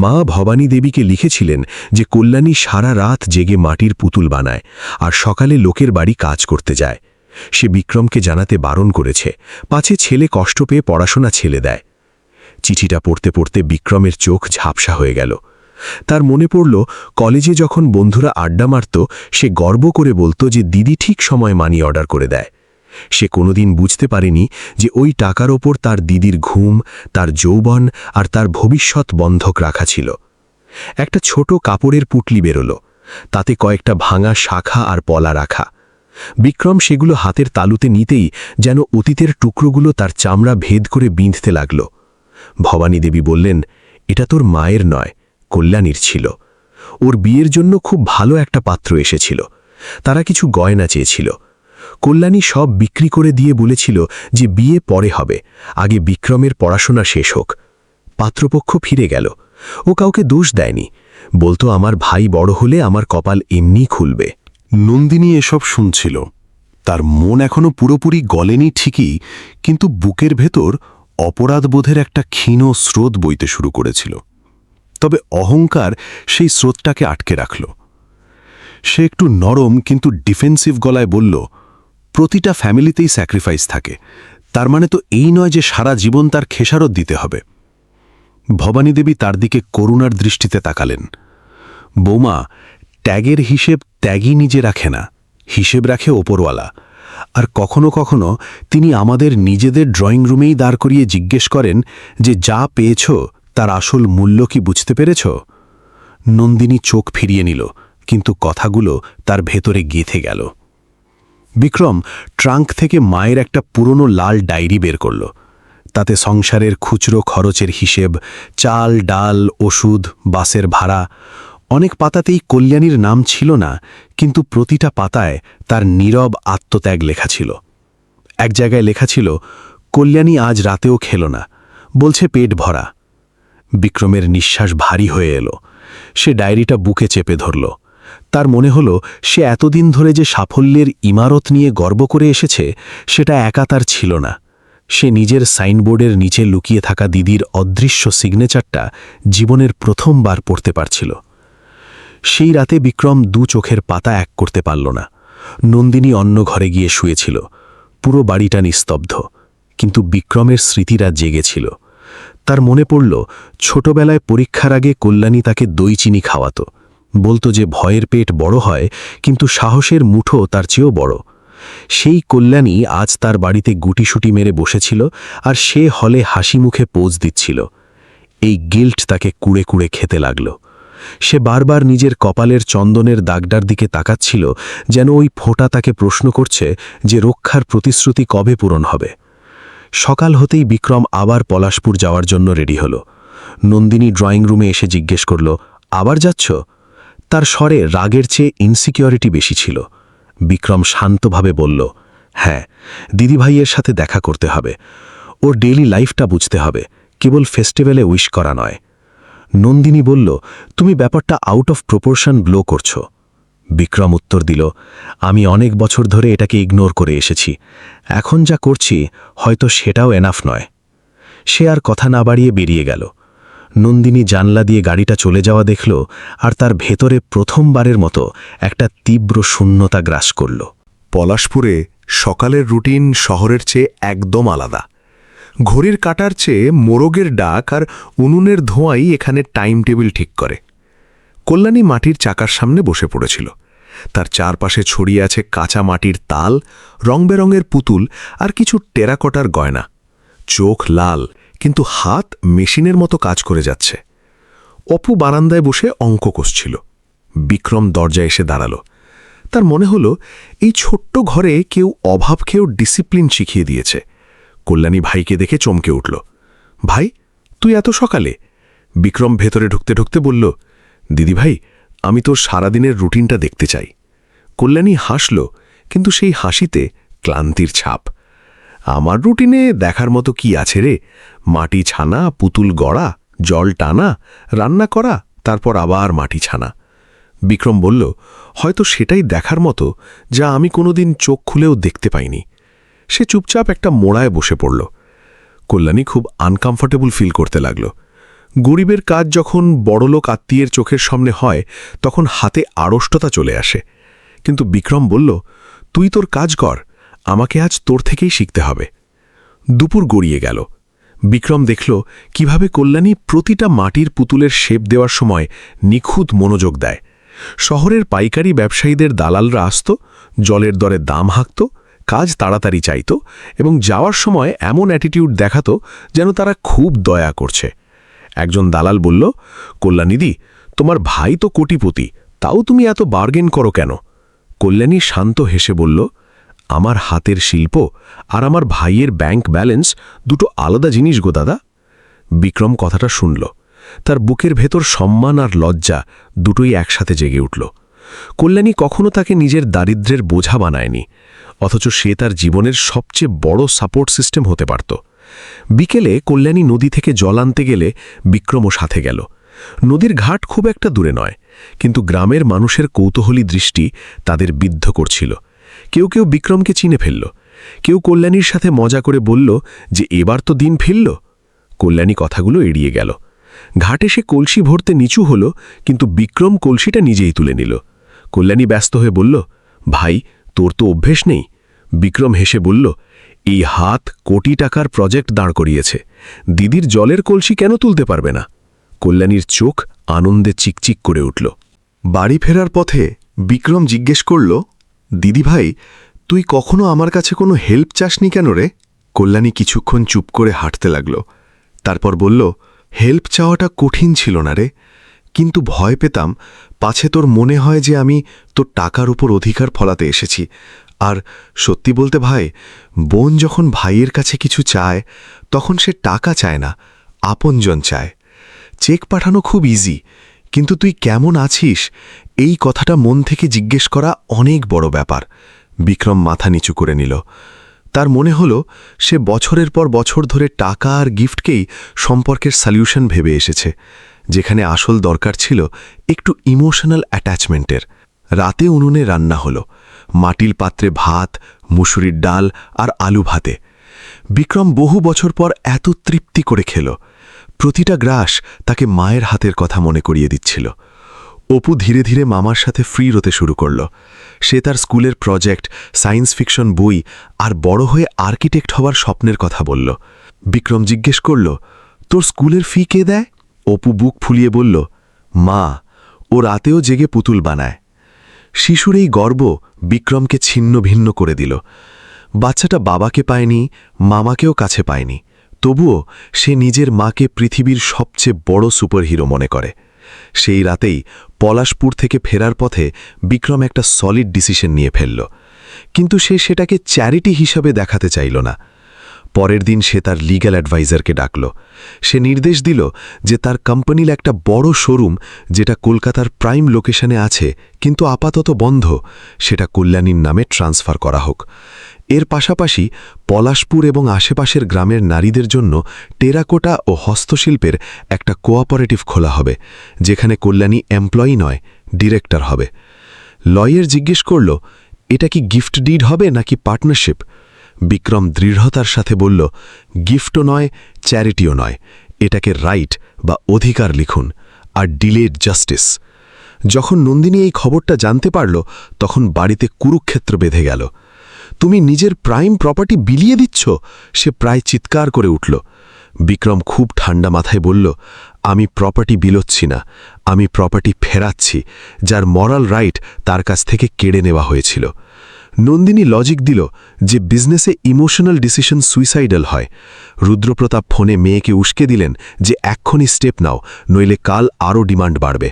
মা ভবানী দেবীকে লিখেছিলেন যে কল্যাণী সারা রাত জেগে মাটির পুতুল বানায় আর সকালে লোকের বাড়ি কাজ করতে যায়। সে বিক্রমকে জানাতে বারণ করেছে, পাছে ছেলে কষ্ট পেয়ে পড়াশোনা ছেড়ে দেয়। চিঠিটা পড়তে পড়তে বিক্রমের চোখ ঝাপসা হয়ে গেল। তার মনে পড়ল কলেজে যখন বন্ধুরা আড্ডা মারত, সে গর্ব করে বলতো যে দিদি ঠিক সময় মানি অর্ডার করে দেয়। সে কোনোদিন বুঝতে পারেনি যে ওই টাকার ওপর তার দিদির ঘুম, তার যৌবন আর তার ভবিষ্যৎ বন্ধক রাখা ছিল। একটা ছোট কাপড়ের পুটলি বেরোল, তাতে কয়েকটা ভাঙা শাখা আর পলা রাখা। বিক্রম সেগুলো হাতের তালুতে নিতেই যেন অতীতের টুকরোগুলো তার চামড়া ভেদ করে বিঁধতে লাগল। ভবানী দেবী বললেন, এটা তোর মায়ের নয়, কল্যাণীর ছিল। ওর বিয়ের জন্য খুব ভালো একটা পাত্র এসেছিল, তারা কিছু গয়না চেয়েছিল। কল্যাণী সব বিক্রি করে দিয়ে বলেছিল যে বিয়ে পরে হবে, আগে বিক্রমের পড়াশোনা শেষ হোক। পাত্রপক্ষ ফিরে গেল। ও কাউকে দোষ দেয়নি, বলতো আমার ভাই বড় হলে আমার কপাল এমনি খুলবে। নন্দিনী এসব শুনছিল। তার মন এখনো পুরোপুরি গলেনি ঠিকই, কিন্তু বুকের ভেতর অপরাধবোধের একটা ক্ষীণ স্রোত বইতে শুরু করেছিল। তবে অহংকার সেই স্রোতটাকে আটকে রাখল। সে একটু নরম কিন্তু ডিফেন্সিভ গলায় বলল, প্রতিটা ফ্যামিলিতেই স্যাক্রিফাইস থাকে, তার মানে তো এই নয় যে সারা জীবন তার খেসারত দিতে হবে। ভবানী দেবী তার দিকে করুণার দৃষ্টিতে তাকালেন। বৌমা, ট্যাগের হিসেব ত্যাগই নিজে রাখে না, হিসেব রাখে ওপরওয়ালা। আর কখনো কখনো তিনি আমাদের নিজেদের ড্রয়িং রুমেই দাঁড় করিয়ে জিজ্ঞেস করেন যে যা পেয়েছ তার আসল মূল্য কি বুঝতে পেরেছ? নন্দিনী চোখ ফিরিয়ে নিল, কিন্তু কথাগুলো তার ভেতরে গেঁথে গেল। বিক্রম ট্রাঙ্ক থেকে মায়ের একটা পুরনো লাল ডায়েরি বের করল। তাতে সংসারের খুচরো খরচের হিসেব, চাল, ডাল, ওষুধ, বাসের ভাড়া। অনেক পাতাতেই কল্যাণীর নাম ছিল না, কিন্তু প্রতিটা পাতায় তার নীরব আত্মত্যাগ লেখা ছিল। এক জায়গায় লেখা ছিল, কল্যাণী আজ রাতেও খেল না, বলছে পেট ভরা। বিক্রমের নিঃশ্বাস ভারী হয়ে এলো। সে ডায়েরিটা বুকে চেপে ধরল। তার মনে হলো সে এতদিন ধরে যে সাফল্যের ইমারত নিয়ে গর্ব করে এসেছে, সেটা একা তার ছিল না। সে নিজের সাইনবোর্ডের নিচে লুকিয়ে থাকা দিদির অদৃশ্য সিগনেচারটা জীবনের প্রথমবার পড়তে পারছিল। সেই রাতে বিক্রম দু চোখের পাতা এক করতে পারল না। নন্দিনী অন্য ঘরে গিয়ে শুয়েছিল। পুরো বাড়িটা নিস্তব্ধ, কিন্তু বিক্রমের স্মৃতিরা জেগেছিল। তার মনে পড়ল ছোটবেলায় পরীক্ষার আগে কল্যাণী তাকে দই চিনি খাওয়াতো, বলতো যে ভয়ের পেট বড় হয়, কিন্তু সাহসের মুঠো তার চেয়েও বড়। সেই কল্যাণী আজ তার বাড়িতে গুটিসুটি মেরে বসেছিল, আর সে হলে হাসি মুখে পোজ দিচ্ছিল। এই গিল্ট তাকে কুড়ে কুড়ে খেতে লাগল। সে বারবার নিজের কপালের চন্দনের দাগটার দিকে তাকাচ্ছিল, যেন ওই ফোঁটা তাকে প্রশ্ন করছে যে রক্ষার প্রতিশ্রুতি কবে পূরণ হবে। সকাল হতেই বিক্রম আবার পলাশপুর যাওয়ার জন্য রেডি হল। নন্দিনী ড্রয়িং রুমে এসে জিজ্ঞেস করল, আবার যাচ্ছ? তার স্বরে রাগের চেয়ে ইনসিকিউরিটি বেশি ছিল। বিক্রম শান্তভাবে বলল, হ্যাঁ, দিদিভাইয়ের সাথে দেখা করতে হবে, ওর ডেইলি লাইফটা বুঝতে হবে, কেবল ফেস্টিভ্যালে উইশ করা নয়। নন্দিনী বলল, তুমি ব্যাপারটা আউট অফ প্রপোর্শন ব্লো করছো। বিক্রম উত্তর দিল, আমি অনেক বছর ধরে এটাকে ইগনোর করে এসেছি, এখন যা করছি হয়তো সেটাও এনাফ নয়। সে আর কথা না বাড়িয়ে বেরিয়ে গেল। নন্দিনী জানলা দিয়ে গাড়িটা চলে যাওয়া দেখল, আর তার ভেতরে প্রথমবারের মতো একটা তীব্র শূন্যতা গ্রাস করল। পলাশপুরে সকালের রুটিন শহরের চেয়ে একদম আলাদা। ঘড়ির কাঁটার চেয়ে মোরগের ডাক আর উনুনের ধোঁয়াই এখানে টাইম টেবিল ঠিক করে। কল্যাণী মাটির চাকার সামনে বসে পড়েছিল। তার চারপাশে ছড়িয়ে আছে কাঁচা মাটির তাল, রংবেরঙের পুতুল আর কিছু টেরাকটার গয়না। চোখ লাল, কিন্তু হাত মেশিনের মতো কাজ করে যাচ্ছে। অপু বারান্দায় বসে অঙ্ক কষছিল। বিক্রম দরজায় এসে দাঁড়াল। তার মনে হল এই ছোট্ট ঘরে কেউ অভাবকেও ডিসিপ্লিন শিখিয়ে দিয়েছে। কল্যাণী ভাইকে দেখে চমকে উঠল। ভাই, তুই এত সকালে? বিক্রম ভেতরে ঢুকতে ঢুকতে বলল, দিদিভাই, আমি তোর সারাদিনের রুটিনটা দেখতে চাই। কল্যাণী হাসল, কিন্তু সেই হাসিতে ক্লান্তির ছাপ। আমার রুটিনে দেখার মতো কি আছে রে? মাটি ছানা, পুতুল গড়া, জল টানা, রান্না করা, তারপর আবার মাটি ছানা। বিক্রম বলল, হয়তো সেটাই দেখার মতো যা আমি কোনোদিন চোখ খুলেও দেখতে পাইনি। সে চুপচাপ একটা মোড়ায় বসে পড়ল। কল্যাণী খুব আনকমফর্টেবল ফিল করতে লাগল। গরিবের কাজ যখন বড়লোক আত্মীয়ের চোখের সামনে হয় তখন হাতে আড়ষ্টতা চলে আসে। কিন্তু বিক্রম বলল, তুই তোর কাজ কর, আমাকে আজ তোর থেকেই শিখতে হবে। দুপুর গড়িয়ে গেল। বিক্রম দেখল কিভাবে কল্যাণী প্রতিটা মাটির পুতুলের শেপ দেওয়ার সময় নিখুঁত মনোযোগ দেয়। শহরের পাইকারি ব্যবসায়ীদের দালালরা আসত, জলের দরে দাম হাঁকত, কাজ তাড়াতাড়ি চাইত এবং যাওয়ার সময় এমন অ্যাটিটিউড দেখাত যেন তারা খুব দয়া করছে। একজন দালাল বলল, কল্যাণীদি, তোমার ভাই তো কোটিপতি, তাও তুমি এত বার্গেন করো কেন? কল্যাণী শান্ত হেসে বলল, আমার হাতের শিল্প আর আমার ভাইয়ের ব্যাংক ব্যালেন্স দুটো আলাদা জিনিস গো দাদা। বিক্রম কথাটা শুনল। তার বুকের ভেতর সম্মান আর লজ্জা দুটোই একসাথে জেগে উঠল। কল্যাণী কখনো তাকে নিজের দারিদ্র্যের বোঝা বানায়নি, অথচ সে তার জীবনের সবচেয়ে বড় সাপোর্ট সিস্টেম হতে পারত। বিকেলে কল্যাণী নদী থেকে জল আনতে গেলে বিক্রমও সাথে গেল। নদীর ঘাট খুব একটা দূরে নয়, কিন্তু গ্রামের মানুষের কৌতূহলী দৃষ্টি তাদের বিদ্ধ করছিল। কেউ কেউ বিক্রমকে চিনে ফেলল, কেউ কল্যাণীর সাথে মজা করে বলল যে এবার তো দিন ফিরল। কল্যাণী কথাগুলো এড়িয়ে গেল। ঘাটে সে কলসি ভরতে নিচু হল, কিন্তু বিক্রম কলসিটা নিজেই তুলে নিল। কল্যাণী ব্যস্ত হয়ে বলল, ভাই, তোর তো অভ্যেস নেই। বিক্রম হেসে বলল, এই হাত কোটি টাকার প্রজেক্ট দাঁড় করিয়েছে, দিদির জলের কলসি কেন তুলতে পারবে না? কল্যাণীর চোখ আনন্দে চিকচিক করে উঠল। বাড়ি ফেরার পথে বিক্রম জিজ্ঞেস করল, দিদিভাই, তুই কখনো আমার কাছে কোনো হেল্প চাসনি কেন রে? কল্যাণী কিছুক্ষণ চুপ করে হাঁটতে লাগল। তারপর বলল, হেল্প চাওয়াটা কঠিন ছিল না রে, কিন্তু ভয় পেতাম পাছে তোর মনে হয় যে আমি তোর টাকার উপর অধিকার ফলাতে এসেছি। আর সত্যি বলতে ভাই, বোন যখন ভাইয়ের কাছে কিছু চায় তখন সে টাকা চায় না, আপনজন চায়। চেক পাঠানো খুব ইজি, কিন্তু তুই কেমন আছিস এই কথাটা মন থেকে জিজ্ঞেস করা অনেক বড় ব্যাপার। বিক্রম মাথা নিচু করে নিল। তার মনে হল সে বছরের পর বছর ধরে টাকা আর গিফটকেই সম্পর্কের সলিউশন ভেবে এসেছে, যেখানে আসল দরকার ছিল একটু ইমোশনাল অ্যাটাচমেন্টের। রাতে উনুনে রান্না হলো, মাটির পাত্রে ভাত, মুসুরির ডাল আর আলু ভাতে। বিক্রম বহু বছর পর এত তৃপ্তি করে খেল। প্রতিটা গ্রাস তাকে মায়ের হাতের কথা মনে করিয়ে দিচ্ছিল। অপু ধীরে ধীরে মামার সাথে ফ্রি হতে শুরু করল। সে তার স্কুলের প্রজেক্ট, সায়েন্স ফিকশন বই আর বড় হয়ে আর্কিটেক্ট হওয়ার স্বপ্নের কথা বলল। বিক্রম জিজ্ঞেস করল, তোর স্কুলের ফি কে দেয়? অপু বুক ফুলিয়ে বলল, মা, ও রাতেও জেগে পুতুল বানায়। শিশুর এই গর্ব বিক্রমকে ছিন্ন ভিন্ন করে দিল। বাচ্চাটা বাবাকে পায়নি, মামাকেও কাছে পায়নি, তবুও সে নিজের মাকে পৃথিবীর সবচেয়ে বড় সুপারহিরো মনে করে। সেই রাতেই পলাশপুর থেকে ফেরার পথে বিক্রম একটা সলিড ডিসিশন নিয়ে ফেলল, কিন্তু সে সেটাকে চ্যারিটি হিসাবে দেখাতে চাইল না। পরের দিন সে তার লিগ্যাল অ্যাডভাইজারকে ডাকল। সে নির্দেশ দিল যে তার কোম্পানির একটা বড় শোরুম, যেটা কলকাতার প্রাইম লোকেশনে আছে কিন্তু আপাতত বন্ধ, সেটা কল্যাণীর নামে ট্রান্সফার করা হোক। এর পাশাপাশি পলাশপুর এবং আশেপাশের গ্রামের নারীদের জন্য টেরাকোটা ও হস্তশিল্পের একটা কোঅপারেটিভ খোলা হবে, যেখানে কল্যাণী এমপ্লয়ি নয়, ডিরেক্টর হবে। লয়ার জিজ্ঞেস করল, এটা কি গিফট ডিড হবে নাকি পার্টনারশিপ? বিক্রম দৃঢ়তার সাথে বলল, গিফটও নয়, চ্যারিটিও নয়, এটাকে রাইট বা অধিকার লিখুন, আর ডিলেড জাস্টিস। যখন নন্দিনী এই খবরটা জানতে পারল, তখন বাড়িতে কুরুক্ষেত্র বেঁধে গেল। তুমি নিজের প্রাইম প্রপার্টি বিলিয়ে দিচ্ছ? সে প্রায় চিৎকার করে উঠল। বিক্রম খুব ঠান্ডা মাথায় বলল, আমি প্রপার্টি বিলোচ্ছি না, আমি প্রপার্টি ফেরাচ্ছি, যার মরাল রাইট তার কাছ থেকে কেড়ে নেওয়া হয়েছিল। নন্দিনী লজিক দিল যে বিজনেসে ইমোশনাল ডিসিশন সুইসাইডাল হয়। রুদ্রপ্রতাপ ফোনে মেয়েকে উস্কে দিলেন যে এক্ষুনি স্টেপ নাও, নইলে কাল আরও ডিমান্ড বাড়বে।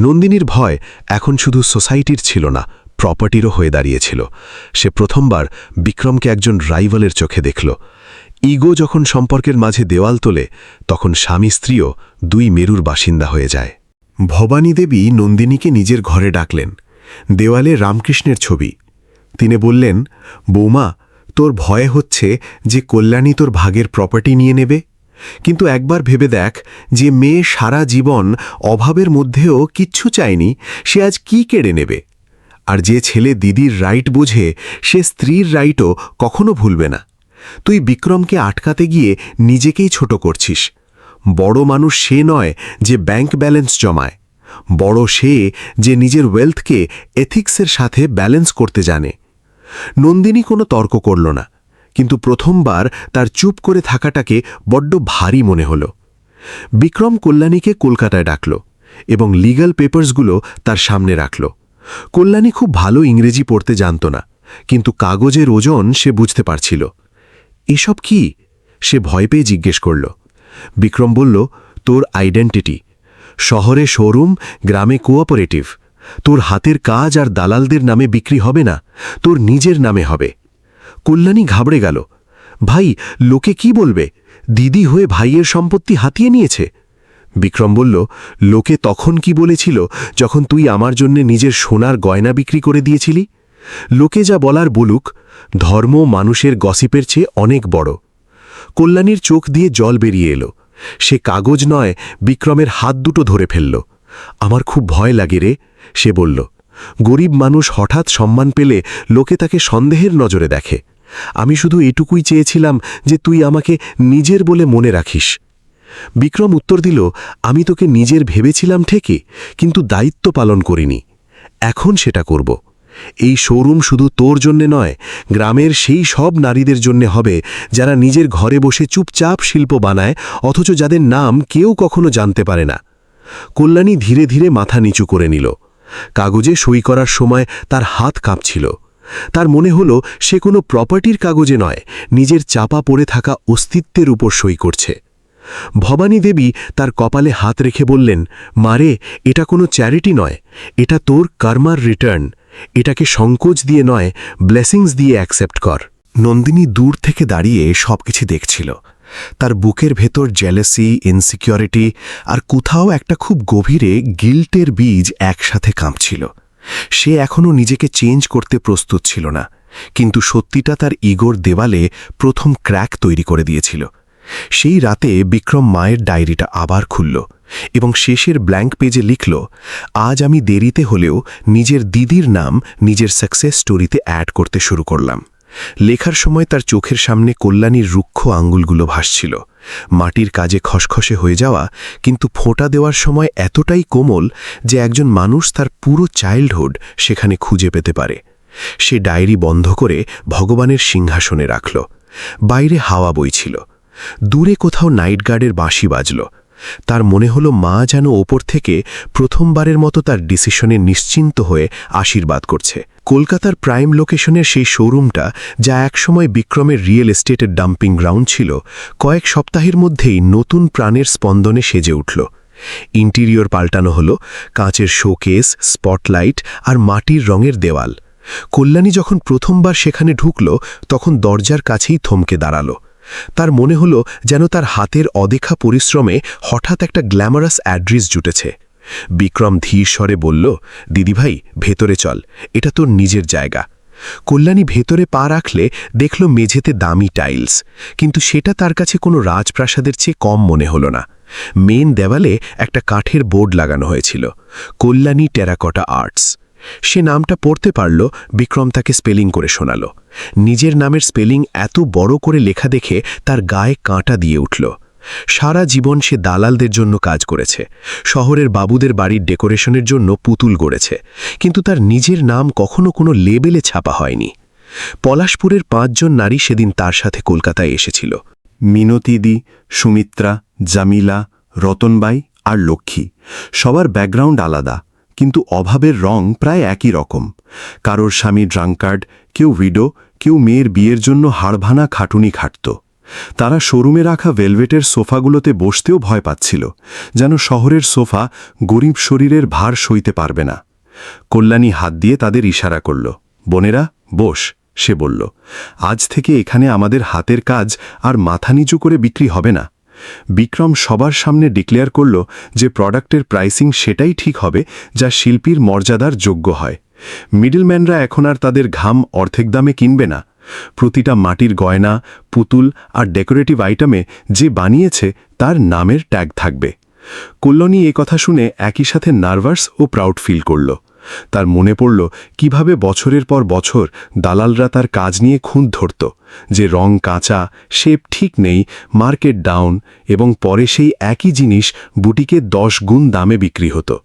নন্দিনীর ভয় এখন শুধু সোসাইটির ছিল না, প্রপার্টিরও হয়ে দাঁড়িয়েছিল। সে প্রথমবার বিক্রমকে একজন রাইভালের চোখে দেখল। ইগো যখন সম্পর্কের মাঝে দেওয়াল তোলে, তখন স্বামী স্ত্রীও দুই মেরুর বাসিন্দা হয়ে যায়। ভবানী দেবী নন্দিনীকে নিজের ঘরে ডাকলেন। দেওয়ালে রামকৃষ্ণের ছবি। তিনি বললেন, বৌমা, তোর ভয় হচ্ছে যে কল্যাণী তোর ভাগের প্রপার্টি নিয়ে নেবে, কিন্তু একবার ভেবে দেখ যে মেয়ে সারা জীবন অভাবের মধ্যেও কিচ্ছু চায়নি, সে আজ কি কেড়ে নেবে? আর যে ছেলে দিদির রাইট বোঝে, সে স্ত্রীর রাইটও কখনো ভুলবে না। তুই বিক্রমকে আটকাতে গিয়ে নিজেকেই ছোট করছিস। বড় মানুষ সে নয় যে ব্যাংক ব্যালেন্স জমায়, বড় সে যে নিজের ওয়েলথকে এথিক্সের সাথে ব্যালেন্স করতে জানে। নন্দিনী কোনো তর্ক করল না, কিন্তু প্রথমবার তার চুপ করে থাকাটাকে বড্ড ভারী মনে হল। বিক্রম কল্যাণীকে কলকাতায় ডাকল এবং লিগ্যাল পেপার্সগুলো তার সামনে রাখল। কল্যাণী খুব ভালো ইংরেজি পড়তে জানত না, কিন্তু কাগজের ওজন সে বুঝতে পারছিল। এসব কি? সে ভয় পেয়ে জিজ্ঞেস করল। বিক্রম বলল, তোর আইডেন্টিটি। শহরে শোরুম, গ্রামে কোঅপারেটিভ। তোর হাতের কাজ আর দালালদের নামে বিক্রি হবে না, তোর নিজের নামে হবে। কল্যাণী ঘাবড়ে গেল। ভাই, লোকে কি বলবে? দিদি হয়ে ভাইয়ের সম্পত্তি হাতিয়ে নিয়েছে। বিক্রম বলল, লোকে তখন কি বলেছিল যখন তুই আমার জন্য নিজের সোনার গয়না বিক্রি করে দিয়েছিলি? লোকে যা বলার বলুক, ধর্ম মানুষের গসিপের চেয়ে অনেক বড়। কল্যাণীর চোখ দিয়ে জল বেরিয়ে এলো। সে কাগজ নয়, বিক্রমের হাত দুটো ধরে ফেলল। আমার খুব ভয় লাগে রে, সে বলল। গরিব মানুষ হঠাৎ সম্মান পেলে লোকে তাকে সন্দেহের নজরে দেখে। আমি শুধু এটুকুই চেয়েছিলাম যে তুই আমাকে নিজের বলে মনে রাখিস। বিক্রম উত্তর দিল, আমি তোকে নিজের ভেবেছিলাম ঠিকই, কিন্তু দায়িত্ব পালন করিনি। এখন সেটা করব। এই শোরুম শুধু তোর জন্যে নয়, গ্রামের সেই সব নারীদের জন্যে হবে যারা নিজের ঘরে বসে চুপচাপ শিল্প বানায়, অথচ যাদের নাম কেউ কখনো জানতে পারে না। কল্যাণী ধীরে ধীরে মাথা নিচু করে নিল। কাগজে সই করার সময় তার হাত কাঁপছিল। তার মনে হল সে কোনো প্রপার্টির কাগজে নয়, নিজের চাপা পড়ে থাকা অস্তিত্বের উপর সই করছে। ভবানী দেবী তার কপালে হাত রেখে বললেন, মারে, এটা কোনো চ্যারিটি নয়, এটা তোর কর্মার রিটার্ন। এটাকে সংকোচ দিয়ে নয়, ব্লেসিংস দিয়ে অ্যাকসেপ্ট কর। নন্দিনী দূর থেকে দাঁড়িয়ে সবকিছু দেখছিল। তার বুকের ভেতর জেলাসি, ইনসিকিউরিটি আর কোথাও একটা খুব গভীরে গিল্টের বীজ একসাথে কাঁপছিল। সে এখনও নিজেকে চেঞ্জ করতে প্রস্তুত ছিল না, কিন্তু সত্যিটা তার ইগোর দেওয়ালে প্রথম ক্র্যাক তৈরি করে দিয়েছিল। সেই রাতে বিক্রম মায়ের ডায়েরিটা আবার খুলল এবং শেষের ব্ল্যাঙ্ক পেজে লিখল, আজ আমি দেরিতে হলেও নিজের দিদির নাম নিজের সাকসেস স্টোরিতে অ্যাড করতে শুরু করলাম। লেখার সময় তার চোখের সামনে কল্যাণীর রুক্ষ আঙ্গুলগুলো ভাসছিল, মাটির কাজে খসখসে হয়ে যাওয়া, কিন্তু ফোঁটা দেওয়ার সময় এতটাই কোমল যে একজন মানুষ তার পুরো চাইল্ডহুড সেখানে খুঁজে পেতে পারে। সে ডায়েরি বন্ধ করে ভগবানের সিংহাসনে রাখল। বাইরে হাওয়া বইছিল। দূরে কোথাও নাইট গার্ডের বাঁশি বাজল। তার মনে হলো মা যেন ওপর থেকে প্রথমবারের মতো তার ডিসিশনে নিশ্চিন্ত হয়ে আশীর্বাদ করছে। কলকাতার প্রাইম লোকেশনের সেই শোরুমটা, যা একসময় বিক্রমের রিয়েল এস্টেটের ডাম্পিং গ্রাউন্ড ছিল, কয়েক সপ্তাহের মধ্যেই নতুন প্রাণের স্পন্দনে সেজে উঠল। ইন্টেরিয়র পাল্টানো হলো, কাঁচের শোকেস, স্পটলাইট আর মাটির রঙের দেওয়াল। কল্যাণী যখন প্রথমবার সেখানে ঢুকল তখন দরজার কাছেই থমকে দাঁড়াল। তার মনে হলো যেন তার হাতের অদেখা পরিশ্রমে হঠাৎ একটা গ্ল্যামারাস অ্যাড্রেস জুটেছে। বিক্রম ধীর স্বরে বলল, দিদিভাই ভেতরে চল, এটা তোর নিজের জায়গা। কল্যাণী ভেতরে পা রাখলে দেখল মেঝেতে দামি টাইলস, কিন্তু সেটা তার কাছে কোনো রাজপ্রাসাদের চেয়ে কম মনে হলো না। মেন দেওয়ালে একটা কাঠের বোর্ড লাগানো হয়েছিল, কল্যাণী টেরাকোটা আর্টস। সে নামটা পড়তে পারল। বিক্রম তাকে স্পেলিং করে শোনাল। নিজের নামের স্পেলিং এত বড় করে লেখা দেখে তার গায়ে কাঁটা দিয়ে উঠল। সারা জীবন সে দালালদের জন্য কাজ করেছে, শহরের বাবুদের বাড়ির ডেকোরেশনের জন্য পুতুল গড়েছে, কিন্তু তার নিজের নাম কখনো কোনো লেবেলে ছাপা হয়নি। পলাশপুরের 5 জন নারী সেদিন তার সাথে কলকাতায় এসেছিল। মিনতিদি, সুমিত্রা, জামিলা, রতনবাই আর লক্ষ্মী। সবার ব্যাকগ্রাউন্ড আলাদা, কিন্তু অভাবের রং প্রায় একই রকম। কারোর স্বামী ড্রাঙ্কার্ড, কেউ উইডো, কেউ মেয়ের বিয়ের জন্য হাড়ভানা খাটুনি খাটত। তারা শোরুমে রাখা ভেলভেটের সোফাগুলোতে বসতেও ভয় পাচ্ছিল, যেন শহরের সোফা গরিব শরীরের ভার সইতে পারবে না। কল্যাণী হাত দিয়ে তাদের ইশারা করল, বোনেরা বস। সে বলল, আজ থেকে এখানে আমাদের হাতের কাজ আর মাথা নিচু করে বিক্রি হবে না। বিক্রম সবার সামনে ডিক্লেয়ার করল যে প্রোডাক্টের প্রাইসিং সেটাই ঠিক হবে যা শিল্পীর মর্যাদার যোগ্য হয়। মিডলম্যানরা এখন আর তাদের ঘাম অর্ধেক দামে কিনবে না। প্রতিটা মাটির গয়না, পুতুল আর ডেকোরেটিভ আইটেমে যে বানিয়েছে তার নামের ট্যাগ থাকবে। কল্যাণী এ কথা শুনে একই সাথে নার্ভাস ও প্রাউড ফিল করল। তার মনে পড়ল কিভাবে বছরের পর বছর দালালরা তার কাজ নিয়ে খুঁত ধরত, যে রং কাঁচা, শেপ ঠিক নেই, মার্কেট ডাউন, এবং পরে সেই একই জিনিস বুটিকে 10 গুণ দামে বিক্রি হতো।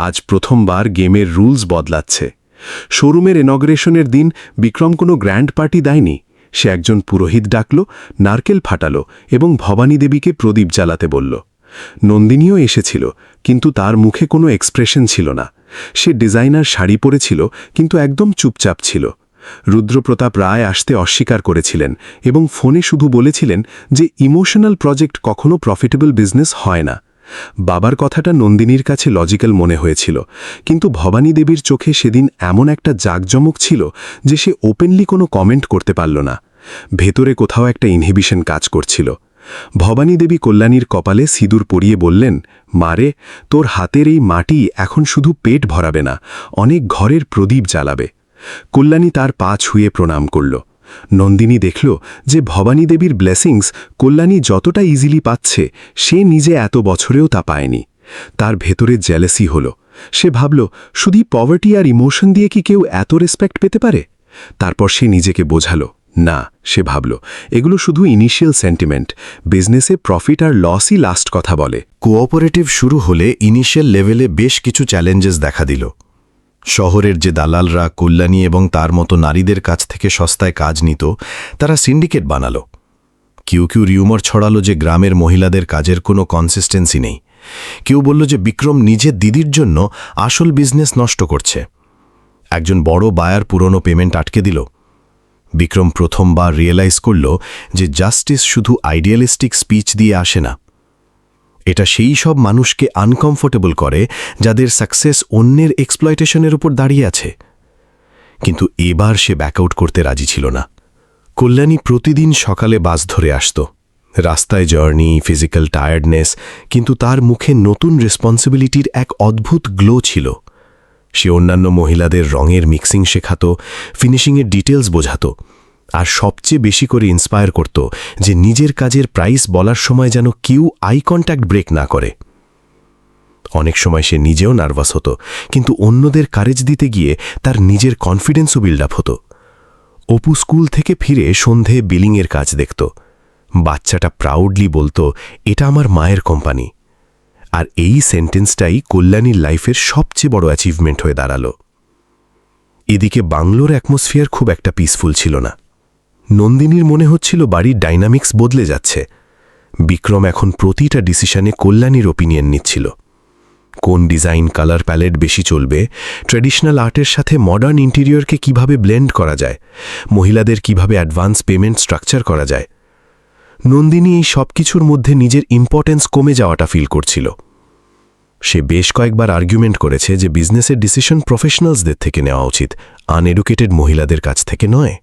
আজ প্রথমবার গেমের রুলস বদলাচ্ছে। শোরুমের ইনগ্রেশনের দিন বিক্রম কোনো গ্র্যান্ড পার্টি দেয়নি। সে একজন পুরোহিত ডাকল, নারকেল ফাটালো এবং ভবানী দেবীকে প্রদীপ জ্বালাতে বলল। নন্দিনীও এসেছিল, কিন্তু তার মুখে কোনো এক্সপ্রেশন ছিল না। সে ডিজাইনার শাড়ি পরেছিল, কিন্তু একদম চুপচাপ ছিল। রুদ্রপ্রতাপ রায় আসতে অস্বীকার করেছিলেন এবং ফোনে শুধু বলেছিলেন যে ইমোশনাল প্রজেক্ট কখনো প্রফিটেবল বিজনেস হয় না। বাবার কথাটা নন্দিনীর কাছে লজিক্যাল মনে হয়েছিল, কিন্তু ভবানী দেবীর চোখে সেদিন এমন একটা জাঁকজমক ছিল যে সে ওপেনলি কোনো কমেন্ট করতে পারল না। ভেতরে কোথাও একটা ইনহিবিশন কাজ করছিল। ভবানী দেবী কল্যাণীর কপালে সিঁদুর পরিয়ে বললেন, মারে, তোর হাতের এই মাটি এখন শুধু পেট ভরাবে না, অনেক ঘরের প্রদীপ জ্বালাবে। কল্যাণী তার পা ছুঁয়ে প্রণাম করল। নন্দিনী দেখল যে ভবানী দেবীর ব্লেসিংস কল্যাণী যতটা ইজিলি পাচ্ছে, সে নিজে এত বছরেও তা পায়নি। তার ভেতরে জেলেসি হল। সে ভাবল, শুধু পভার্টি আর ইমোশন দিয়ে কি কেউ এত রেসপেক্ট পেতে পারে? তারপর সে নিজেকে বোঝালো, না, সে ভাবল, এগুলো শুধু ইনিশিয়াল সেন্টিমেন্ট। বিজনেসে প্রফিট আর লসই লাস্ট কথা বলে। কোঅপারেটিভ শুরু হলে ইনিশিয়াল লেভেলে বেশ কিছু চ্যালেঞ্জেস দেখা দিল। শহরের যে দালালরা কল্যাণী এবং তার মতো নারীদের কাছ থেকে সস্তায় কাজ নিত, তারা সিন্ডিকেট বানালো। কেউ রিউমার ছড়ালো যে গ্রামের মহিলাদের কাজের কোনো কনসিস্টেন্সি নেই। কেউ বলল যে বিক্রম নিজের দিদির জন্য আসল বিজনেস নষ্ট করছে। একজন বড় বায়ার পুরনো পেমেন্ট আটকে দিল। বিক্রম প্রথমবার রিয়েলাইজ করল যে জাস্টিস শুধু আইডিয়ালিস্টিক স্পিচ দিয়ে আসে না। এটা সেই সব মানুষকে আনকমফোর্টেবল করে যাদের সাকসেস অন্যের এক্সপ্লয়টেশনের উপর দাঁড়িয়ে আছে। কিন্তু এবার সে ব্যাকআউট করতে রাজি ছিল না। কল্যাণী প্রতিদিন সকালে বাস ধরে আসত। রাস্তায় জার্নি, ফিজিক্যাল টায়ার্ডনেস, কিন্তু তার মুখে নতুন রেসপন্সিবিলিটির এক অদ্ভুত গ্লো ছিল। সে অন্যান্য মহিলাদের রঙের মিক্সিং শেখাত, ফিনিশিংয়ের ডিটেলস বোঝাত, আর সবচেয়ে বেশি করে ইন্সপায়ার করত যে নিজের কাজের প্রাইস বলার সময় যেন কেউ আই কন্ট্যাক্ট ব্রেক না করে। অনেক সময় সে নিজেও নার্ভাস হতো, কিন্তু অন্যদের কারেজ দিতে গিয়ে তার নিজের কনফিডেন্সও বিল্ড আপ হতো। অপু স্কুল থেকে ফিরে সন্ধে বিলিংয়ের কাজ দেখত। বাচ্চাটা প্রাউডলি বলতো, এটা আমার মায়ের কোম্পানি। আর এই সেন্টেন্সটাই কল্যাণীর লাইফের সবচেয়ে বড় অ্যাচিভমেন্ট হয়ে দাঁড়ালো। এদিকে বাংলোর অ্যাটমসফিয়ার খুব একটা পিসফুল ছিল না। নন্দিনীর মনে হচ্ছিল বাড়ির ডাইনামিক্স বদলে যাচ্ছে। বিক্রম এখন প্রতিটা ডিসিশনে কল্যাণীর ওপিনিয়ন নিচ্ছিল। কোন ডিজাইন, কালার প্যালেট বেশি চলবে, ট্র্যাডিশনাল আর্টের সাথে মডার্ন ইন্টেরিয়রকে কিভাবে ব্লেন্ড করা যায়, মহিলাদের কিভাবে অ্যাডভান্স পেমেন্ট স্ট্রাকচার করা যায়। নন্দিনী এই সব কিছুর মধ্যে নিজের ইম্পর্টেন্স কমে যাওয়াটা ফিল করছিল। সে বেশ কয়েকবার আর্গুমেন্ট করেছে যে বিজনেসের ডিসিশন প্রফেশনালসদের থেকে নেওয়া উচিত, আনএডুকেটেড মহিলাদের কাছ থেকে নয়।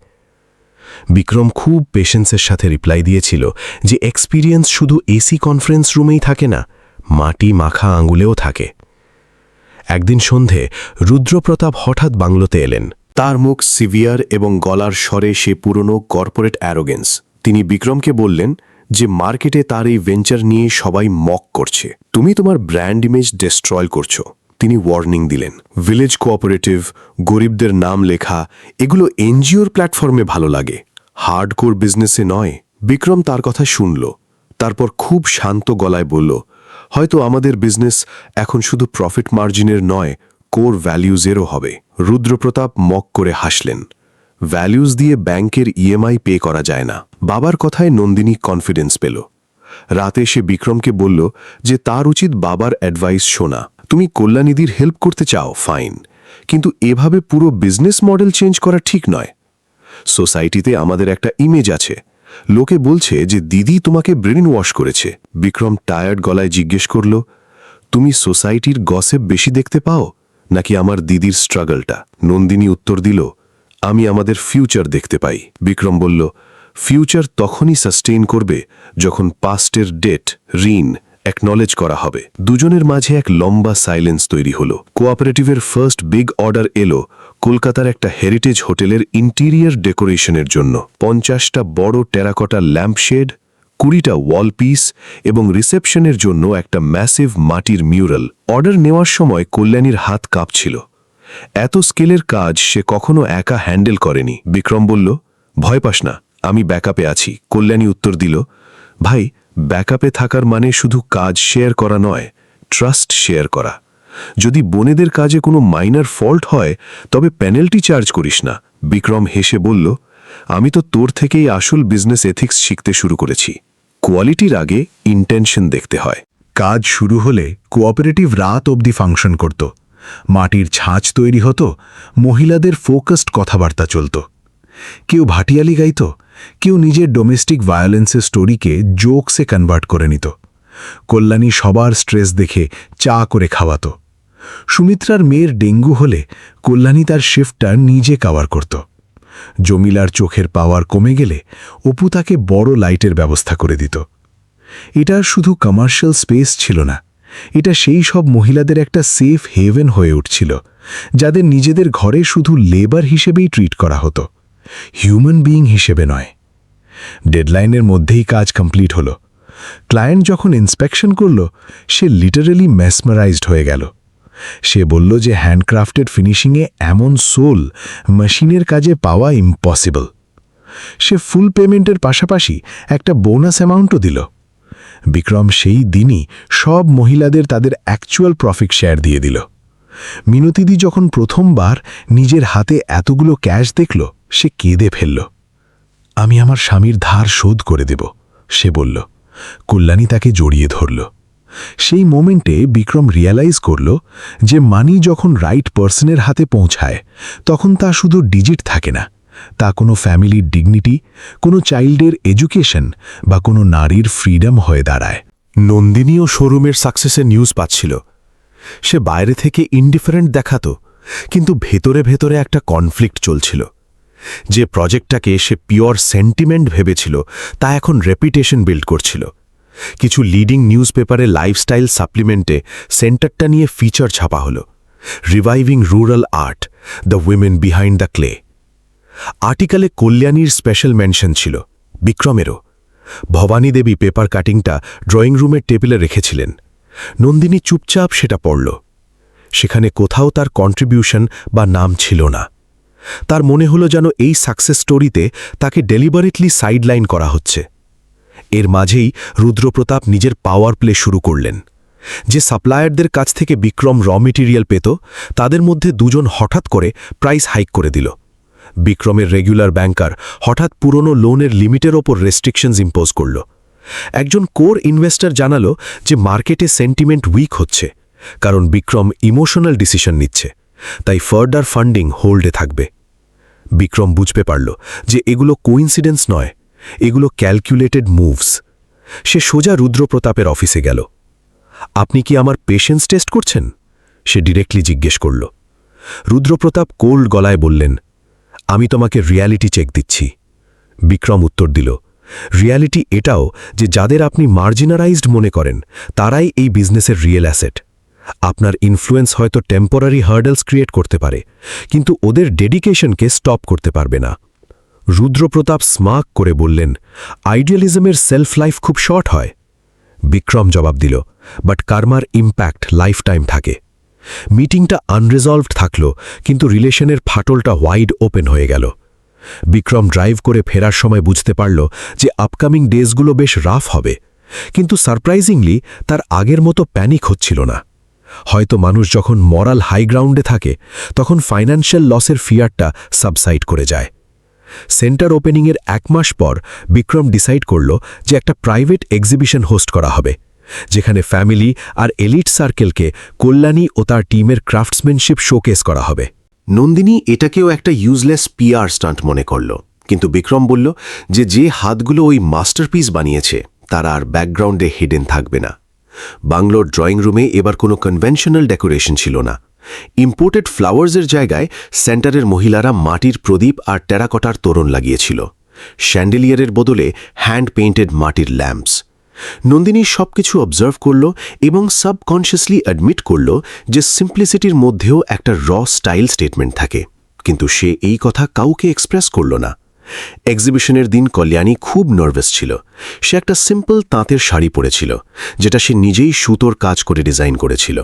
বিক্রম খুব পেশেন্সের সাথে রিপ্লাই দিয়েছিল যে এক্সপিরিয়েন্স শুধু এসি কনফারেন্স রুমেই থাকে না, মাটি মাখা আঙুলেও থাকে। একদিন সন্ধে রুদ্রপ্রতাপ হঠাৎ বাংলোতে এলেন। তার মুখ সিভিয়ার এবং গলার স্বরে সে পুরনো কর্পোরেট অ্যারোগেন্স। তিনি বিক্রমকে বললেন যে মার্কেটে তার এই ভেঞ্চার নিয়ে সবাই মক করছে, তুমি তোমার ব্র্যান্ড ইমেজ ডিস্ট্রয় করছো। তিনি ওয়ার্নিং দিলেন, ভিলেজ কোঅপারেটিভ, গরিবদের নাম লেখা, এগুলো এনজিওর প্ল্যাটফর্মে ভালো লাগে, হার্ডকোর বিজনেসে নয়। বিক্রম তার কথা শুনল, তারপর খুব শান্ত গলায় বলল, হয়তো আমাদের বিজনেস এখন শুধু প্রফিট মার্জিনের নয়, কোর ভ্যালিউজেরও হবে। রুদ্রপ্রতাপ মক করে হাসলেন, ভ্যালিউজ দিয়ে ব্যাংকের ইএমআই পে করা যায় না। বাবার কথায় নন্দিনী কনফিডেন্স পেল। রাতে সে বিক্রমকে বলল যে তার উচিত বাবার অ্যাডভাইস শোনা। তুমি কল্যাণীদির হেল্প করতে চাও, ফাইন, কিন্তু এভাবে পুরো বিজনেস মডেল চেঞ্জ করা ঠিক নয়। সোসাইটিতে আমাদের একটা ইমেজ আছে, লোকে বলছে যে দিদি তোমাকে ব্রেন ওয়াশ করেছে। বিক্রম টায়ার্ড গলায় জিজ্ঞেস করল, তুমি সোসাইটির গসিপ বেশি দেখতে পাও নাকি আমার দিদির স্ট্রাগলটা? নন্দিনী উত্তর দিল, আমি আমাদের ফিউচার দেখতে পাই। বিক্রম বলল, ফিউচার তখনই সাস্টেইন করবে যখন পাস্টের ডেট, ঋণ অ্যাকনলেজ করা হবে। দুজনের মাঝে এক লম্বা সাইলেন্স তৈরি হলো। কোঅপারেটিভের ফার্স্ট বিগ অর্ডার এলো কলকাতার একটা হেরিটেজ হোটেলের ইন্টিরিয়ার ডেকোরেশনের জন্য। 50টা বড় টেরাকোটা ল্যাম্পশেড, 20টা ওয়াল পিস এবং রিসেপশনের জন্য একটা ম্যাসিভ মাটির মিউরাল। অর্ডার নেওয়ার সময় কল্যাণীর হাত কাঁপছিল। এত স্কেলের কাজ সে কখনো একা হ্যান্ডেল করেনি। বিক্রম বলল, ভয় পাস না, আমি ব্যাকআপে আছি। কল্যাণী উত্তর দিল, ভাই, ব্যাকআপে থাকার মানে শুধু কাজ শেয়ার করা নয়, ট্রাস্ট শেয়ার করা। যদি বোনেদের কাজে কোনো মাইনার ফল্ট হয় তবে পেনাল্টি চার্জ করিস না। বিক্রম হেসে বলল, আমি তো তোর থেকেই আসল বিজনেস এথিক্স শিখতে শুরু করেছি। কোয়ালিটির আগে ইন্টেনশন দেখতে হয়। কাজ শুরু হলে কোঅপারেটিভ রাত অবধি ফাংশন করত। মাটির ছাঁচ তৈরি হতো, মহিলাদের ফোকাসড কথাবার্তা চলত। কেউ ভাটিয়ালি গাইত, কেউ নিজের ডোমেস্টিক ভায়োলেন্সের স্টোরিকে জোকসে কনভার্ট করে নিত। কল্যাণী সবার স্ট্রেস দেখে চা করে খাওয়াত। সুমিত্রার মেয়ের ডেঙ্গু হলে কল্যাণী তার শিফটটা নিজে কাভার করত। জমিলার চোখের পাওয়ার কমে গেলে অপু তাকে বড় লাইটের ব্যবস্থা করে দিত। এটা শুধু কমার্শিয়াল স্পেস ছিল না, এটা সেই সব মহিলাদের একটা সেফ হেভেন হয়ে উঠছিল, যাদের নিজেদের ঘরে শুধু লেবার হিসেবেই ট্রিট করা হতো, হিউম্যান বিইং হিসেবে নয়। ডেডলাইনের মধ্যেই কাজ কমপ্লিট হলো। ক্লায়েন্ট যখন ইন্সপেকশন করল, সে লিটারালি মেসমারাইজড হয়ে গেল। সে বলল যে হ্যান্ডক্রাফটেড ফিনিশিংয়ে এমন সোল মেশিনের কাজে পাওয়া ইম্পসিবল। সে ফুল পেমেন্টের পাশাপাশি একটা বোনাস অ্যামাউন্টও দিল। বিক্রম সেই দিনই সব মহিলাদের তাদের অ্যাকচুয়াল প্রফিট শেয়ার দিয়ে দিল। মিনতিদি যখন প্রথমবার নিজের হাতে এতগুলো ক্যাশ দেখল, সে কেঁদে ফেলল। আমি আমার স্বামীর ধার শোধ করে দেব, সে বলল। কল্যাণী তাকে জড়িয়ে ধরল। সেই মোমেন্টে বিক্রম রিয়ালাইজ করল যে মানি যখন রাইট পার্সনের হাতে পৌঁছায় তখন তা শুধু ডিজিট থাকে না, তা কোনো ফ্যামিলির ডিগনিটি, কোনো চাইল্ডের এডুকেশন বা কোনো নারীর ফ্রিডম হয়ে দাঁড়ায়। নন্দিনীও শোরুমের সাকসেসের নিউজ পাচ্ছিল। সে বাইরে থেকে ইনডিফারেন্ট দেখাতো, কিন্তু ভেতরে ভেতরে একটা কনফ্লিক্ট চলছিল। যে প্রজেক্টটাকে সে পিওর সেন্টিমেন্ট ভেবেছিল তা এখন রেপুটেশন বিল্ড করছিল। কিছু লিডিং নিউজ পেপারে লাইফস্টাইল সাপ্লিমেন্টে সেন্টারটা নিয়ে ফিচার ছাপা হলো, reviving rural art, the women behind the clay. আর্টিকেলে কল্যাণীর স্পেশাল মেনশন ছিল, বিক্রমেরও। ভবানী দেবী পেপার কাটিংটা ড্রয়িং রুমের টেবিলে রেখেছিলেন। নন্দিনী চুপচাপ সেটা পড়ল। সেখানে কোথাও তার কন্ট্রিবিউশন বা নাম ছিল না। তার মনে হলো যেন এই সাকসেস স্টোরিতে তাকে ডেলিবারেটলি সাইডলাইন করা হচ্ছে। এর মাঝেই রুদ্রপ্রতাপ নিজের পাওয়ার প্লে শুরু করলেন। যে সাপ্লায়ারদের কাছ থেকে বিক্রম র মেটেরিয়াল পেত, তাদের মধ্যে দুজন হঠাৎ করে প্রাইস হাইক করে দিল। বিক্রমের রেগুলার ব্যাংকার হঠাৎ পুরনো লোনের লিমিটের ওপর রেস্ট্রিকশনস ইম্পোজ করল। একজন কোর ইনভেস্টর জানালো যে মার্কেটে সেন্টিমেন্ট উইক হচ্ছে, কারণ বিক্রম ইমোশনাল ডিসিশন নিচ্ছে, তাই ফার্দার ফান্ডিং হোল্ডে থাকবে। বিক্রম বুঝতে পারল যে এগুলো কোইন্সিডেন্স নয়, এগুলো ক্যালকুলেটেড মুভস। সে সোজা রুদ্রপ্রতাপের অফিসে গেল। আপনি কি আমার পেশেন্স টেস্ট করছেন? সে ডিরেক্টলি জিজ্ঞেস করল। রুদ্রপ্রতাপ কোল্ড গলায় বললেন, আমি তোমাকে রিয়ালিটি চেক দিচ্ছি। বিক্রম উত্তর দিল, রিয়ালিটি এটাও যে যাদের আপনি মার্জিনারাইজড মনে করেন তারাই এই বিজনেসের রিয়েল অ্যাসেট। আপনার ইনফ্লুয়েন্স হয়তো টেম্পোরারি হার্ডলস ক্রিয়েট করতে পারে, কিন্তু ওদের ডেডিকেশনকে স্টপ করতে পারবে না। রুদ্রপ্রতাপ স্মার্ক করে বললেন, আইডিয়ালিজমের সেলফ লাইফ খুব শর্ট হয়। বিক্রম জবাব দিল, বাট কার্মার ইম্প্যাক্ট লাইফ টাইম থাকে। মিটিংটা আনরিজলভড থাকল, কিন্তু রিলেশনের ফাটলটা ওয়াইড ওপেন হয়ে গেল। বিক্রম ড্রাইভ করে ফেরার সময় বুঝতে পারল যে আপকামিং ডেজগুলো বেশ রাফ হবে, কিন্তু সারপ্রাইজিংলি তার আগের মতো প্যানিক হচ্ছিল না। হয়তো মানুষ যখন মরাল হাইগ্রাউন্ডে থাকে তখন ফাইন্যান্সিয়াল লসের ফিয়ারটা সাবসাইড করে যায়। সেন্টার ওপেনিংয়ের 1 মাস পর বিক্রম ডিসাইড করল যে একটা প্রাইভেট এক্সিবিশন হোস্ট করা হবে, যেখানে ফ্যামিলি আর এলিট সার্কেলকে কল্যাণী ও তার টিমের ক্রাফটসম্যানশিপ শোকেস করা হবে। নন্দিনী এটাকেও একটা ইউজলেস পিআর স্টান্ট মনে করল, কিন্তু বিক্রম বলল যে হাতগুলো ওই মাস্টারপিস বানিয়েছে তারা আর ব্যাকগ্রাউন্ডে হিডেন থাকবে না। বাংলোর ড্রয়িং রুমে এবার কোনো কনভেনশনাল ডেকোরেশন ছিল না। ইম্পোর্টেড ফ্লাওয়ার্সের জায়গায় সেন্টারের মহিলারা মাটির প্রদীপ আর টেরাকটার তোরণ লাগিয়েছিল। শ্যান্ডেলিয়ারের বদলে হ্যান্ড পেইন্টেড মাটির ল্যাম্পস। নন্দিনী সবকিছু অবজার্ভ করল এবং সাবকনশিয়াসলি অ্যাডমিট করল যে সিম্পলিসিটির মধ্যেও একটা র স্টাইল স্টেটমেন্ট থাকে, কিন্তু সে এই কথা কাউকে এক্সপ্রেস করল না। এক্সিবিশনের দিন কল্যাণী খুব নার্ভাস ছিল। সে একটা সিম্পল তাঁতের শাড়ি পরেছিল, যেটা সে নিজেই সুতোর কাজ করে ডিজাইন করেছিল।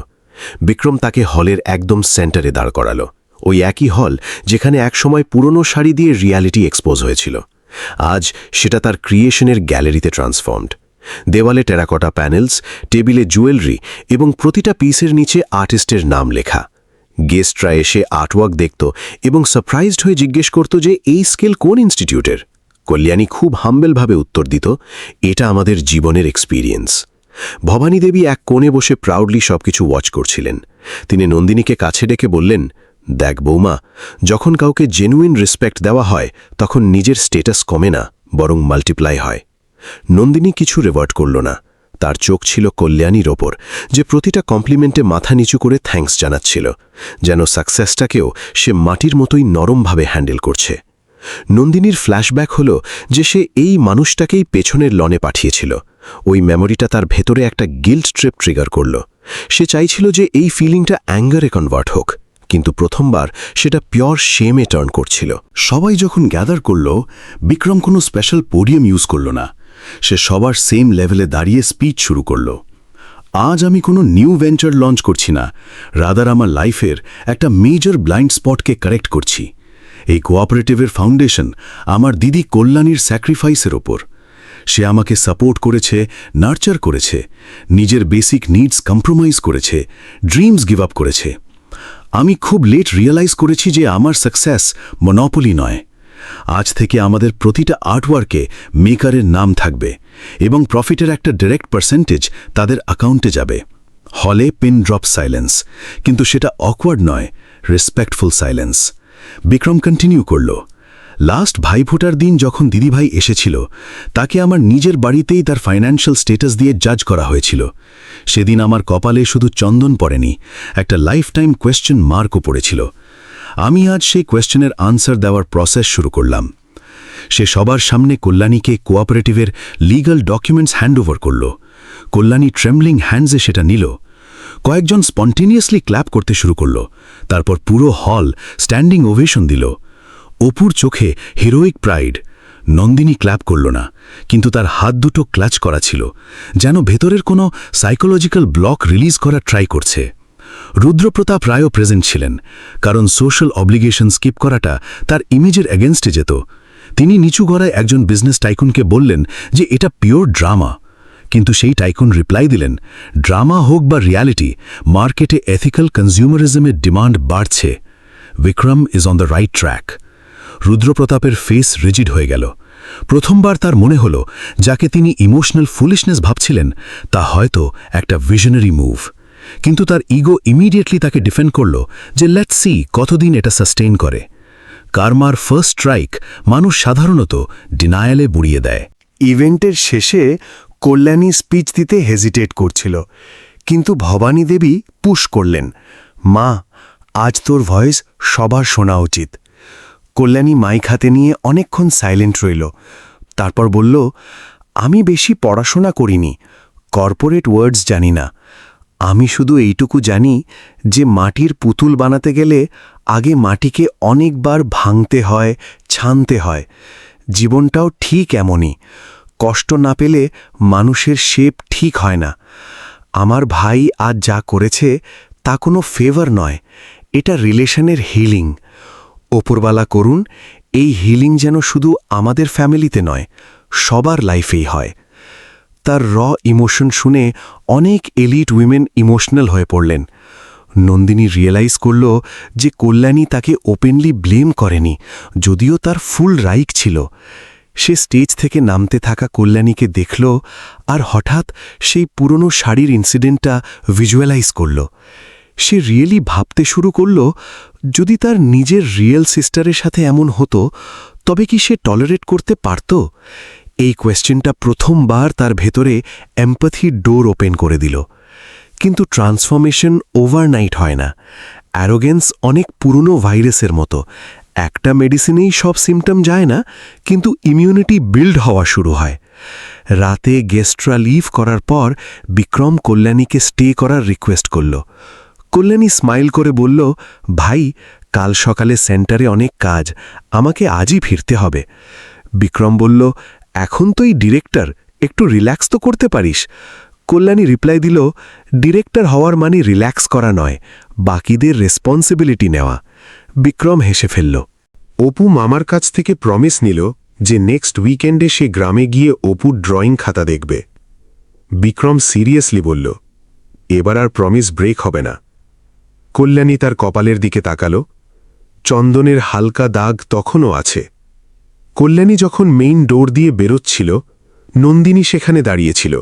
বিক্রম তাকে হলের একদম সেন্টারে দাঁড় করালো, ওই একই হল যেখানে একসময় পুরনো শাড়ি দিয়ে রিয়ালিটি এক্সপোজ হয়েছিল। আজ সেটা তার ক্রিয়েশনের গ্যালারিতে ট্রান্সফর্মড। দেওয়ালে টেরাকটা প্যানেলস, টেবিলে জুয়েলারি এবং প্রতিটা পিসের নিচে আর্টিস্টের নাম লেখা। গেস্টরা এসে আর্টওয়ার্ক দেখত এবং সারপ্রাইজড হয়ে জিজ্ঞেস করত যে এই স্কেল কোন ইনস্টিটিউটের। কল্যাণী খুব হাম্বেলভাবে উত্তর দিত, এটা আমাদের জীবনের এক্সপিরিয়েন্স। ভবানী দেবী এক কোণে বসে প্রাউডলি সবকিছু ওয়াচ করছিলেন। তিনি নন্দিনীকে কাছে ডেকে বললেন, দেখ বৌমা, যখন কাউকে জেনুইন রেসপেক্ট দেওয়া হয় তখন নিজের স্টেটাস কমে না, বরং মাল্টিপ্লাই হয়। নন্দিনী কিছু রিভার্ট করল না। তার চোখ ছিল কল্যাণীর ওপর, যে প্রতিটা কমপ্লিমেন্টে মাথা নিচু করে থ্যাঙ্কস জানাচ্ছিল, যেন সাকসেসটাকেও সে মাটির মতোই নরমভাবে হ্যান্ডেল করছে। নন্দিনীর ফ্ল্যাশব্যাক হল যে সে এই মানুষটাকেই পেছনের লনে পাঠিয়েছিল। ওই মেমোরিটা তার ভেতরে একটা গিল্ট ট্রিপ ট্রিগার করল। সে চাইছিল যে এই ফিলিংটা অ্যাঙ্গারে কনভার্ট হোক, কিন্তু প্রথমবার সেটা পিওর শেমে টার্ন করছিল। সবাই যখন গ্যাদার করল, বিক্রম কোনো স্পেশাল পোডিয়াম ইউজ করল না। সে সবার সেম লেভেলে দাঁড়িয়ে স্পিচ শুরু করল। আজ আমি কোনো নিউ ভেঞ্চার লঞ্চ করছি না, রাদার আমার লাইফের একটা মেজর ব্লাইন্ড স্পটকে কারেক্ট করছি। এই কোঅপারেটিভের ফাউন্ডেশন আমার দিদি কল্যাণীর স্যাক্রিফাইসের ওপর। সে আমাকে সাপোর্ট করেছে, নার্চার করেছে, নিজের বেসিক নিডস কম্প্রোমাইজ করেছে, ড্রিমস গিভ আপ করেছে। আমি খুব লেট রিয়েলাইজ করেছি যে আমার সাকসেস মনোপলি নয়। আজ থেকে আমাদের প্রতিটা আর্টওয়ার্কে মেকারের নাম থাকবে এবং প্রফিটের একটা ডাইরেক্ট পার্সেন্টেজ তাদের অ্যাকাউন্টে যাবে। হলে পিন ড্রপ সাইলেন্স, কিন্তু সেটা অকওয়ার্ড নয়, রেসপেক্টফুল সাইলেন্স। বিক্রম কন্টিনিউ করল, লাস্ট ভাইফোঁটার দিন যখন দিদিভাই এসেছিল, তাকে আমার নিজের বাড়িতেই তার ফাইন্যান্সিয়াল স্টেটাস দিয়ে জাজ করা হয়েছিল। সেদিন আমার কপালে শুধু চন্দন পড়েনি, একটা লাইফ টাইম কোয়েশ্চেন মার্কও পড়েছিল। আমি আজ সেই কোয়েশ্চেনের আনসার দেওয়ার প্রসেস শুরু করলাম। সে সবার সামনে কল্যাণীকে কোঅপারেটিভের লিগ্যাল ডকুমেন্টস হ্যান্ডওভার করল। কল্যাণী ট্রেমলিং হ্যান্ডসে সেটা নিল। কয়েকজন স্পন্টেনিয়াসলি ক্ল্যাপ করতে শুরু করল। তারপর পুরো হল স্ট্যান্ডিং ওভেশন দিল। অপুর চোখে হিরোইক প্রাইড। নন্দিনী ক্ল্যাপ করল না, কিন্তু তার হাত দুটো ক্লাচ করা ছিল, যেন ভেতরের কোনো সাইকোলজিক্যাল ব্লক রিলিজ করা ট্রাই করছে। রুদ্রপ্রতাপ রায়ও প্রেজেন্ট ছিলেন, কারণ সোশ্যাল অব্লিগেশন স্কিপ করাটা তার ইমেজের এগেনস্টে যেত। তিনি নিচু গলায় একজন বিজনেস টাইকুনকে বললেন যে এটা পিওর ড্রামা, কিন্তু সেই টাইকুন রিপ্লাই দিলেন, ড্রামা হোক বা রিয়ালিটি, মার্কেটে এথিক্যাল কনজিউমারিজমের ডিমান্ড বাড়ছে। Bikram is on the right track. রুদ্রপ্রতাপের ফেস রিজিড হয়ে গেল। প্রথমবার তার মনে হল যাকে তিনি ইমোশনাল ফুলিশনেস ভাবছিলেন তা হয়তো একটা ভিশনারি মুভ, কিন্তু তার ইগো ইমিডিয়েটলি তাকে ডিফেন্ড করল যে লেটস সি কতদিন এটা সাস্টেইন করে। কার্মার ফার্স্ট স্ট্রাইক মানুষ সাধারণত ডিনায়ালে বুড়িয়ে দেয়। ইভেন্টের শেষে কল্যাণী স্পিচ দিতে হেজিটেট করছিল, কিন্তু ভবানী দেবী পুশ করলেন, মা, আজ তোর ভয়েস সবার শোনা উচিত। কল্যাণী মাইক হাতে নিয়ে অনেকক্ষণ সাইলেন্ট রইল, তারপর বলল, আমি বেশি পড়াশোনা করিনি, কর্পোরেট ওয়ার্ডস জানি না। আমি শুধু এইটুকু জানি যে মাটির পুতুল বানাতে গেলে আগে মাটিকে অনেকবার ভাঙতে হয়, ছানতে হয়। জীবনটাও ঠিক এমনই, কষ্ট না পেলে মানুষের শেপ ঠিক হয় না। আমার ভাই আজ যা করেছে তা কোনো ফেভার নয়, এটা রিলেশনের হিলিং। ওপরওয়ালা করুন এই হিলিং যেন শুধু আমাদের ফ্যামিলিতে নয়, সবার লাইফেই হয়। তার ইমোশন শুনে অনেক এলিট উইমেন ইমোশনাল হয়ে পড়লেন। নন্দিনী রিয়েলাইজ করল যে কল্যাণী তাকে ওপেনলি ব্লেম করেনি, যদিও তার ফুল রাইট ছিল। সে স্টেজ থেকে নামতে থাকা কল্যাণীকে দেখল আর হঠাৎ সেই পুরনো শাড়ির ইনসিডেন্টটা ভিজুয়ালাইজ করল। সে রিয়েলি ভাবতে শুরু করল, যদি তার নিজের রিয়েল সিস্টারের সাথে এমন হতো তবে কি সে টলারেট করতে পারত? এই কোয়েশ্চেনটা প্রথমবার তার ভেতরে এমপ্যাথির ডোর ওপেন করে দিল। কিন্তু ট্রান্সফরমেশন ওভারনাইট হয় না। অ্যারোগেন্স অনেক পুরনো ভাইরাসের মতো, একটা মেডিসিনেই সব সিমটম যায় না, কিন্তু ইমিউনিটি বিল্ড হওয়া শুরু হয়। রাতে গেস্টরা লিভ করার পর বিক্রম কল্যাণীকে স্টে করার রিকোয়েস্ট করল। কল্যাণী স্মাইল করে বলল, ভাই, কাল সকালে সেন্টারে অনেক কাজ, আমাকে আজই ফিরতে হবে। বিক্রম বলল, এখন তো এই ডিরেক্টর, একটু রিল্যাক্স তো করতে পারিস। কল্যাণী রিপ্লাই দিল, ডিরেক্টর হওয়ার মানে রিল্যাক্স করা নয়, বাকিদের রেসপন্সিবিলিটি নেওয়া। বিক্রম হেসে ফেলল। অপু মামার কাছ থেকে প্রমিস নিল যে নেক্সট উইকেন্ডে সে গ্রামে গিয়ে অপুর ড্রয়িং খাতা দেখবে। বিক্রম সিরিয়াসলি বলল, এবার আর প্রমিস ব্রেক হবে না। কল্যাণী তার কপালের দিকে তাকাল, চন্দনের হালকা দাগ তখনও আছে। কল্যাণী যখন মেইন ডোর দিয়ে বেরোচ্ছিল, নন্দিনী সেখানে দাঁড়িয়েছিল।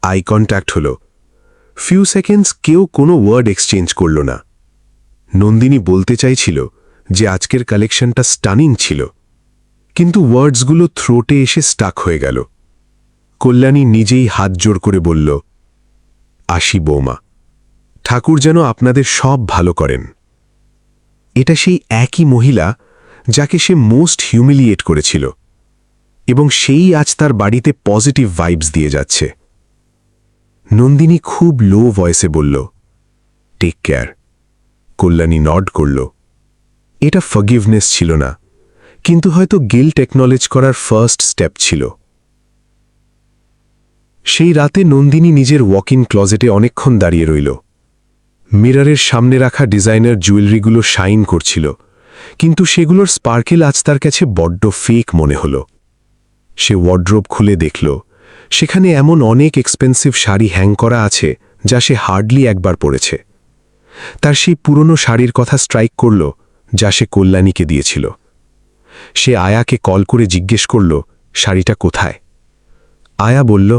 আই কন্ট্যাক্ট হল। ফিউ সেকেন্ডস কেউ কোনো ওয়ার্ড এক্সচেঞ্জ করল না। নন্দিনী বলতে চাইছিল যে আজকের কালেকশনটা স্টানিং ছিল, কিন্তু ওয়ার্ডসগুলো থ্রোটে এসে স্টাক হয়ে গেল। কল্যাণী নিজেই হাত জোড় করে বলল, আসি বৌমা, ঠাকুর যেন আপনাদের সব ভালো করেন। এটা সেই একই মহিলা যাকে সে মোস্ট হিউমিলিয়েট করেছিল, এবং সেই আজ তার বাড়িতে পজিটিভ ভাইবস দিয়ে যাচ্ছে। নন্দিনী খুব লো ভয়েসে বলল, টেক কেয়ার। কল্যাণী নড করল। এটা ফরগিভনেস ছিল না, কিন্তু হয়তো গিল্ট অ্যাকনলেজ করার ফার্স্ট স্টেপ ছিল। সেই রাতে নন্দিনী নিজের ওয়াক ইন ক্লজেটে অনেকক্ষণ দাঁড়িয়ে রইল। মিররের সামনে রাখা ডিজাইনার জুয়েলারিগুলো শাইন করছিল, কিন্তু সেগুলোর স্পার্কেল আজ তার কাছে বড্ড ফেক মনে হল। সে ওয়ার্ড্রোব খুলে দেখল, সেখানে এমন অনেক এক্সপেন্সিভ শাড়ি হ্যাং করা আছে যা সে হার্ডলি একবার পরেছে। তার সেই পুরনো শাড়ির কথা স্ট্রাইক করল যা সে কল্যাণীকে দিয়েছিল। সে আয়াকে কল করে জিজ্ঞেস করল, শাড়িটা কোথায়? আয়া বলল,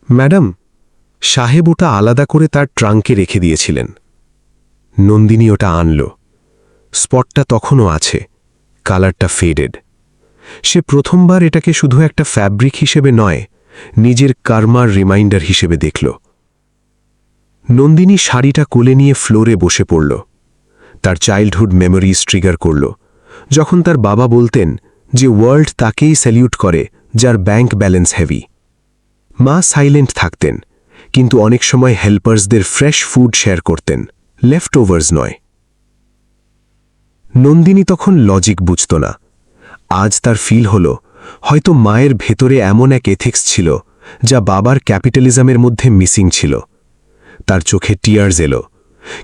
ম্যাডাম, সাহেব ওটা আলাদা করে তার ট্রাঙ্কে রেখে দিয়েছিলেন। নন্দিনী ওটা আনল। স্পটটা তখনও আছে, কালারটা ফেডেড। সে প্রথমবার এটাকে শুধু একটা ফ্যাব্রিক হিসেবে নয়, নিজের কার্মার রিমাইন্ডার হিসেবে দেখল। নন্দিনী শাড়িটা কোলে নিয়ে ফ্লোরে বসে পড়ল। তার চাইল্ডহুড মেমোরিজ ট্রিগার করল, যখন তার বাবা বলতেন যে ওয়ার্ল্ড তাকেই স্যালিউট করে যার ব্যাংক ব্যালেন্স হেভি। মা সাইলেন্ট থাকতেন, কিন্তু অনেক সময় হেল্পার্সদের ফ্রেশ ফুড শেয়ার করতেন, লেফট ওভার্স নয়। নন্দিনী তখন লজিক বুঝত না। আজ তার ফিল হল, হয়তো মায়ের ভেতরে এমন এক এথিক্স ছিল যা বাবার ক্যাপিটালিজমের মধ্যে মিসিং ছিল। তার চোখে টিয়ার্স এলো,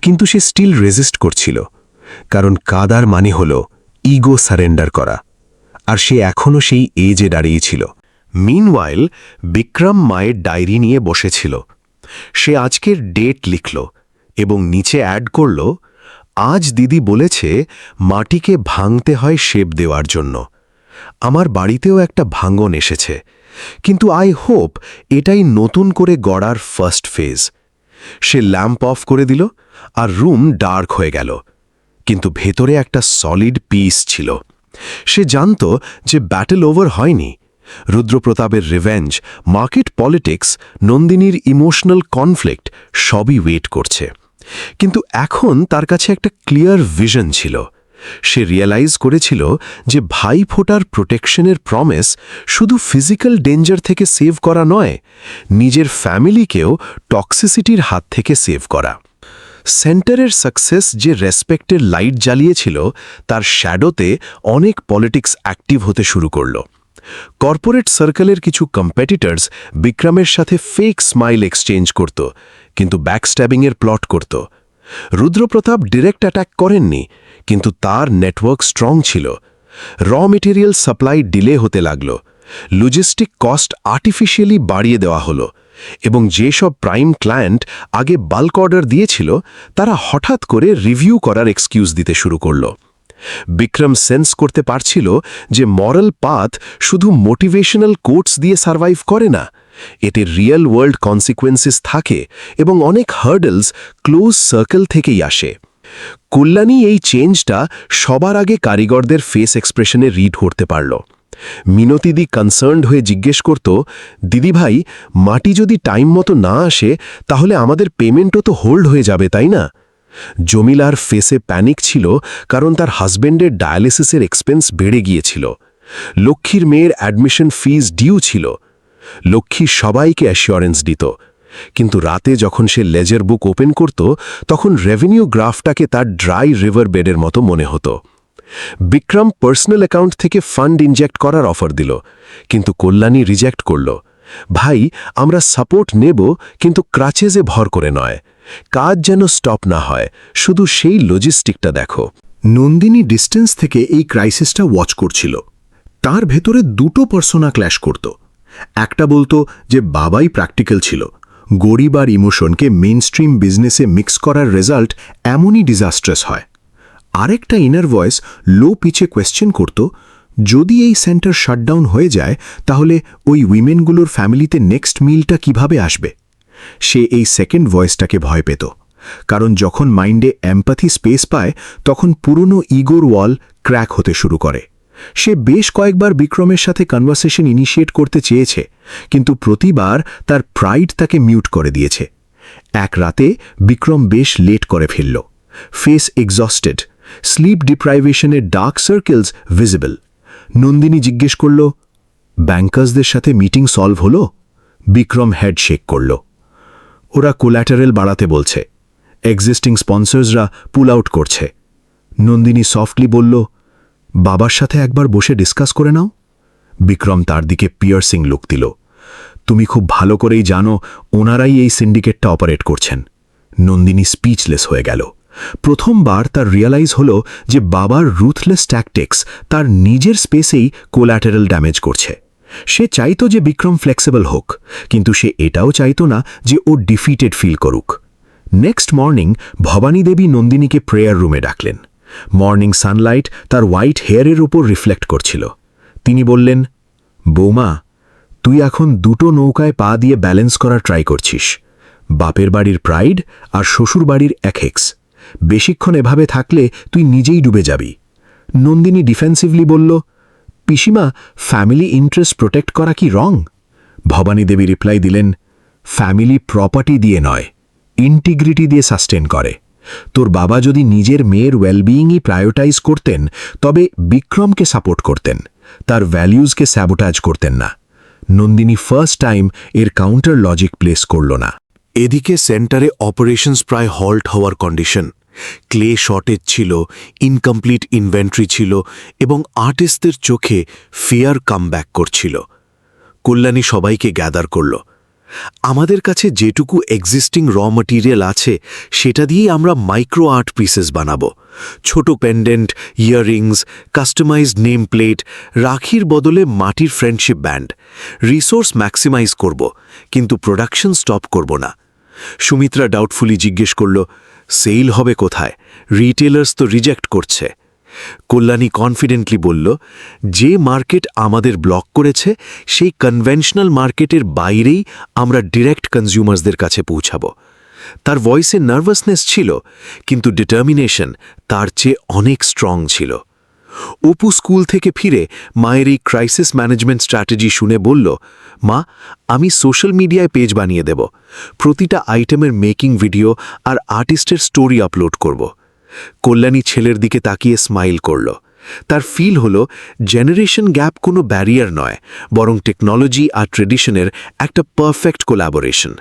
কিন্তু সে স্টিল রেজিস্ট করছিল, কারণ কাদার মানে হল ইগো সারেন্ডার করা, আর সে এখনও সেই এজে দাঁড়িয়েছিল। মিনওয়াইল বিক্রম মায়ের ডায়েরি নিয়ে বসেছিল। সে আজকের ডেট লিখল এবং নিচে অ্যাড করল, আজ দিদি বলেছে মাটিকে ভাঙতে হয় শেপ দেওয়ার জন্য। আমার বাড়িতেও একটা ভাঙন এসেছে, কিন্তু আই হোপ এটাই নতুন করে গড়ার first phase. Say lamp of করে দিল আর রুম ডার্ক হয়ে গেল, কিন্তু ভেতরে একটা সলিড পিস ছিল। সে জানত যে ব্যাটল ওভার হয়নি, রুদ্রপ্রতাপের রিভেঞ্জ, মার্কেট পলিটিক্স, নন্দিনীর ইমোশনাল কনফ্লিক্ট সবই ওয়েট করছে। কিন্তু এখন তার কাছে একটা ক্লিয়ার ভিশন ছিল। সে রিয়েলাইজ করেছিল যে ভাইফোঁটার প্রোটেকশনের প্রমিস শুধু ফিজিক্যাল ডেঞ্জার থেকে সেভ করা নয়, নিজের ফ্যামিলিকেও টক্সিসিটির হাত থেকে সেভ করা। সেন্টারের সাকসেস যে রেসপেক্টের লাইট জ্বালিয়েছিল, তার শ্যাডোতে অনেক পলিটিক্স অ্যাক্টিভ হতে শুরু করল। কর্পোরেট সার্কেলের কিছু কম্পিটিটরস বিক্রমের সাথে ফেক স্মাইল এক্সচেঞ্জ করত, কিন্তু ব্যাকস্ট্যাবিংয়ের প্লট করত। রুদ্রপ্রতাপ ডিরেক্ট অ্যাটাক করেননি, কিন্তু তার নেটওয়ার্ক স্ট্রং ছিল। র মেটেরিয়াল সাপ্লাই ডিলে হতে লাগল, লজিস্টিক কস্ট আর্টিফিশিয়ালি বাড়িয়ে দেওয়া হলো, এবং যেসব প্রাইম ক্লায়েন্ট আগে বাল্ক অর্ডার দিয়েছিল তারা হঠাৎ করে রিভিউ করার এক্সকিউজ দিতে শুরু করল। বিক্রম সেন্স করতে পারছিল যে মরাল পাথ শুধু মোটিভেশনাল কোটস দিয়ে সার্ভাইভ করে না, এতে রিয়েল ওয়ার্ল্ড কনসিকুয়েন্সেস থাকে এবং অনেক হার্ডলস ক্লোজ সার্কেল থেকেই আসে। কল্যাণী এই চেঞ্জটা সবার আগে কারিগরদের ফেস এক্সপ্রেশনে রিড করতে পারল। মিনতিদি কনসার্নড হয়ে জিজ্ঞেস করত, দিদিভাই, মাটি যদি টাইম মতো না আসে তাহলে আমাদের পেমেন্টও তো হোল্ড হয়ে যাবে, তাই না? জমিলার ফেসে প্যানিক ছিল, কারণ তার হাজব্যান্ডের ডায়ালিসিসের এক্সপেন্স বেড়ে গিয়েছিল। লক্ষ্মীর মেয়ের অ্যাডমিশন ফিজ ডিউ ছিল। লক্ষ্মী সবাইকে অ্যাসিওরেন্স দিত, কিন্তু রাতে যখন সে লেজার বুক ওপেন করত তখন রেভিনিউ গ্রাফটাকে তার ড্রাই রিভার বেডের মতো মনে হতো। বিক্রম পার্সোনাল অ্যাকাউন্ট থেকে ফান্ড ইনজেক্ট করার অফার দিল, কিন্তু কল্যাণী রিজেক্ট করল। ভাই, আমরা সাপোর্ট নেব, কিন্তু ক্রাচেজে ভর করে নয়। কাজ যেন স্টপ না হয়, শুধু সেই লজিস্টিকটা দেখো। নন্দিনী ডিস্টেন্স থেকে এই ক্রাইসিসটা ওয়াচ করছিল। তার ভেতরে দুটো পার্সোনা ক্ল্যাশ করত। একটা বলতো যে বাবাই প্র্যাকটিক্যাল ছিল, গরিব আর ইমোশনকে মেইনস্ট্রিম বিজনেসে মিক্স করার রেজাল্ট এমনই ডিজাস্ট্রাস হয়। আরেকটা ইনার ভয়েস লো পিচে কোয়েশ্চেন করত, যদি এই সেন্টার শাটডাউন হয়ে যায় তাহলে ওই উইমেনগুলোর ফ্যামিলিতে নেক্সট মিলটা কিভাবে আসবে। সে এই সেকেন্ড ভয়েসটাকে ভয় পেত, কারণ যখন মাইন্ডে এম্প্যাথি স্পেস পায় তখন পুরনো ইগোর ওয়াল ক্র্যাক হতে শুরু করে। সে বেশ কয়েকবার বিক্রমের সাথে কনভারসেশন ইনিশিয়েট করতে চেয়েছে, কিন্তু প্রতিবার তার প্রাইড তাকে মিউট করে দিয়েছে। এক রাতে বিক্রম বেশ লেট করে ফেলল, ফেস এক্সস্টেড, স্লিপ ডিপ্রাইভেশনের ডার্ক সার্কেলস ভিজিবল। নন্দিনী জিজ্ঞেস করল, ব্যাংকার্সদের সাথে মিটিং সলভ হলো? বিক্রম হেড শেক করল। ওরা কোল্যাটারেল বাড়াতে বলছে, এক্সিস্টিং স্পন্সর্সরা পুল আউট করছে। নন্দিনী সফটলি বলল, বাবার সাথে একবার বসে ডিসকাস করে নাও। বিক্রম তার দিকে পিয়ার্সিং লুক দিল। তুমি খুব ভালো করেই জানো ওনারাই এই সিন্ডিকেটটা অপারেট করছেন। নন্দিনী স্পিচলেস হয়ে গেল। প্রথমবার তার রিয়ালাইজ হল যে বাবার রুথলেস ট্যাকটিক্স তার নিজের স্পেসেই কোল্যাটারাল ড্যামেজ করছে। সে চাইতো যে বিক্রম ফ্লেক্সিবল হোক, কিন্তু সে এটাও চাইতো না যে ও ডিফিটেড ফিল করুক। নেক্সট মর্নিং ভবানী দেবী নন্দিনীকে প্রেয়ার রুমে ডাকলেন। মর্নিং সানলাইট তার হোয়াইট হেয়ারের উপর রিফ্লেক্ট করছিল। তিনি বললেন, বৌমা, তুই এখন দুটো নৌকায় পা দিয়ে ব্যালেন্স করার ট্রাই করছিস, বাপের বাড়ির প্রাইড আর শ্বশুর বাড়ির এথিক্স। বেশিক্ষণ এভাবে থাকলে তুই নিজেই ডুবে যাবি। নন্দিনী ডিফেন্সিভলি বলল, পিসিমা, ফ্যামিলি ইন্টারেস্ট প্রোটেক্ট করা কি রং? ভবানী দেবী রিপ্লাই দিলেন, ফ্যামিলি প্রপার্টি দিয়ে নয়, ইন্টিগ্রিটি দিয়ে সাস্টেন করে। তোর বাবা যদি নিজের মেয়ের ওয়েলবিইংই প্রায়োরিটাইজ করতেন তবে বিক্রমকে সাপোর্ট করতেন, তার ভ্যালিউজকে স্যাবোটাজ করতেন না। নন্দিনী ফার্স্ট টাইম এর কাউন্টার লজিক প্লেস করল না। এদিকে সেন্টারে অপারেশনস প্রায় হল্ট হওয়ার কন্ডিশন। ক্লে শর্টেজ ছিল, ইনকমপ্লিট ইনভেন্টরি ছিল, এবং আর্টিস্টদের চোখে ফিয়ার কামব্যাক করছিল। কল্যাণী সবাইকে গ্যাদার করল। আমাদের কাছে যেটুকু এক্সিস্টিং র ম্যাটেরিয়াল আছে সেটা দিয়েই আমরা মাইক্রো আর্ট পিসেস বানাবো। ছোট pendant, earrings, customised name plate, রাখির বদলে মাটির ফ্রেন্ডশিপ ব্যান্ড। রিসোর্স ম্যাক্সিমাইজ করব, কিন্তু প্রোডাকশন স্টপ করব না। সুমিত্রা ডাউটফুলি জিজ্ঞেস করল, সেল হবে কোথায়? রিটেলার্স তো রিজেক্ট করছে। কল্যাণী কনফিডেন্টলি বলল, যে মার্কেট আমাদের ব্লক করেছে সেই কনভেনশনাল মার্কেটের বাইরেই আমরা ডিরেক্ট কনজিউমার্সদের কাছে পৌঁছাব। তার ভয়েসে নার্ভাসনেস ছিল, কিন্তু ডিটারমিনেশন তার চেয়ে অনেক স্ট্রং ছিল। অপু স্কুল থেকে ফিরে মায়ের এই ক্রাইসিস ম্যানেজমেন্ট স্ট্র্যাটেজি শুনে বলল, মা, আমি সোশ্যাল মিডিয়ায় পেজ বানিয়ে দেব, প্রতিটা আইটেমের মেকিং ভিডিও আর আর্টিস্টের স্টোরি আপলোড করব। কল্যাণী ছেলের দিকে তাকিয়ে স্মাইল করল। তার ফিল হলো জেনারেশন গ্যাপ কোনো ব্যারিয়ার নয়, বরং টেকনোলজি আর ট্রেডিশনের একটা perfect collaboration.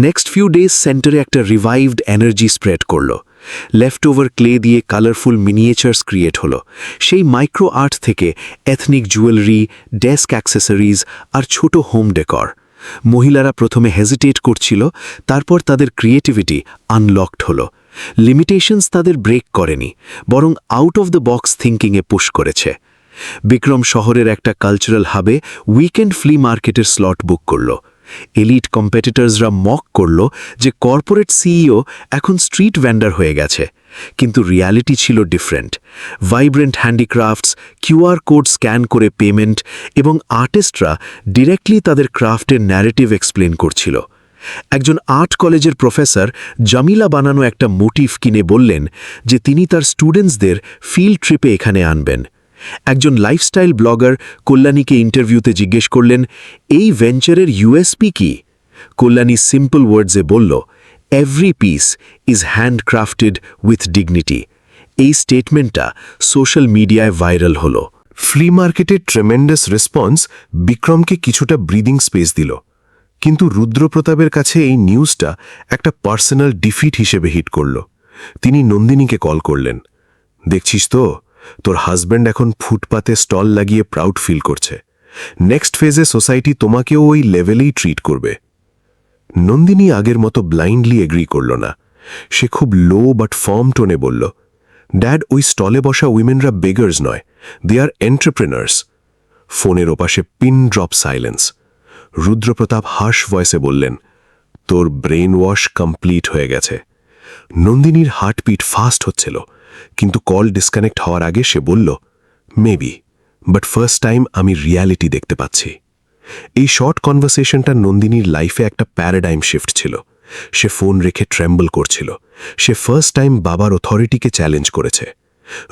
Next few days সেন্টারে একটা রিভাইভড এনার্জি স্প্রেড করল। লেফট ওভার ক্লে দিয়ে কালারফুল মিনিয়েচার্স ক্রিয়েট হলো। সেই মাইক্রো আর্ট থেকে এথনিক জুয়েলারি, ডেস্ক অ্যাক্সেসরিজ আর ছোট হোম ডেকর। মহিলারা প্রথমে হেজিটেট করছিল, তারপর তাদের ক্রিয়েটিভিটি আনলকড হলো। লিমিটেশনস তাদের ব্রেক করেনি, বরং আউট অফ দ্য বক্স থিঙ্কিংয়ে পুশ করেছে। বিক্রম শহরের একটা কালচারাল হাবে উইকেন্ড ফ্লি মার্কেটের স্লট বুক করল। এলিট কম্পিটিটরসরা মক করল যে কর্পোরেট সিইও এখন স্ট্রিট ভেন্ডার হয়ে গেছে, কিন্তু রিয়ালিটি ছিল different. Vibrant handicrafts, QR code scan করে পেমেন্ট এবং আর্টিস্টরা ডিরেক্টলি তাদের ক্রাফটের ন্যারেটিভ এক্সপ্লেন করছিল। একজন আর্ট কলেজের প্রফেসর জামিলা বানানো একটা মোটিভ কিনে বললেন যে তিনি তার স্টুডেন্টসদের ফিল্ড ট্রিপে এখানে আনবেন। একজন লাইফস্টাইল ব্লগার কল্যাণীকে ইন্টারভিউতে জিজ্ঞেস করলেন, এই ভেঞ্চারের ইউএসপি কি? কল্যাণী সিম্পল ওয়ার্ডসে বলল, every piece is handcrafted with dignity. এই স্টেটমেন্টটা সোশ্যাল মিডিয়ায় ভাইরাল হল। ফ্লি মার্কেটের ট্রেমেন্ডাস রেসপন্স বিক্রমকে কিছুটা ব্রিদিং স্পেস দিল, কিন্তু রুদ্রপ্রতাপের কাছে এই নিউজটা একটা পার্সোনাল ডিফিট হিসেবে হিট করল। তিনি নন্দিনীকে কল করলেন। দেখছিস তো, তোর হাজব্যান্ড এখন ফুটপাতে স্টল লাগিয়ে প্রাউড ফিল করছে। নেক্সট ফেজে সোসাইটি তোমাকেও ওই লেভেলেই ট্রিট করবে। নন্দিনী আগের মতো ব্লাইন্ডলি এগ্রি করল না। সে খুব লো বাট ফার্ম টোনে বলল, ড্যাড, ওই স্টলে বসা উইমেনরা বেগার্স নয়, দে আর এন্টারপ্রেনার্স। ফোনের ওপাশে pin drop silence. Rudrapratap harsh ভয়েসে বললেন, তোর ব্রেন ওয়াশ কমপ্লিট হয়ে গেছে। নন্দিনীর হার্টবিট ফাস্ট হচ্ছিল, কিন্তু কল ডিসকানেক্ট হওয়ার আগে সে বলল, মেবি, বাট ফার্স্ট টাইম আমি রিয়ালিটি দেখতে পাচ্ছি। এই শর্ট কনভারসেশনটা নন্দিনীর লাইফে একটা প্যারাডাইম শিফট ছিল। সে ফোন রেখে ট্রেম্বল করছিল। সে ফার্স্ট টাইম বাবার অথরিটিকে চ্যালেঞ্জ করেছে।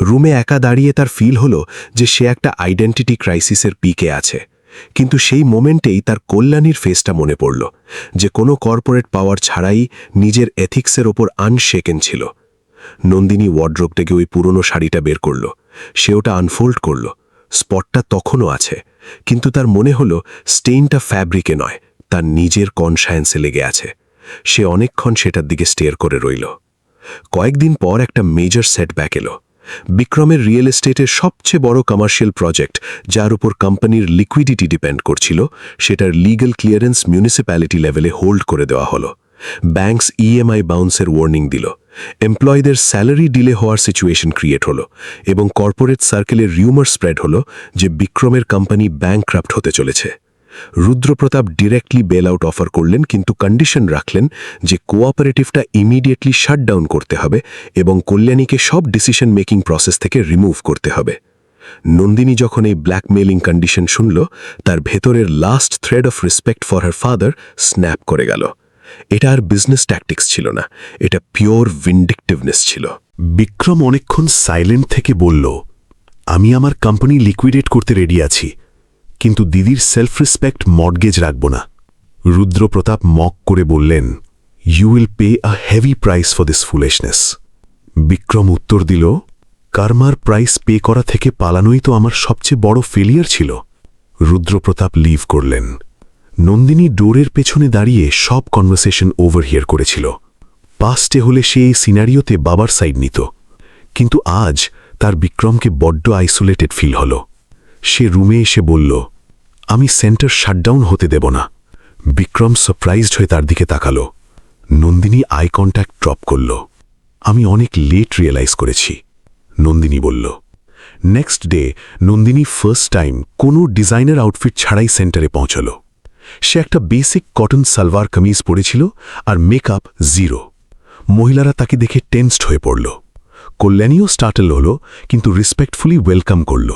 রুমে একা দাঁড়িয়ে তার ফিল হলো যে সে একটা আইডেন্টিটি ক্রাইসিসের পিকে আছে। কিন্তু সেই মোমেন্টেই তার কল্যাণীর ফেসটা মনে পড়ল, যে কোনো কর্পোরেট পাওয়ার ছাড়াই নিজের এথিক্সের ওপর আনশেকেন ছিল। নন্দিনী ওয়ার্ড্রোব থেকে ওই পুরনো শাড়িটা বের করল। সে ওটা আনফোল্ড করল। স্পটটা তখনও আছে, কিন্তু তার মনে হলো স্টেইনটা ফ্যাব্রিকে নয়, তার নিজের কনসায়েন্সে লেগে আছে। সে অনেকক্ষণ সেটার দিকে স্টেয়ার করে রইল। কয়েকদিন পর একটা মেজর সেটব্যাক এলো। বিক্রমের রিয়েল এস্টেটের সবচেয়ে বড় কমার্শিয়াল প্রজেক্ট, যার উপর কোম্পানির লিকুইডিটি ডিপেন্ড করছিল, সেটার লিগ্যাল ক্লিয়ারেন্স মিউনিসিপ্যালিটি লেভেলে হোল্ড করে দেওয়া হলো। ব্যাংকস ইএমআই বাউন্সের ওয়ার্নিং দিল। এমপ্লয়ীদের স্যালারি ডিলে হওয়ার সিচুয়েশন ক্রিয়েট হলো, এবং কর্পোরেট সার্কেলের রিউমার স্প্রেড হলো যে বিক্রমের কোম্পানি ব্যাংকক্রাফট হতে চলেছে। Rudrapratap directly bell out offer করলেন, কিন্তু কন্ডিশন রাখলেন যে কোঅপারেটিভটা ইমিডিয়েটলি শাটডাউন করতে হবে এবং কল্যাণীকে সব ডিসিশন মেকিং প্রসেস থেকে রিমুভ করতে হবে। নন্দিনী যখন এই ব্ল্যাকমেইলিং কন্ডিশন শুনল, তার ভেতরের last thread of respect for her father snap করে গেল। এটা আর বিজনেস ট্যাকটিক্স ছিল না, এটা পিওর ভিন্ডিকটিভনেস ছিল। বিক্রম অনেকক্ষণ সাইলেন্ট থেকে বলল, আমি আমার কোম্পানি লিকুইডেট করতে রেডি আছি, কিন্তু দিদির সেলফ রেসপেক্ট মর্টগেজ রাখব না। রুদ্রপ্রতাপ মক করে বললেন, you will pay a heavy price for this foolishness. Bikram উত্তর দিল, কার্মার প্রাইস পে করা থেকে পালানোই তো আমার সবচেয়ে বড় ফেলিয়ার ছিল। রুদ্রপ্রতাপ লিভ করলেন। নন্দিনী ডোরের পেছনে দাঁড়িয়ে সব কনভারসেশন ওভারহিয়ার করেছিল। পাস্টে হলে সে এই সিনারিওতে বাবার সাইড নিত, কিন্তু আজ তার বিক্রমকে বড্ড আইসোলেটেড ফিল হল। সে রুমে এসে বলল, আমি সেন্টার শাটডাউন হতে দেব না। বিক্রম সারপ্রাইজড হয়ে তার দিকে তাকালো। নন্দিনী আই কন্ট্যাক্ট ড্রপ করল। আমি অনেক লেট রিয়েলাইজ করেছি, নন্দিনী বলল। Next day Nandini first time কোনো ডিজাইনার আউটফিট ছাড়াই সেন্টারে পৌঁছল। সে একটা বেসিক কটন সালভার কামিজ পরেছিল আর মেকআপ জিরো। মহিলারা তাকে দেখে টেন্সড হয়ে পড়ল। কল্যাণীও স্টার্টেল হল, কিন্তু রেসপেক্টফুলি ওয়েলকাম করল।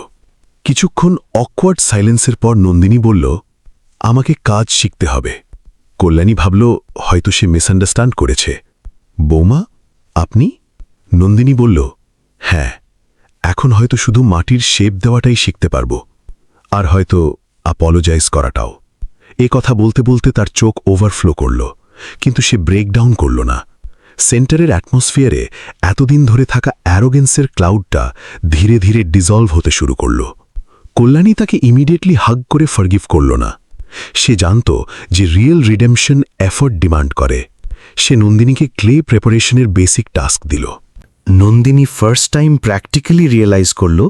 কিছুক্ষণ অকওয়ার্ড সাইলেন্সের পর নন্দিনী বলল, আমাকে কাজ শিখতে হবে। কল্যাণী ভাবল হয়তো সে মিসআন্ডারস্ট্যান্ড করেছে। বৌমা, আপনি? নন্দিনী বলল, হ্যাঁ, এখন হয়তো শুধু মাটির শেপ দেওয়াটাই শিখতে পারব, আর হয়তো অ্যাপোলোজাইজ করাটাও। এ কথা বলতে বলতে তার চোখ ওভারফ্লো করল, কিন্তু সে ব্রেকডাউন করল না। সেন্টারের অ্যাটমসফিয়ারে এতদিন ধরে থাকা অ্যারোগেন্সের ক্লাউডটা ধীরে ধীরে ডিজলভ হতে শুরু করল। কল্যাণী তাকে ইমিডিয়েটলি হাগ করে ফরগিভ করল না। সে জানত যে রিয়েল রিডেমশন এফোর্ট ডিমান্ড করে। সে নন্দিনীকে ক্লে প্রিপারেশনের বেসিক টাস্ক দিল। Nandini first time practically realise করল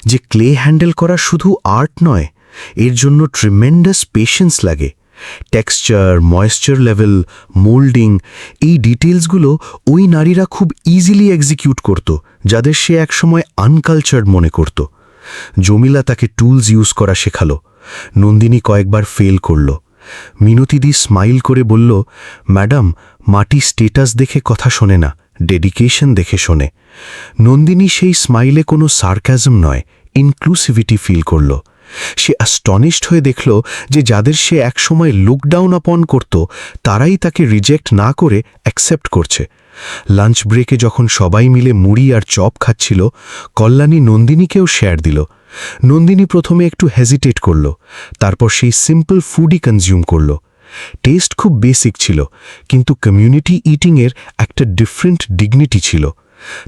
যে ক্লে হ্যান্ডেল করা শুধু আর্ট নয়, এর জন্য ট্রিমেন্ডাস পেশেন্স লাগে। টেক্সচার, ময়েশ্চার লেভেল, মোল্ডিং, এই ডিটেলসগুলো ওই নারীরা খুব ইজিলি এক্সিকিউট করত, যাদের সে একসময় আনকালচার্ড মনে করত। জমিলা তাকে টুলস ইউজ করা শেখালো। নন্দিনী কয়েকবার ফেল করল। মিনতিদি স্মাইল করে বলল, ম্যাডাম, মাটি স্টেটাস দেখে কথা শোনে না, ডেডিকেশন দেখে শোনে। নন্দিনী সেই স্মাইলে কোনো সার্কাজম নয়, ইনক্লুসিভিটি ফিল করল। সে অ্যাস্টনিশড হয়ে দেখল যে যাদের সে একসময় লুকডাউন আপন করত, তারাই তাকে রিজেক্ট না করে অ্যাকসেপ্ট করছে। লাঞ্চ ব্রেকে যখন সবাই মিলে মুড়ি আর চপ খাচ্ছিল, কল্যাণী নন্দিনীকেও শেয়ার দিল। নন্দিনী প্রথমে একটু হেজিটেট করল, তারপর সেই সিম্পল ফুডই কনজিউম করল। টেস্ট খুব বেসিক ছিল, কিন্তু কমিউনিটি ইটিংয়ের একটা ডিফারেন্ট ডিগনিটি ছিল।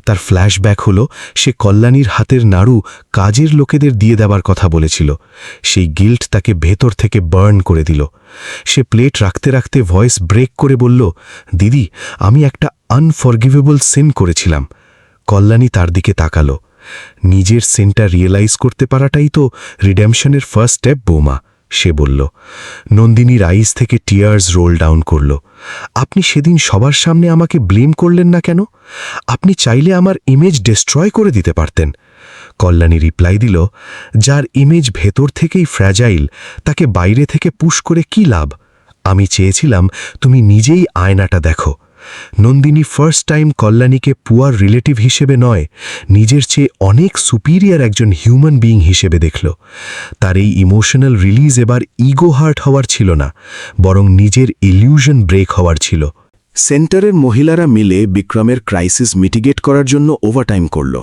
তার ফ্ল্যাশব্যাক হলো সে কল্যাণীর হাতের নাড়ু কাজের লোকেদের দিয়ে দেবার কথা বলেছিল। সেই গিল্ট তাকে ভেতর থেকে বার্ন করে দিল। সে প্লেট রাখতে রাখতে ভয়েস ব্রেক করে বলল, দিদি, আমি একটা আনফরগিভেবল সিন করেছিলাম। কল্যাণী তার দিকে তাকালো। নিজের সিনটা রিয়েলাইজ করতে পারাটাই তো রিডেমশনের ফার্স্ট স্টেপ বৌমা, সে বলল। নন্দিনীর আইজ থেকে টিয়ার্স রোল ডাউন করল। আপনি সেদিন সবার সামনে আমাকে ব্লেম করলেন না কেন? আপনি চাইলে আমার ইমেজ ডিস্ট্রয় করে দিতে পারতেন। কল্যাণী রিপ্লাই দিল, যার ইমেজ ভেতর থেকেই ফ্র্যাজাইল, তাকে বাইরে থেকে পুশ করে কি লাভ? আমি চেয়েছিলাম তুমি নিজেই আয়নাটা দেখো। নন্দিনী ফার্স্ট টাইম কল্যাণীকে পুয়ার রিলেটিভ হিসেবে নয়, নিজের চেয়ে অনেক সুপিরিয়ার একজন হিউম্যান বিইং হিসেবে দেখল। তার এই ইমোশনাল রিলিজ এবার ইগো হার্ট হওয়ার ছিল না, বরং নিজের ইলিউশন ব্রেক হওয়ার ছিল। সেন্টারের মহিলারা মিলে বিক্রমের ক্রাইসিস মিটিগেট করার জন্য ওভারটাইম করল।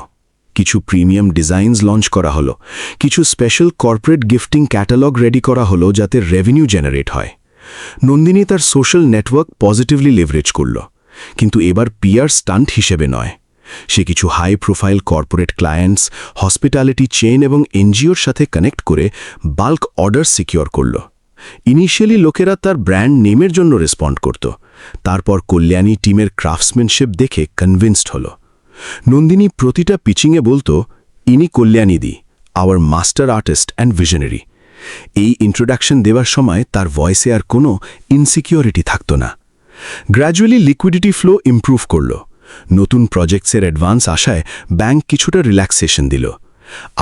কিছু প্রিমিয়াম ডিজাইনস লঞ্চ করা হলো, কিছু special corporate gifting catalogue ready করা হলো যাতে রেভিনিউ জেনারেট হয়। নন্দিনী তার সোশ্যাল নেটওয়ার্ক পজিটিভলি লেভারেজ করল, কিন্তু এবার পিআর স্টান্ট হিসেবে নয়। সে কিছু high profile corporate clients, hospitality chain এবং এনজিওর সাথে কানেক্ট করে বাল্ক অর্ডার সিকিউর করল। ইনিশিয়ালি লোকেরা তার ব্র্যান্ড নেমের জন্য রেসপন্ড করত, তারপর কল্যাণী টিমের ক্রাফটসম্যানশিপ দেখে কনভিন্সড হল। নন্দিনী প্রতিটা পিচিংয়ে বলতো, ইনি কল্যাণীদি, our master artist and visionary. এই ইন্ট্রোডাকশন দেওয়ার সময় তার ভয়েসে আর কোনো ইনসিকিউরিটি থাকত না। গ্র্যাজুয়ালি লিকুইডিটি ফ্লো ইমপ্রুভ করল। নতুন প্রজেক্টসের অ্যাডভান্স আশায় ব্যাংক কিছুটা রিল্যাক্সেশন দিল।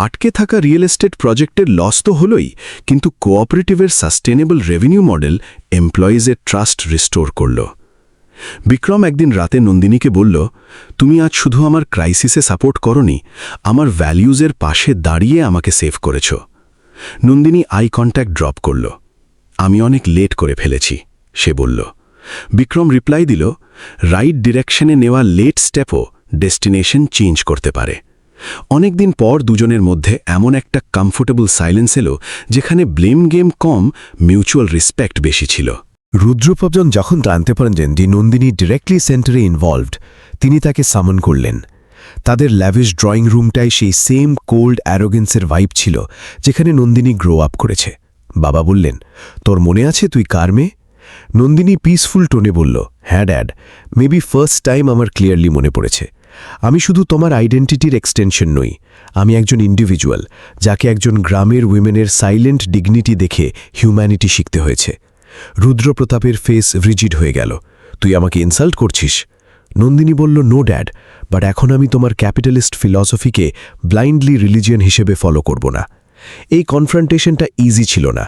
আটকে থাকা রিয়েল এস্টেট প্রজেক্টের লস তো হলোই, কিন্তু কোঅপারেটিভের সাস্টেনেবল রেভিনিউ মডেল এমপ্লয়িজের ট্রাস্ট রিস্টোর করল। বিক্রম একদিন রাতে নন্দিনীকে বলল, তুমি আজ শুধু আমার ক্রাইসিসে সাপোর্ট করনি, আমার ভ্যালিউজের পাশে দাঁড়িয়ে আমাকে সেভ করেছ। নন্দিনী আই কন্ট্যাক্ট ড্রপ করল। আমি অনেক লেট করে ফেলেছি, সে বলল। বিক্রম রিপ্লাই দিল, রাইট ডিরেকশনে নেওয়া লেট স্টেপও ডেস্টিনেশন চেঞ্জ করতে পারে। অনেকদিন পর দুজনের মধ্যে এমন একটা কমফোর্টেবল সাইলেন্স এলো যেখানে ব্লেম গেম কম, মিউচুয়াল রেসপেক্ট বেশি ছিল। রুদ্রপ্রজন যখন জানতে পারলেন যে নন্দিনী ডিরেক্টলি সেন্টারে ইনভলভড, তিনি তাকে সামন করলেন। তাদের ল্যাভিশ ড্রয়িং রুমটায় সেই সেম কোল্ড অ্যারোগেন্সের ভাইব ছিল যেখানে নন্দিনী গ্রো আপ করেছে। বাবা বললেন, তোর মনে আছে তুই কার মেয়ে? নন্দিনী পিসফুল টোনে বলল, হ্যাঁ ড্যাড, মেবি ফার্স্ট টাইম আমার ক্লিয়ারলি মনে পড়েছে। আমি শুধু তোমার আইডেন্টিটির এক্সটেনশন নই, আমি একজন ইন্ডিভিজুয়াল যাকে একজন গ্রামের উইমেনের সাইলেন্ট ডিগনিটি দেখে হিউম্যানিটি শিখতে হয়েছে। রুদ্রপ্রতাপের ফেস রিজিড হয়ে গেল। তুই আমাকে ইনসাল্ট করছিস? নন্দিনী বলল, নো ড্যাড, বাট এখন আমি তোমার ক্যাপিটালিস্ট ফিলসফিকে ব্লাইন্ডলি রিলিজিয়ন হিসেবে ফলো করব না। এই কনফ্রন্টেশনটা ইজি ছিল না।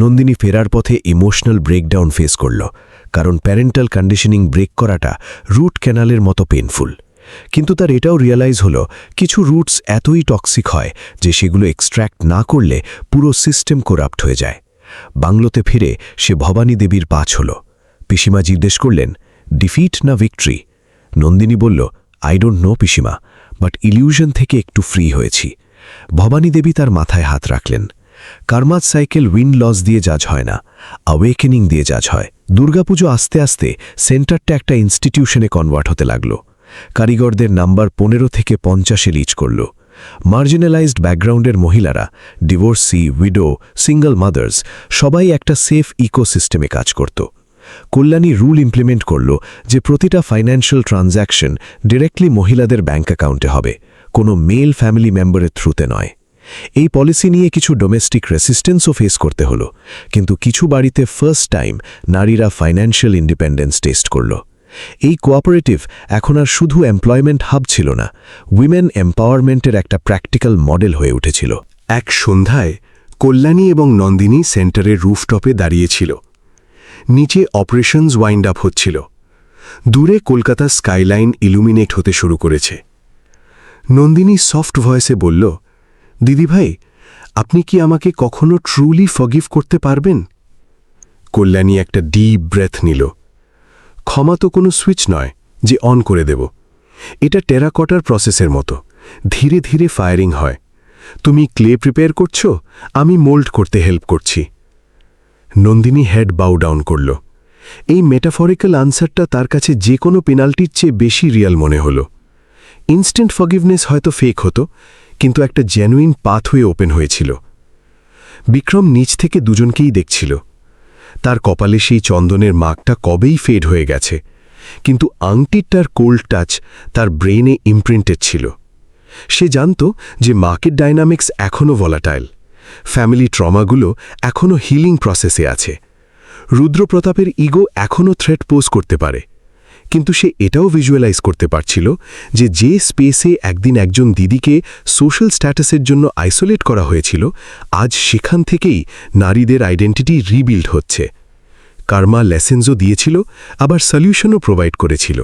নন্দিনী ফেরার পথে ইমোশনাল ব্রেকডাউন ফেস করল, কারণ প্যারেন্টাল কন্ডিশনিং ব্রেক করাটা রুট ক্যানালের মতো পেনফুল। কিন্তু তার এটাও রিয়ালাইজ হলো, কিছু রুটস এতই টক্সিক হয় যে সেগুলো এক্সট্র্যাক্ট না করলে পুরো সিস্টেম করাপ্ট হয়ে যায়। বাংলোতে ফিরে সে ভবানী দেবীর পা ছুঁল। পিসিমা জিজ্ঞেস করলেন, ডিফিট না ভিক্টরি? নন্দিনী বলল, আই ডোন্ট নো পিসিমা, বাট ইলিউশন থেকে একটু ফ্রি হয়েছি। ভবানী দেবী তার মাথায় হাত রাখলেন। কারমাজ সাইকেল উইন লস দিয়ে জাজ হয় না, অ্যাওয়েকেনিং দিয়ে জাজ হয়। দুর্গাপুজো আস্তে আস্তে সেন্টারটা একটা ইনস্টিটিউশনে কনভার্ট হতে লাগল। কারিগরদের নাম্বার 15 থেকে 50-এ রিচ করল। মার্জিনালাইজড ব্যাকগ্রাউন্ডের মহিলারা, ডিভোর্সি, উইডো, সিঙ্গল মাদার্স, সবাই একটা সেফ ইকোসিস্টেমে কাজ করত। কল্যাণী রুল ইমপ্লিমেন্ট করল যে প্রতিটা ফাইন্যান্সিয়াল ট্রানজ্যাকশন ডিরেক্টলি মহিলাদের ব্যাঙ্ক অ্যাকাউন্টে হবে, কোনো মেল ফ্যামিলি মেম্বারের থ্রুতে নয়। এই পলিসি নিয়ে কিছু ডোমেস্টিক রেসিস্টেন্সও ফেস করতে হলো, কিন্তু কিছু বাড়িতে ফার্স্ট টাইম নারীরা ফাইন্যান্সিয়াল ইন্ডিপেন্ডেন্স টেস্ট করল। এই কোঅপারেটিভ এখন আর শুধু এমপ্লয়মেন্ট হাব ছিল না, উইমেন এম্পাওয়ারমেন্টের একটা প্র্যাকটিক্যাল মডেল হয়ে উঠেছিল। এক সন্ধ্যায় কল্যাণী এবং নন্দিনী সেন্টারের রুফটপে দাঁড়িয়েছিল। নিচে অপারেশনস ওয়াইন্ড আপ হচ্ছিল। দূরে কলকাতা স্কাইলাইন ইলুমিনেট হতে শুরু করেছে। নন্দিনী সফট ভয়েসে বলল, দিদিভাই, আপনি কি আমাকে কখনো ট্রুলি ফরগিভ করতে পারবেন? কল্যাণী একটা ডিপ ব্রেথ নিল। ক্ষমা তো কোনো সুইচ নয় যে অন করে দেব। এটা টেরাকটার প্রসেসের মতো, ধীরে ধীরে ফায়ারিং হয়। তুমি ক্লে প্রিপেয়ার করছো, আমি মোল্ড করতে হেল্প করছি। নন্দিনী হেড বাউ ডাউন করল। এই মেটাফরিক্যাল আনসারটা তার কাছে যে কোনো পেনাল্টির চেয়ে বেশি রিয়াল মনে হল। ইনস্ট্যান্ট ফরগিভনেস হয়তো ফেক হতো, কিন্তু একটা জেনুইন পাথওয়ে ওপেন হয়েছিল। বিক্রম নিচ থেকে দুজনকেই দেখছিল। তার কপালে সেই চন্দনের মাগটা কবেই ফেড হয়ে গেছে, কিন্তু আংটিটার কোল্ড টাচ তার ব্রেইনে ইমপ্রিন্টেড ছিল। সে জানত যে মার্কেট ডাইনামিক্স এখনও ভলাটাইল, ফ্যামিলি ট্রমাগুলো এখনও হিলিং প্রসেসে আছে। রুদ্রপ্রতাপের ইগো এখনও থ্রেট পোজ করতে পারে, কিন্তু সে এটাও ভিজুয়ালাইজ করতে পারছিল যে স্পেসে একদিন একজন দিদিকে সোশ্যাল স্ট্যাটাসের জন্য আইসোলেট করা হয়েছিল, আজ সেখান থেকেই নারীদের আইডেন্টিটি রিবিল্ড হচ্ছে। কার্মা লেসেন্সও দিয়েছিল, আবার সলিউশনও প্রোভাইড করেছিল।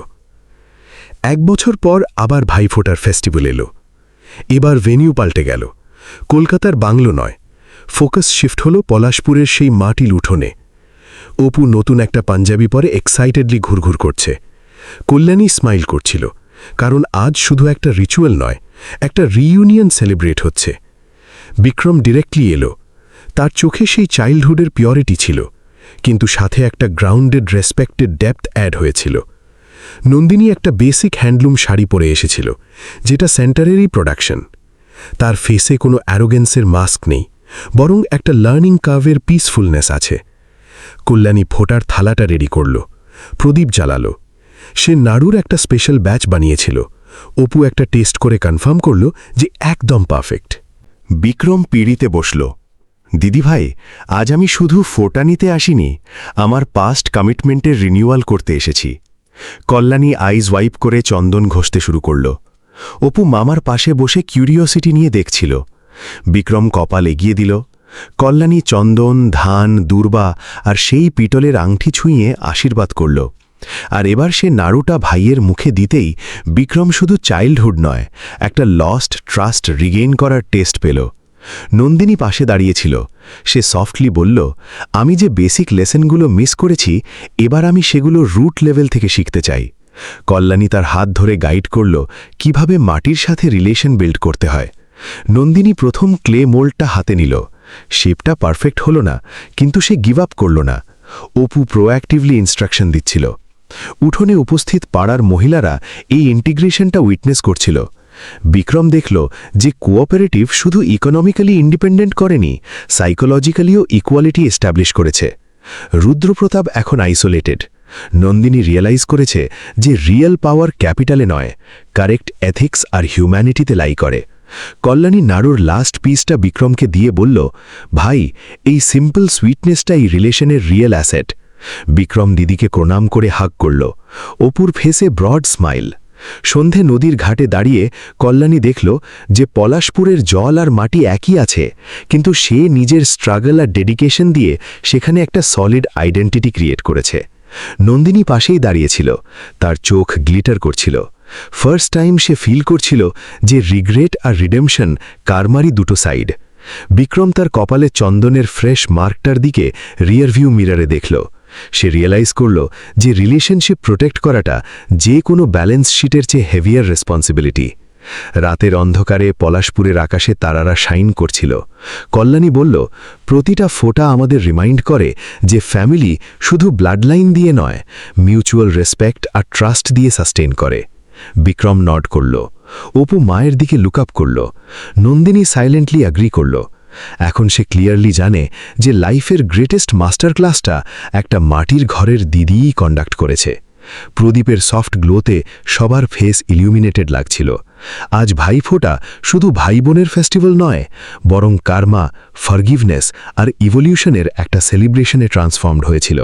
1 বছর পর আবার ভাইফোঁটার ফেস্টিভ্যাল এলো। এবার ভেনিউ পাল্টে গেল। কলকাতার বাংলো নয়, ফোকাস শিফট হলো পলাশপুরের সেই মাটিল উঠোনে। অপু নতুন একটা পাঞ্জাবি পরে এক্সাইটেডলি ঘুরঘুর করছে। কল্যাণী স্মাইল করছিল, কারণ আজ শুধু একটা রিচুয়াল নয়, একটা রিইউনিয়ন সেলিব্রেট হচ্ছে। বিক্রম ডিরেক্টলি এলো। তার চোখে সেই চাইল্ডহুডের পিওরিটি ছিল, কিন্তু সাথে একটা গ্রাউন্ডেড রেসপেক্টেড ডেপথ অ্যাড হয়েছিল। নন্দিনী একটা বেসিক হ্যান্ডলুম শাড়ি পরে এসেছিল, যেটা সেন্টারেরই প্রোডাকশন। তার ফেসে কোনো অ্যারোগেন্সের মাস্ক নেই, বরং একটা লার্নিং কার্ভের পিসফুলনেস আছে। কল্যাণী ফোটার থালাটা রেডি করল, প্রদীপ জ্বালালো। সে নাড়ুর একটা স্পেশাল ব্যাচ বানিয়েছিল। অপু একটা টেস্ট করে কনফার্ম করল যে একদম পারফেক্ট। বিক্রম পিড়িতে বসল। দিদিভাই, আজ আমি শুধু ফোটা নিতে আসিনি, আমার পাস্ট কমিটমেন্টের রিনিউয়াল করতে এসেছি। কল্যাণী আইজ ওয়াইপ করে চন্দন ঘষতে শুরু করল। অপু মামার পাশে বসে কিউরিওসিটি নিয়ে দেখছিল। বিক্রম কপাল এগিয়ে দিল। কল্যাণী চন্দন, ধান, দূর্বা আর সেই পিতলের আংটি ছুঁয়ে আশীর্বাদ করল। আর এবার সে নাড়ুটা ভাইয়ের মুখে দিতেই বিক্রম শুধু চাইল্ডহুড নয়, একটা লস্ট ট্রাস্ট রিগেইন করার টেস্ট পেল। নন্দিনী পাশে দাঁড়িয়েছিল। সে সফটলি বলল, আমি যে বেসিক লেসনগুলো মিস করেছি, এবার আমি সেগুলো রুট লেভেল থেকে শিখতে চাই। কল্যাণী তার হাত ধরে গাইড করল কিভাবে মাটির সাথে রিলেশন বিল্ড করতে হয়। নন্দিনী প্রথম ক্লে মোল্ডটা হাতে নিল। শেপটা পারফেক্ট হলো না, কিন্তু সে গিভ আপ করল না। অপু প্রোঅ্যাক্টিভলি ইনস্ট্রাকশন দিচ্ছিল। উঠোনে উপস্থিত পাড়ার মহিলারা এই ইন্টিগ্রেশনটা উইটনেস করছিল। বিক্রম দেখল যে কোঅপারেটিভ শুধু ইকোনমিক্যালি ইন্ডিপেন্ডেন্ট করেনি, সাইকোলজিক্যালিও ইকুয়ালিটি এস্টাবলিশ করেছে। রুদ্রপ্রতাপ এখন আইসোলেটেড। নন্দিনী রিয়েলাইজ করেছে যে রিয়েল পাওয়ার ক্যাপিটালে নয়, কারেক্ট এথিক্স আর হিউম্যানিটিতে লাই করে। কল্যাণী নাড়ুর লাস্ট পিসটা বিক্রমকে দিয়ে বলল, ভাই, এই সিম্পল সুইটনেসটা এই রিলেশনের রিয়েল অ্যাসেট। বিক্রম দিদিকে প্রণাম করে হাগ করল। অপুর ফেসে ব্রড স্মাইল। সন্ধে নদীর ঘাটে দাঁড়িয়ে কল্যাণী দেখল যে পলাশপুরের জল আর মাটি একই আছে, কিন্তু সে নিজের স্ট্রাগল আর ডেডিকেশন দিয়ে সেখানে একটা সলিড আইডেন্টিটি ক্রিয়েট করেছে। নন্দিনী পাশেই দাঁড়িয়েছিল, তার চোখ গ্লিটার করছিল। ফার্স্ট টাইম সে ফিল করছিল যে রিগ্রেট আর রিডেমশন কারমারই দুটো সাইড। বিক্রম তার কপালে চন্দনের ফ্রেশ মার্কটার দিকে রিয়ারভিউ মিরারে দেখল। সে রিয়েলাইজ করল যে রিলেশনশিপ প্রোটেক্ট করাটা যে কোনো ব্যালেন্স শিটের চেয়ে হেভিয়ার রেসপন্সিবিলিটি। রাতের অন্ধকারে পলাশপুরের আকাশে তারারা শাইন করছিল। কল্যাণী বলল, প্রতিটা ফোঁটা আমাদের রিমাইন্ড করে যে ফ্যামিলি শুধু ব্লাড লাইন দিয়ে নয়, মিউচুয়াল রেসপেক্ট আর ট্রাস্ট দিয়ে সাস্টেইন করে। বিক্রম নড করল। অপু মায়ের দিকে লুক আপ করল। নন্দিনী সাইলেন্টলি অ্যাগ্রি করল। এখন সে ক্লিয়ারলি জানে যে লাইফের গ্রেটেস্ট মাস্টার ক্লাসটা একটা মাটির ঘরের দিদিই কন্ডাক্ট করেছে। প্রদীপের সফট গ্লোতে সবার ফেস ইলিউমিনেটেড লাগছিল। আজ ভাইফোঁটা শুধু ভাই বোনের ফেস্টিভ্যাল নয়, বরং কার্মা, ফরগিভনেস আর ইভলিউশনের একটা সেলিব্রেশনে ট্রান্সফর্মড হয়েছিল।